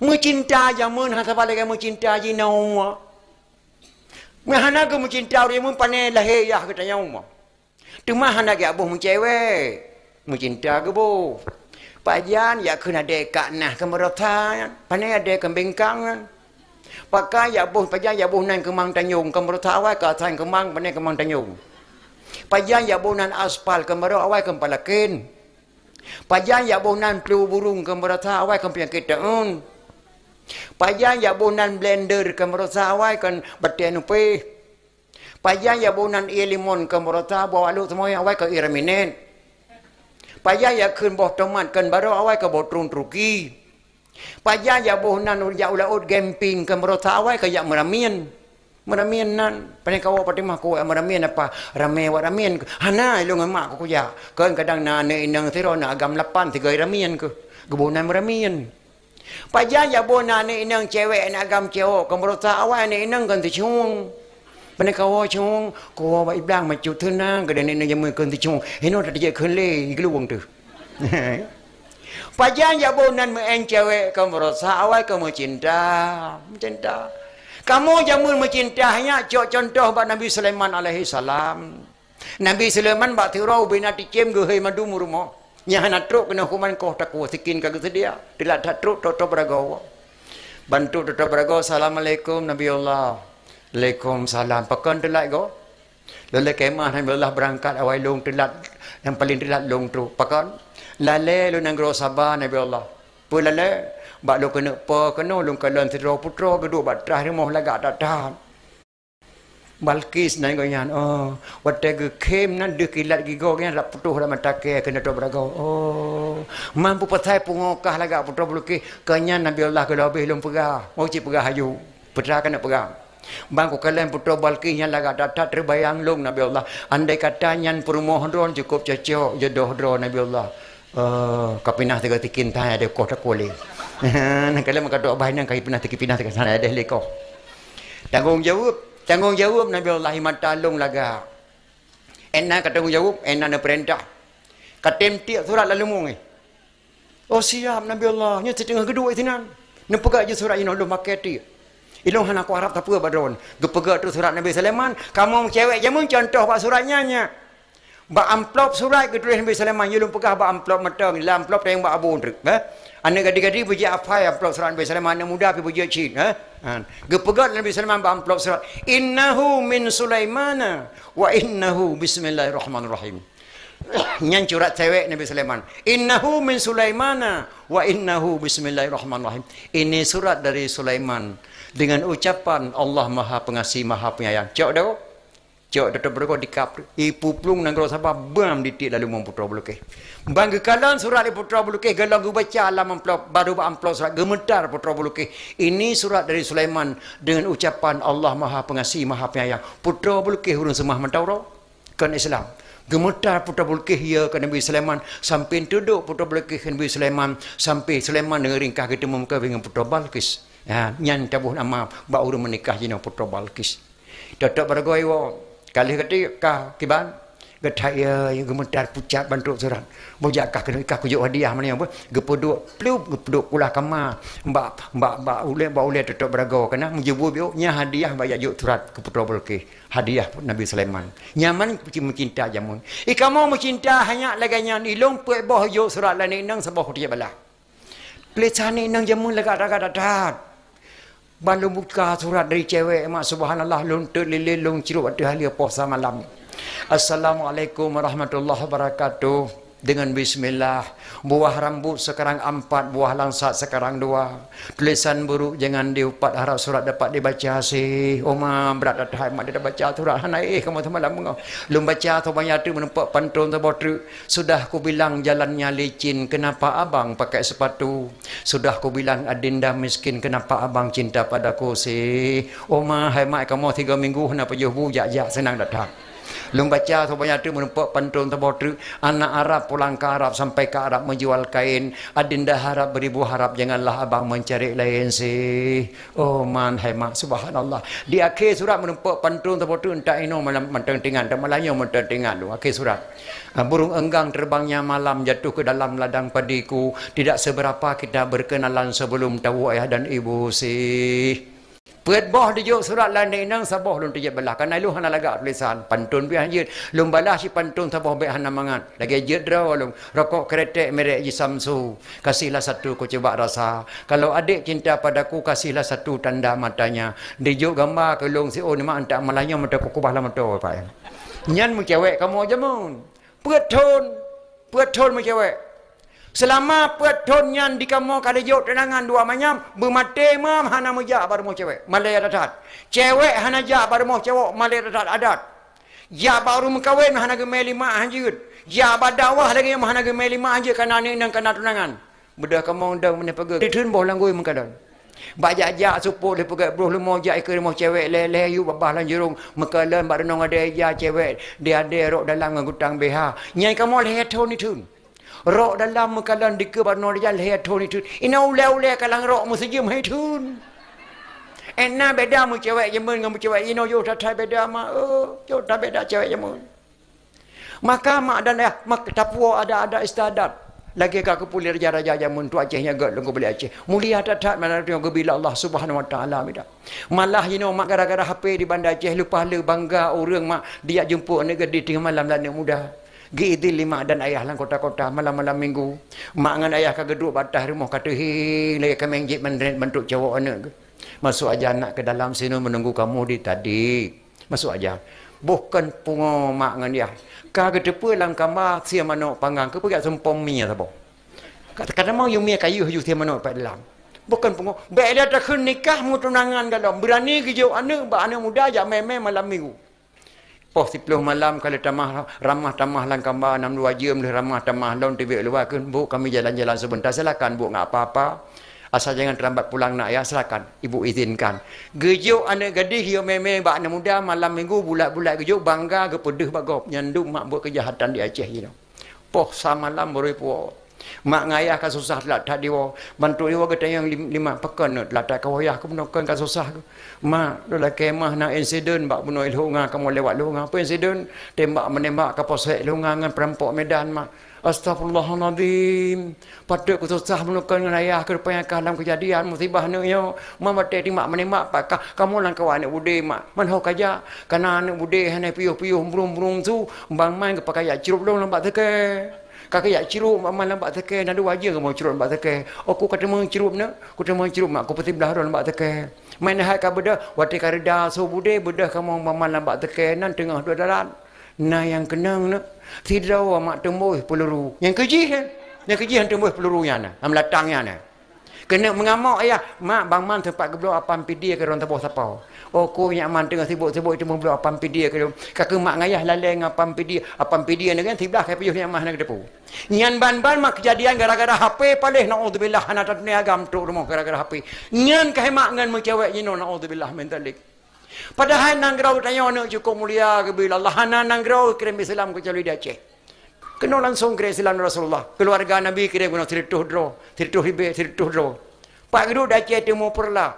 Mu cinta jamun hasabal lagi mu cinta jinau. Mahana ke mencinta dia mun panai lahir ya katanya umma. Tu mahana ke abuh mencewek. Mencinta ke bu. Pajan ya kena dekat nah ke merota. Panai ada kembingkang. Pakai ya abuh pajan ya abuh nan kemang tanyung ke merota awal ke atas kemang panai kemang tanyung. Pajan ya abuh nan aspal ke merota awal ke palakin. Pajan ya abuh nan pelu burung ke merota awal ke penyakit daun. Pajan ya bonan blender ke merota awal kan batian upi. Pajan ya bonan ia limon ke merota bawa lu semua awal ke iraminen. Pajan ya kun boh tomat kan baru awal ke botrun truki. Pajan ya bonan ya ulaut gemping ke merota awal ke ya meramian. Meramian nan panai kau pati mah kau meramian apa rame wa ramian hana lu ngamak ku ya kan kadang na ne inang tiro na agam 8 3 ramian ke gebonan meramian. Pajan ya bona ni inang cewek nak agam cewek kemerota awal ni inang kan tercung. Pandai kau cung, kau baik bilang macam tu nang kadang ni inang jamu kan tercung. Hino dah dia kele geluang tu. Pajan ya bona main cewek kemerota awal kamu cinta. Kamu jamu mencinta hanya contoh bak Nabi Sulaiman alaihi salam. Nabi Sulaiman bak tirau binati cem gehei madu murmo. Nya nak truk kena hukuman kau tak kuat sikin kagak sedia. Tidak tak truk toto beragaw. Bantu toto beragaw. Assalamualaikum Nabi Allah. Waalaikumsalam. Pakan telat go. Lalu kemah Nabi Allah berangkat awal long telat. Yang paling telat long tu. Pakan. Lale lu nang gro sabar Nabi Allah. Pu lale. Bak lu kena pa kena lu kalan tiro putra geduk bak trah rumah lagak datang. Balkis nan goyan watte ge kem nan de kilat gigo yan rap putuh dah matake kena to beragau mampu patai pungokah laga putra buluki kanyan Nabi Allah ke lebih lum pegah mau ci pegah hayu putra kena pegang bangku kalian putra Balkis yang laga datat terbayang long Nabi Allah andai kata nyan perumohon ron cukup cocok jodoh dron Nabi Allah kapinah tiga tikin tai ada kota kuali nak kalian maka doa bahan kai pinah tikin pinah tiga sana ada leko tanggung jawab Nabi Allah matalung laga. Enak tanggung jawab, enak na perintah. Katem tiap surat lalu mungi. Oh siap Nabi Allah, nya setengah kedua itinan. Nepegak je surat ini lu makai ti. Ilong han aku harap tak apa badron. Gepegak tu surat Nabi Sulaiman, kamu cewek jamun contoh pak suratnya nya. Ba amplop surat ke tulis Nabi Sulaiman, you pegah ba amplop matang, la amplop yang ba abun truk, Anak gadi-gadi puji apa amplop surat Nabi Sulaiman anak muda pi puji cin gepegat Nabi Sulaiman ba amplop surat innahu min Sulaimana wa innahu bismillahirrahmanirrahim. Nyan surat cewek Nabi Sulaiman innahu min Sulaimana wa innahu bismillahirrahmanirrahim. Ini surat dari Sulaiman dengan ucapan Allah Maha Pengasih Maha Penyayang. Cok dah cok tetap berko dikap ipu plung nang gro sapa bam ditik lalu memputra buluke bang gekalan surat di putra buluke galang baca alam amplop baru ba amplop surat gemetar putra buluke ini surat dari Sulaiman dengan ucapan Allah Maha Pengasih Maha Penyayang putra buluke hurun semah mentauro kan Islam gemetar putra buluke ya kan Nabi Sulaiman sampai duduk putra buluke Nabi Sulaiman sampai Sulaiman dengan ringkah ketemu muka dengan putra Balkis nyan tabuh nama ba urun menikah jina putra Balkis tetap bergoi wa kali ketika kiban getaya yang gemetar pucat bantu surat bojak kah kena kah kujuk hadiah mana apa gepeduk kulah kama mbak ule tetap beragau kena menjebu bio nya hadiah bayar juk surat ke putra Balkis hadiah Nabi Sulaiman nyaman mencinta jamun kamu mencinta hanya laganya ilung pe boh juk surat lan nang sebah dia bala pelecane nang jamun lagat balu buka surat dari cewek mak subhanallah luntur lilin lung ciru waktu halia puasa malam. Assalamualaikum warahmatullahi wabarakatuh. Dengan bismillah, buah rambut sekarang 4, buah langsat sekarang 2. Tulisan buruk jangan diupat, harap surat dapat dibaca sih. Oma berat dah mak dia dah baca surat naik kamu malam mengau. Lum baca atau banyak tu menempuk pantun terbotru. Sudah ku bilang jalannya licin, kenapa abang pakai sepatu? Sudah ku bilang adinda miskin, kenapa abang cinta padaku sih? Oma hai mak kamu 3 minggu kenapa jauh bujak senang datang. Lung baca atau banyak tu menumpuk pantun terbotru. Anak Arab pulang ke Arab sampai ke Arab menjual kain. Adinda harap beribu harap janganlah abang mencari lain sih. Oh man hemat subhanallah. Di akhir surat menumpuk pantun terbotru entah ino malam mententingan dan Melayu mententingan tu akhir surat. Burung enggang terbangnya malam jatuh ke dalam ladang padiku. Tidak seberapa kita berkenalan sebelum tahu ayah dan ibu sih. ปิดboh di jok surat landai nang saboh lun tejak belah. Kan lu hana laga tulisan pantun pi hanjit. Lum balah si pantun saboh be hana mangan. Lagi jedra lum rokok kretek merek ji Samsu. Kasihlah satu ku coba rasa. Kalau adik cinta padaku kasihlah satu tanda matanya. Di jok gambar ke long si oh ni mak antak malanya mata ku kubah lama tu pak. Nyan mu cewek kamu aja mun. ปิดทนmu cewek. Selama petonyan di kamu kada jauh tenangan dua manyam bermate mam hana muja baru mau cewek malai adat cewek hana ja baru mau cewek malai adat ya baru mengkawin hana gemeli mak hanjut ya badawah lagi hana gemeli mak hanjut kana ni nang kana tunangan budak kamu undang menepega ditun boh langgoi mengkadan bajak supo le pegak bro lemo ja ikir mau cewek lele yu babah lan jerung mekalan bak renong ada ya cewek dia ada rok dalam ngutang BH nyai kamu leheton ni tun rok dalam mekalan dike barno dia leheton ni tun ina ule kalang rok musijim hai tun enna beda mu cewek jemun dengan cewek ino yo tatai beda ma yo tak beda cewek jemun maka mak dan mak tapuo ada istadat lagi kak kepulir raja jamun tu Acehnya gak lengko beli Aceh mulia tatat mana tengok bila Allah Subhanahu wa taala mida malah mak gara-gara HP di Bandar Aceh lupa le bangga orang mak dia jemput anak gede tengah malam lana muda gidil lima dan ayah lang kota-kota malam-malam minggu mak dengan ayah kagak duduk batas rumah kata lagi kami menjit bentuk cowok anak masuk aja anak ke dalam sini menunggu kamu di tadi masuk aja bukan pungo mak dengan dia kagak tepu lang kamar sia manok panggang ke pergi sempom mia sabo kata mau yung mia kayu yu sia manok pada dalam bukan pungo baik dia tak nikah mu tunangan dalam berani ke jauh anak muda aja meme malam minggu oh 10 malam kalau ramah lang kamar 62 jam le ramah tamah laun tibik luar kan bu kami jalan-jalan sebentar silakan bu enggak apa-apa asal jangan terlambat pulang nak ya silakan ibu izinkan gejuk anak gadis yo meme bak anak muda malam minggu bulat-bulat gejuk bangga ke pedih bagop nyandung mak buat kejahatan di Aceh gitu poh samalam baru puo mak ngayah ka susah lah tadi wo bantu dia kata yang 5 pekan lah tak kawayah ke bunukan ka susah mak dola kemah nak insiden bak bunuh ilhunga kamu lewat lunga apa insiden tembak menembak ke posek lunga dengan perampok Medan mak astagfirullahaladzim pada ku susah bunukan dengan ayah ke rupanya dalam kejadian musibah ni yo mak mati timak menembak pakah kamu lang kawan anak bude mak manho kaja kana anak bude hana piuh-piuh burung-burung tu bang main ke pakai cirup long lambat teke kakak ya cirup mak lambat teke nadu aja ke mau cirup lambat teke aku kata mau cirup nak aku mau cirup mak aku peti belah lambat teke main hak ka beda wati karida so bude bedah kamu mama lambat teke nan tengah dua darat nah yang kenang nak tidak mak tembuh peluru yang keji yang tembuh pelurunya nah am latangnya nah kena mengamuk ayah mak bang man tempat ke blok apam pidi ke ron tebah sapau oh ko nya man tengah sibuk-sibuk itu blok apam pidi ke kakak mak ngayah lalai ngapam pidi ni kan tiblah ke piyuh nya mah nak depu nyan ban-ban mak kejadian gara-gara HP palih naudzubillah hana tatni agam tu rumah gara-gara HP nyan kae mak ngan cewek nyino naudzubillah min talik padahal nang grau tanya nak cukup mulia ke bila Allah hana nang grau kirim Islam ke jalur di Aceh kena langsung kirim Islam Rasulullah keluarga Nabi kirim guna tirituh dro Pak geduk dah Aceh Timur Perla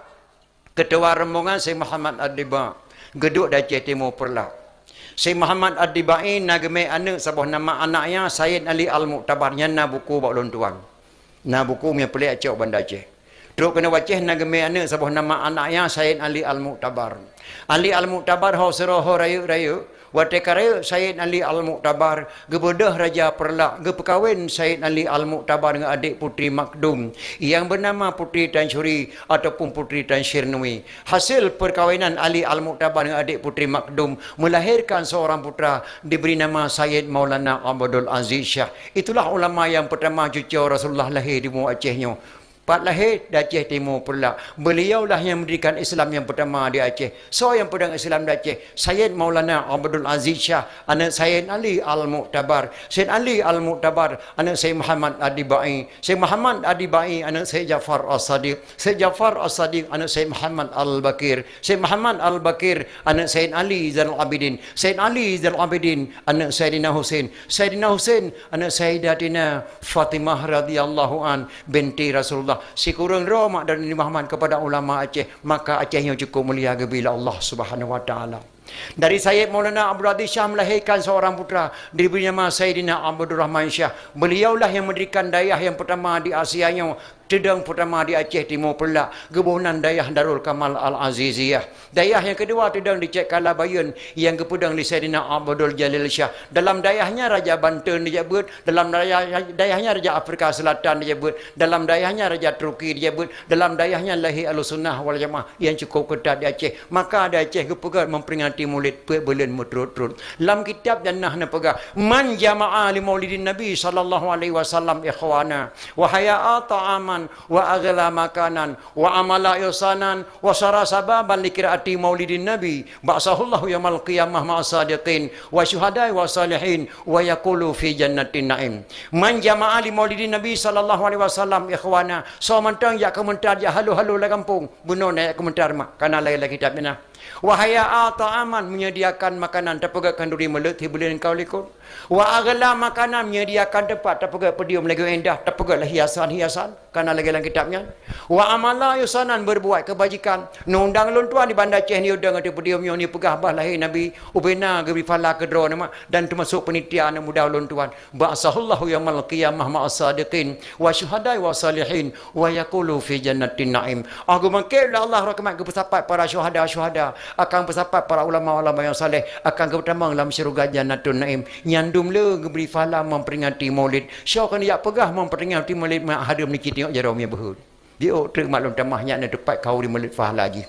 ketua rombongan Syekh Muhammad Ad-Diba geduk dah Aceh Timur Perla Syekh Muhammad Ad-Dibai nagme anak sabah nama anaknya Sayyid Ali Al-Mu'tabar na buku bak lon tuang na buku punya pelik Aceh Bandar Aceh terus kena waceh nagme anak sabah nama anaknya Sayyid Ali Al-Mu'tabar Ali Al-Mu'tabar ho seroho rayu wate karaya Sayyid Ali Al-Mu'tabar gebedah Raja Perla gepekawin Sayyid Ali Al-Mu'tabar dengan adik putri Makdum yang bernama Putri Tan Syuri ataupun Putri Tan Syirnui hasil perkawinan Ali Al-Mu'tabar dengan adik putri Makdum melahirkan seorang putra diberi nama Sayyid Maulana Abdul Aziz Shah itulah ulama yang pertama cucu Rasulullah lahir di Muar Acehnya Pak lahir di Aceh Timur Perla. Beliaulah yang mendirikan Islam yang pertama di Aceh. So yang pedang Islam di Aceh, Sayyid Maulana Abdul Aziz Shah, anak Sayyid Ali Al-Mu'tabar. Sayyid Ali Al-Mu'tabar, anak Sayyid Muhammad Ad-Dibai. Sayyid Muhammad Ad-Dibai, anak Sayyid Jafar As-Sadiq. Sayyid Jafar As-Sadiq, anak Sayyid Muhammad Al-Bakir. Sayyid Muhammad Al-Bakir, anak Sayyid Ali Zainal Abidin. Sayyid Ali Zainal Abidin, anak Sayyidina Husain. Sayyidina Husain, anak Sayyidatina Fatimah radhiyallahu an binti Rasulullah. Si kurang rahmat dan nikmat kepada ulama Aceh, maka Aceh yang cukup mulia bila Allah Subhanahu wa taala. Dari Sayyid Maulana Abdul Aziz Shah melahirkan seorang putra diberi nama Sayyidina Abdul Rahman Shah. Beliaulah yang mendirikan dayah yang pertama di Asianya, Tedang pertama di Aceh Timur Pelak, Gebunan Dayah Darul Kamal Al-Aziziyah. Dayah yang kedua Tedang di Cek Kalabayun, yang kepedang di Sayyidina Abdul Jalil Shah. Dalam dayahnya Raja Banten disebut, dalam dayahnya Raja Afrika Selatan disebut, dalam dayahnya Raja Turki disebut, dalam dayahnya Lahir Al-Sunnah wal Jamaah yang cukup ketat di Aceh. Maka ada Aceh kepegang memperingati Maulid bulan mutrut-trut. Dalam kitab jannah na pegang man jama'a li maulidin Nabi sallallahu alaihi wasallam ikhwana wa haya'a ta'aman wa aghla makanan wa amala ihsanan wa sara sababan li qiraati maulidin Nabi ba'sahullahu yaumil qiyamah ma'asadiqin wa syuhada'i wa salihin wa yaqulu fi jannatin na'im. Man jama'a li maulidin Nabi sallallahu alaihi wasallam ikhwana so mentang ya komentar ya halu-halu la kampung bunuh naik komentar mak kana lain lagi kitabnya. Wahaya ta'aman menyediakan makanan terpegak kanduri melut hibulan kau likut. Wa aghla makanan menyediakan tempat terpegak pedium lagi indah terpegak hiasan-hiasan karena lagi dalam kitabnya. Wa amala yusanan berbuat kebajikan. Nundang luntuan di bandar Aceh ni udang ada pedium ni pegah bah lahir Nabi ubena gebi fala kedro nama dan termasuk penitian muda luntuan. Ba'sahullahu yaumil qiyamah ma'as-sadiqin wa syuhada'i wa salihin wa yaqulu fi jannatin na'im. Aku mengkira Allah rahmat kepesapat para syuhada-syuhada akan bersapat para ulama-ulama yang saleh akan kebertamang dalam syurga Jannatun Naim. Nyandum le geberi fala memperingati Maulid. Syok kan ya pegah memperingati Maulid mak hadir ni kita tengok jarum ya behud. Dia terima maklum tamahnya nak dapat kau di Maulid fala lagi.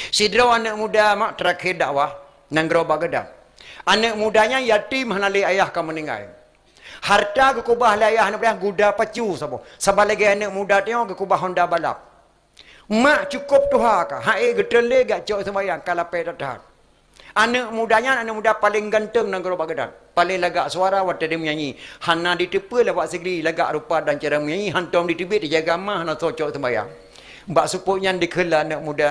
Sidra anak muda mak terakhir dakwah nang gerobak gedang. Anak mudanya yatim hanali ayah kan meninggal. Harta ke kubah ayah nak guda pacu sabo. Sabar lagi anak muda tengok ke kubah Honda balap. Mak cukup tuha ka. Hai gedele gak cok sembayang kalau pedat. Anak mudanya anak muda paling ganteng nang gerobak gedang. Paling lagak suara waktu dia menyanyi. Hana ditepa lawak segeri lagak rupa dan cara menyanyi. Hantom di tibet dia jaga mah nak cok sembayang. Mbak supuknya dikela anak muda.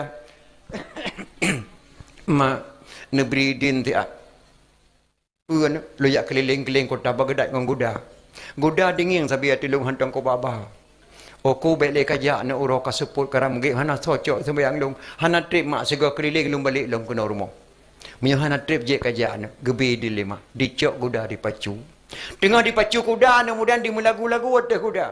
Mak neberi din tiap. Puan loyak keliling-keliling kota Baghdad dengan guda. Guda dingin sabi tilung hantam ko baba. Aku balik kajak nak urus kasuput karam gig hana cocok sembayang long hana trip mak sega keliling long balik long kena rumah. Punya hana trip je kajak nak gebi dilema dicok kuda dipacu. Tengah dipacu kuda anak muda dimelagu-lagu ada kuda.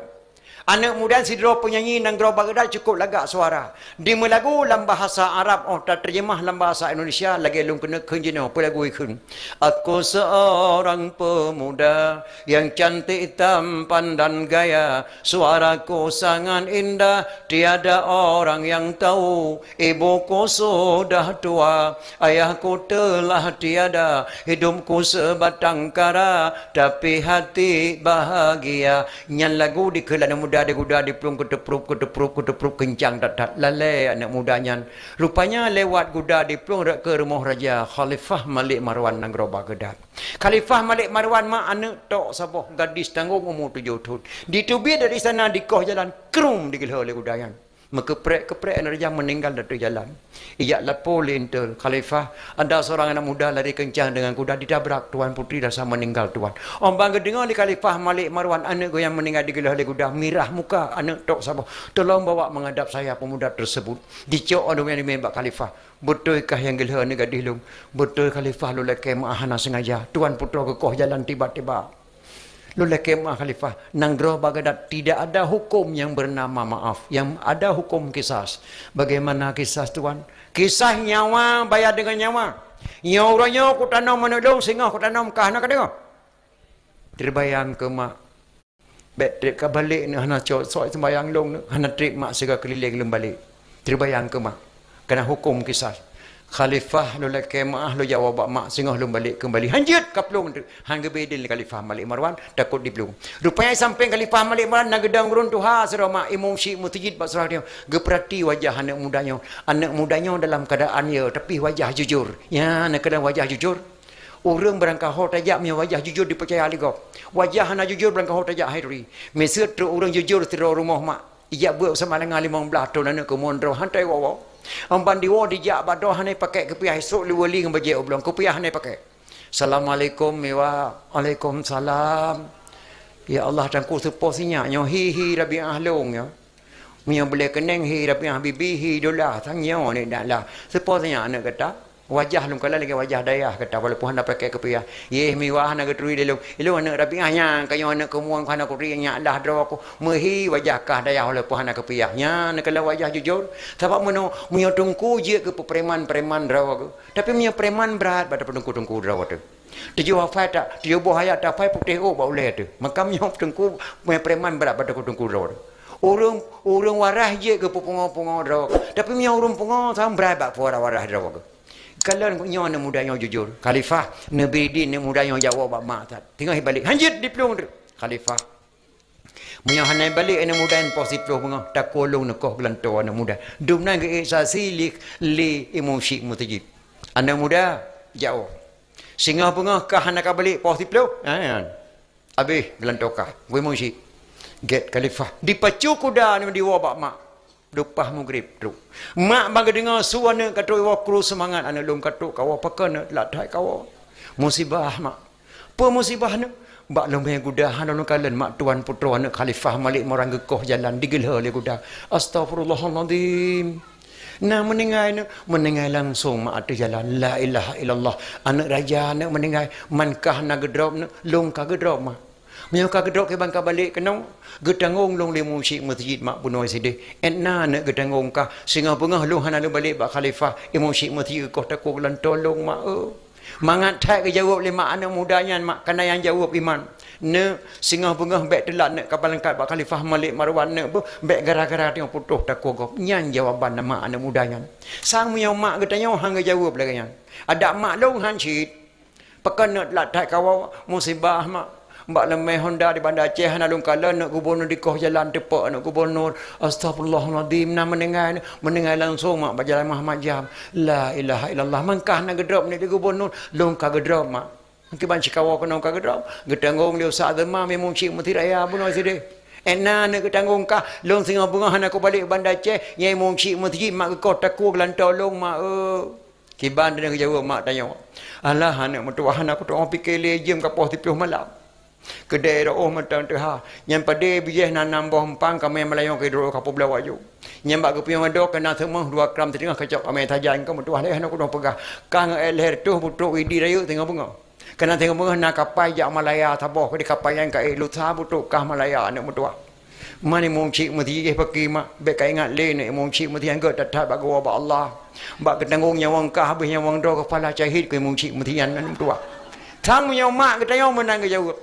Anak muda sidro penyanyi nang gerobak gedal cukup lagak suara. Di melagu dalam bahasa Arab tak terjemah dalam bahasa Indonesia lagi lung kena kenjina apa lagu ikun. Aku seorang pemuda yang cantik tampan dan gaya, suaraku sangat indah, tiada orang yang tahu. Ibuku sudah tua, ayahku telah tiada, hidupku sebatang kara, tapi hati bahagia. Nyan lagu di kelana muda ada kuda di pelung keteprup kencang tak lalai anak mudanya. Rupanya lewat kuda di pelung ke rumah Raja Khalifah Malik Marwan nang gerobak gedang. Khalifah Malik Marwan mak anak tok saboh gadis tanggung umur 7 tahun. Ditubir dari sana di koh jalan krum digilha oleh kudayan. Keprek Raja meninggal dari jalan. Ia lapor lintel Khalifah ada seorang anak muda lari kencang dengan kuda ditabrak tuan putri rasa meninggal tuan. Om bangga dengar di Khalifah Malik Marwan anak yang meninggal digilha oleh kuda mirah muka anak tok saboh. Tolong bawa menghadap saya pemuda tersebut. Dicok orang yang dimembak Khalifah. Betulkah yang gilha ni gadis lum? Betul Khalifah lu lek kemahana sengaja. Tuan putra ke koh jalan tiba-tiba. Lulai kemah Khalifah nang gerobak Baghdad tidak ada hukum yang bernama maaf, yang ada hukum kisas. Bagaimana kisas tuan? Kisah nyawa bayar dengan nyawa. Nyawa ku tanam menolong sehingga ku tanam kah nak dengar. Terbayang ke mak trip ke balik ni hana sok sembayang long hana trip mak sega keliling lem balik. Terbayang ke mak kena hukum kisas. Khalifah lu lek kemah lu jawab mak singah lu balik kembali hanjut kaplung hang gebedil Khalifah Malik Marwan takut diplung. Rupanya sampai Khalifah Malik Marwan nak gedang runtuha serama Imam Syekh Mutijid basrah dia geperhati wajah anak mudanya dalam keadaan ya tapi wajah jujur ya nak keadaan wajah jujur. Orang berangkau tajak punya wajah jujur dipercaya ligo. Wajah anak jujur berangkau tajak hairi. Mesut orang jujur tiro rumah mak. Ia buat sama dengan 15 tahun anak kemondro hantai wawa. Amban diwo dijak badoh hanai pakai kepiah esok liwali dengan bajai oblong kepiah hanai pakai. Assalamualaikum wa Waalaikumsalam. Ya Allah tangku seposinya nyo hi rabi ahlong ya. Punya boleh keneng hi rabi habibi hi dolah tangnya ni dah lah. Seposinya anak kata wajah lum kala lagi wajah dayah kata walaupun hendak pakai kepiah ye miwah nak terui dia lu anak rabiahnya kayo anak kemuang kana kurinya dah draw aku mehi wajah kah dayah walaupun hendak kepiahnya nak kala wajah jujur sebab meno punya tungku je ke preman draw aku tapi punya preman berat pada tungku draw tu dia wafat tak dia buah hayat tak pai putih oh boleh tu makamnya tungku punya preman berat pada tungku draw orang warah je ke pungo draw tapi punya orang pungo sam berat bak warah draw aku kalau nyo na muda yang jujur khalifah nabi din muda yang jawab bak mak tak tengok balik hanjit diplom khalifah punya hanai balik ana muda yang positif bunga tak kolong nak koh gelanto ana muda dumna ke isasi li emosi mutajib ana muda jauh singa bunga kah anak balik positif habis gelanto kah gue emosi get khalifah dipacu kuda ni diwa bak mak dupah maghrib tu mak bagi dengar suara kata wakru semangat anak lum katuk kawa pakan latai kawa musibah mak apa musibah ni bak lombe gudahan anu kalen mak tuan putra anak khalifah malik morang gekoh jalan digelha le gudah astagfirullahalazim nah meninggal langsung mak tu jalan la ilaha illallah anak raja anak meninggal mankah na gedrop lum ka gedrop mak menyuka gedrok ke bangka balik kenau gedangong long le musik masjid mak bunoi side enna nak gedangong ka singa pengah lu hana lu balik bak khalifah musik masjid ko takuk lan tolong mak mangat tak ke jawab le mak anak mudanya mak kana yang jawab iman ne singa pengah bek telat nak kapal angkat bak khalifah Malik Marwan ne bek gara-gara tengok putuh takuk gop nyan jawaban mak anak mudanya sang punya mak getanya hang jawab lagi ada mak long han cit pekan nak latai kawa musibah mak mbak lemah Honda di Bandar Aceh nak lung kala nak gubernur di koh jalan tepak nak gubernur astagfirullahalazim nak mendengar langsung mak berjalan Muhammad Jam la ilaha illallah mangkah nak gedrop ni di gubernur lung ka gedrop mak mungkin banci kawa kena ka gedrop gedangong dia usah derma memang cik mesti raya bunuh sini enna nak gedangong ka lung singa bunga nak aku balik Bandar Aceh nyai mung cik mesti mak ke kota ku lan tolong mak kiban dia jawab mak tanya alah anak mertua anak aku tu orang fikir lejem ka pos 10 malam kedai dah matang tu yang pada bijih nanam boh empang kami melayong ke dulu kapu belah waju yang bak kepiang ada kena semua 2 gram tengah kacak kami tajan kamu tu leh aku dah pegah kang leher tu butuk idi raya tengah bunga kena tengah bunga nak kapai jak Malaya taboh ke kapai yang kai lutsa butuk kah Malaya anak mutua mani mungcik mesti pakai mak bek ingat le ni mungcik mesti angkat tetap bak gua ba Allah bak ketanggung nyawang kah habis nyawang do kepala cahid ke mungcik mesti anak mutua tamu yang mak kita yang menang ke jawab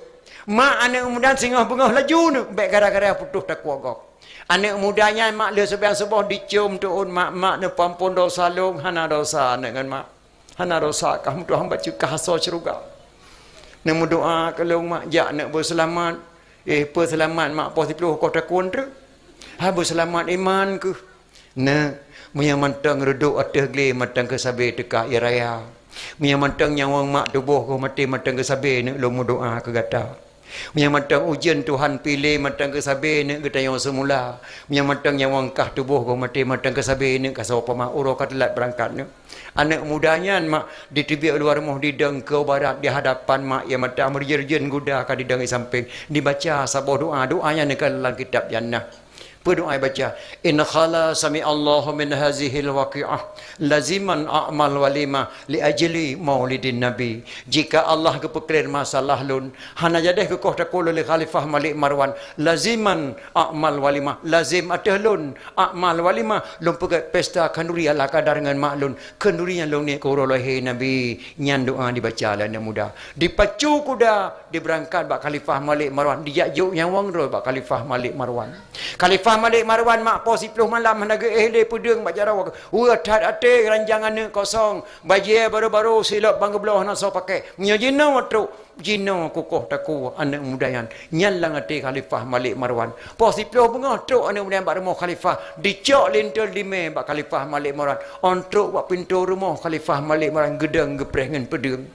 mak anak muda singgah bengah laju ni baik gara-gara putus tak kuagok anak mudanya mak le sebiang-sebiang dicium tuun mak ne pampun dosa long hana dosa dengan mak hana dosa kamu tu hamba cukah so ceruga ne doa kalau mak jak nak berselamat perselamat mak pos 10 kota kun tu ha berselamat iman ke ne munya mantang reduk atas gle mantang ke sabe tekah iraya munya mantang nyawang mak tubuh ko mati mantang ke sabe ne lo doa ke gata yang matang ujian Tuhan pilih matang ke sabe ni kita yang semula yang matang yang wangkah tubuh ko mati matang ke sabe ni kasau pama uro katelat berangkat ni anak mudanya mak ditibik luar rumah di deng ke barat di hadapan mak yang matang merjerjen guda ka di deng samping dibaca sabah doanya ni dalam kitab jannah berdoa baca in khala sami Allahu min hazihil waqi'ah laziman a'mal walima li ajli maulidin nabi jika Allah kepeklir masalah lun hana jadeh ke kota kolo li khalifah Malik Marwan laziman a'mal walima lazim atahlun a'mal walima lun pegat pesta kanduri ala kadar dengan maklun kanduri yang lun ni korolohi nabi nyan doa dibaca lah anak muda dipacu kuda diberangkat bak khalifah Malik Marwan dijajuk yang wang ro bak khalifah Malik Marwan khalifah Malik Marwan mak pos 10 malam hanaga ehle pedeng bak jarawa uat ate ranjangan kosong baju baru-baru silap bangga belah nak so pakai nya jino tu jino kukuh taku anak mudayan nyalang ate khalifah Malik Marwan pos 10 bunga tu anak mudayan bak rumah khalifah dicok lintel lime bak khalifah Malik Marwan ontruk bak pintu rumah khalifah Malik Marwan gedeng gepreh ngan pedeng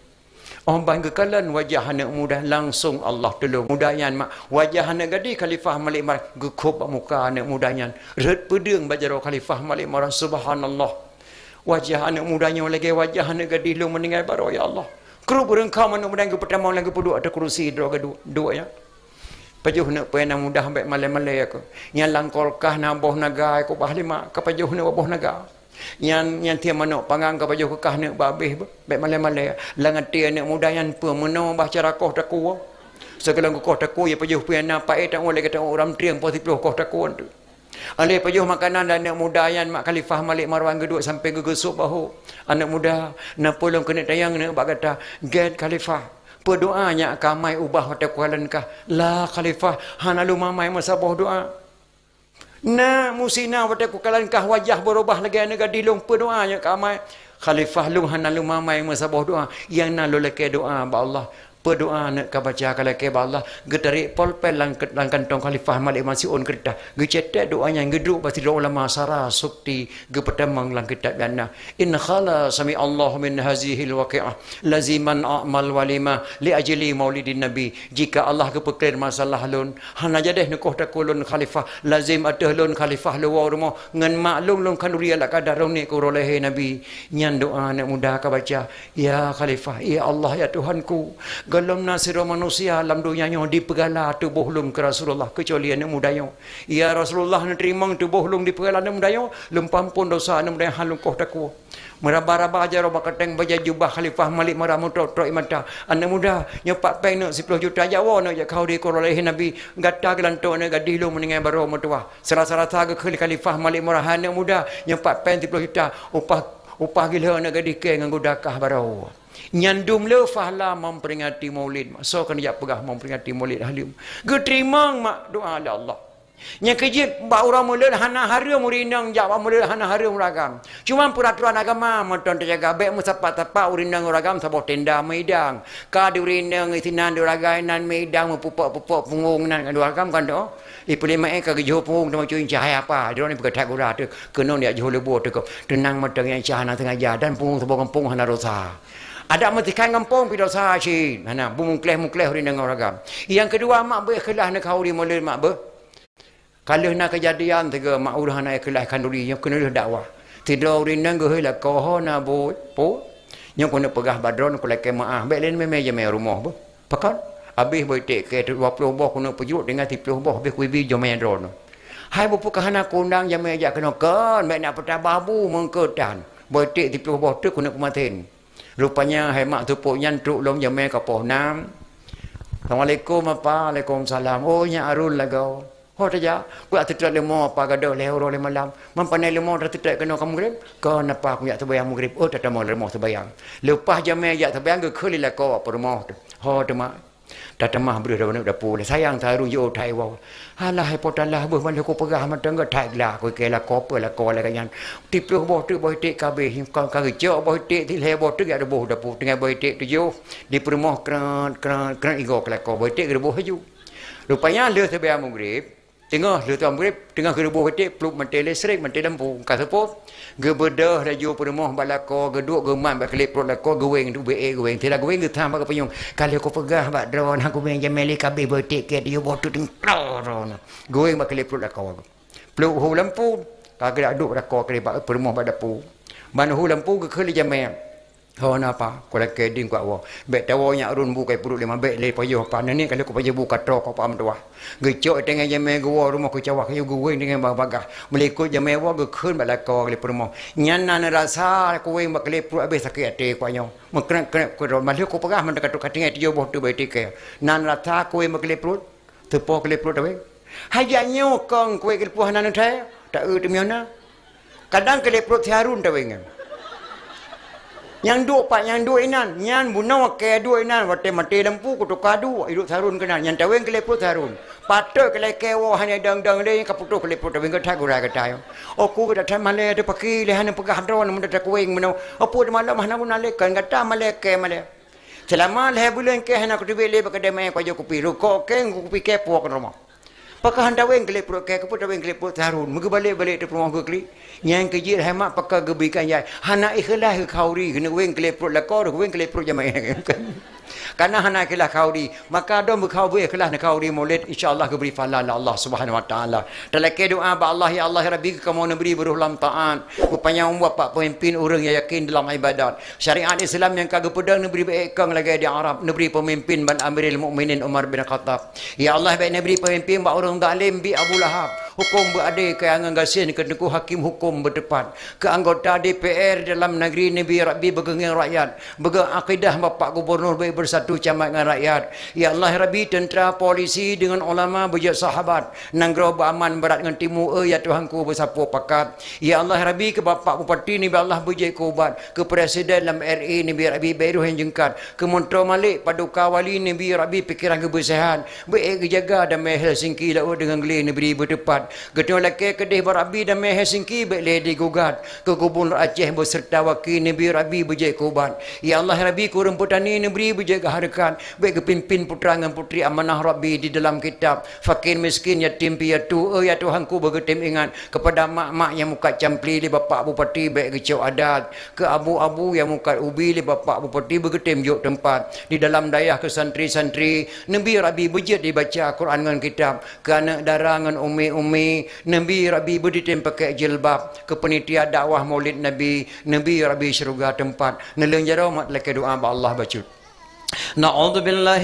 orang bangga kalan wajah anak muda langsung Allah tolong mudayan mak wajah anak gadi khalifah Malik Marwan gekop muka anak mudanya red pedeng bajaro khalifah Malik Marwan subhanallah wajah anak mudanya lagi wajah anak gadi lu meninggal baro ya Allah kru berengkau anak muda yang pertama lagi peduk ada kerusi dua ya pajuh nak pena mudah ambek malai-malai aku yang langkolkah naboh naga aku bahlima kapajuh nak baboh naga Yang tiap mana pangang ke baju kekah nak babih baik malai-malai langan dia nak muda yang pe meno baca rakoh taku segala koh taku ya baju piana pai tak boleh kata orang triang positif koh taku tu ale baju makanan dan anak muda yang mak khalifah Malik Marwan geduk sampai gegusuk bahu anak muda nak polong kena tayang nak bak kata get khalifah berdoanya kamai ubah hotel kualankah la khalifah hanalu mamai masa boh doa na musina wate ku kalankah wajah berubah lagi negara dilung berdoanya kamai khalifah lung hanalu mamai masa boh doa yang nalu leke doa ba Allah berdoa nak kabaca kalau ke Allah getarik polpen lang kantong khalifah Malik Masiun kerta gecetek doanya geduk pasti doa ulama sara sukti gepetamang lang kitab yana in khala sami Allah min hazihil waqi'ah laziman a'mal walima li ajli maulidin nabi jika Allah kepekir masalah lun hana jadeh nekoh takulun khalifah lazim atah lun khalifah lu rumah ngan maklum lun kanuri ala kadar ni ku rolehe nabi nyan doa nak muda kabaca ya khalifah ya Allah ya Tuhanku galam nasiro manusia alam dunia yang dipegala tubuh lum ke Rasulullah kecuali anak mudanya ya Rasulullah nak terima tubuh lum dipegala anak mudanya lum pampun dosa anak mudanya halung koh takwa meraba-raba aja roba keteng baja jubah khalifah Malik maramu trok imata anak muda nyepak peng nak 10 juta jawa nak kau di koroleh nabi gata gelanto nak gadilu meningai baro mutua serasa-rasa ke khalifah Malik marahan anak muda nyepak peng 10 juta upah gila nak gadike nganggo dakah baro nyandum le fahla memperingati maulid so kan dia pegah memperingati maulid halim geterima mak doa oleh Allah nya kejip ba urang mulai hana hari murinang jawab mulai hana hari uragam cuma peraturan agama monton terjaga baik musapat apa urinang uragam sabo tenda meidang ka urinang itinan uragai nan meidang pupuk-pupuk pungung nan uragam kan do ipuli mai ka gejo pungung tama cuin cahaya apa dia ni berkata gura tu kena dia jo lebo tu tenang matang yang cahana tengah jadan pungung sabo kampung hana rosa ada matikan kampung pi dosa cin mana bumung kleh rinang uragam yang kedua mak berikhlas nak kau di mulai mak ber kalau nak kejadian tiga mak urang nak ikhlas kanduri yang kena dakwah tidur rinang ge lah koh na bo po yang kena pegah badron ku lek maah baik lain memang je rumah bo pakat habis boy tek ke 20 boh kena pejut dengan 30 boh habis kuibi jo main drone hai bo pukahana kundang jam ajak kena kan baik nak petah babu mengketan boy tek 30 boh tu kena kumatin rupanya hai mak tu pok nyantuk long jam ke poh 6 Assalamualaikum apa Waalaikumsalam oh nya arul lagau ho saja buat tetap lemo apa gaduh lehoro le malam mempanai lemo dah tetap kena kamu grib kau napa aku yak terbayang maghrib oh tak mau lemo terbayang lepas jam yak terbayang ke khuli la kau apa rumah tu ho tu mak dah temah beri dah nak dapur sayang taru yo thai wa halah hai potalah beuh man ko pegah man tengah thai la ko ke la ko pe la ko la kan tipluh boh tu boh tik kabeh kau ka gejo boh tik ti le boh tu ya boh dapur dengan boh tik tu yo di rumah kran igo la ko boh tik boh haju rupanya le terbayang maghrib tengah le tuan murid tengah gerubuh ketik peluk mentai listrik mentai lampu ka sepop gebedah laju peremah balako geduk geman bak kelip perut lako geweng tu be geweng tidak geweng ge tham bak penyung kalau ko pegah bak drone aku meng jameli kabeh betik ke dia botu teng drone geweng bak kelip perut lako peluk hu lampu kagak aduk lako kelip bak peremah bak dapur ban hu lampu ge kheli jamel ho napa ko lek ding ko awo bet tawo nya run bu kai perut lima bet le payo pa ni kalau ko payo buka trok ko pam doa gecok dengan jame go rumah ko cawak yo go dengan bagah melikut jame wa go khun ba la ko le permo nyan rasa ko we mak le perut habis sakit ate ko nyo mekren ko ma le ko pegah man dekat katinga dia boh tu betik ke nan rasa ko we mak le perut tepo ke le perut abe hajanyo kong ko ke puh nan thai tak u temiona kadang ke le perut harun ta wengan yang duk pak yang duk inan nyan bunau ke duk inan wate mate lampu ku tu kadu hidup sarun kena nyan taweng keleput sarun patut kele kewo hanya dang le kaputu keleput taweng ke thagura ke tayo oku ke datang male de paki le hanya pegah dron mun dak kuing meno opu de malam hana guna le kan kata male ke male selama le bulan ke hana ku tibe le bakade mai ko jo ku piru ko ke ku pi ke po kan rumah pakah taweng keleput ke kaputu taweng keleput sarun mugu balik de rumah ku kli yang kejil hemat pakar gebikan jai hana ikhlas ke khauri kena weng keleput lakor weng keleput jamai karena hana ikhlas khauri maka dom berkhauri ikhlas nak khauri maulid insyaallah ke beri pahala Allah Subhanahu wa taala telake doa ba Allah ya Allah rabbi kamu neberi beruh lam taat rupanya bapak pemimpin orang yang yakin dalam ibadat syariat Islam yang kagak pedang neberi baikkan lagi di Arab neberi pemimpin ban Amirul Mukminin Umar bin Khattab ya Allah baik neberi pemimpin ba orang zalim bi Abu Lahab hukum beradil ke angan gasin ke neku hakim hukum berdepan ke anggota DPR dalam negeri Nabi Rabbi bergengang rakyat begang akidah Bapak Gubernur baik bersatu camat dengan rakyat. Ya Allah Rabbi, tentera polisi dengan ulama berjaya sahabat nanggro beraman berat dengan timur ya Tuhanku bersapu pakat. Ya Allah Rabbi, ke Bapak Bupati Nabi Allah berjaya kubat ke Presiden dalam RI Nabi Rabbi Beruh yang jengkat ke Menteri Malik Paduka Wali Nabi Rabbi pikiran kebersihan baik kejaga dan Helsinki laut dengan geli negeri berdepan ketua laki kedih berabi dan Helsinki baik lady gugat ke Gubernur Aceh berserta wakil Nabi Rabbi berjaya kubat. Ya Allah Rabbi, ku remputani negeri berjaya harakan baik kepimpin putra dan putri amanah Rabbi di dalam kitab fakir miskin yatim piatu ya Tuhanku bergetim ingat kepada mak-mak yang muka campli li Bapak Bupati baik kecau adat ke abu-abu yang muka ubi li Bapak Bupati bergetim juk tempat di dalam dayah ke santri-santri Nabi Rabbi berjaya dibaca Quran dengan kitab ke anak darah dengan umi-umi Nabi Rabbi berditim pakai jilbab ke penitia dakwah maulid Nabi Nabi Rabbi syurga tempat neleng jaro mat leke doa ba Allah bacut. Na'udzubillah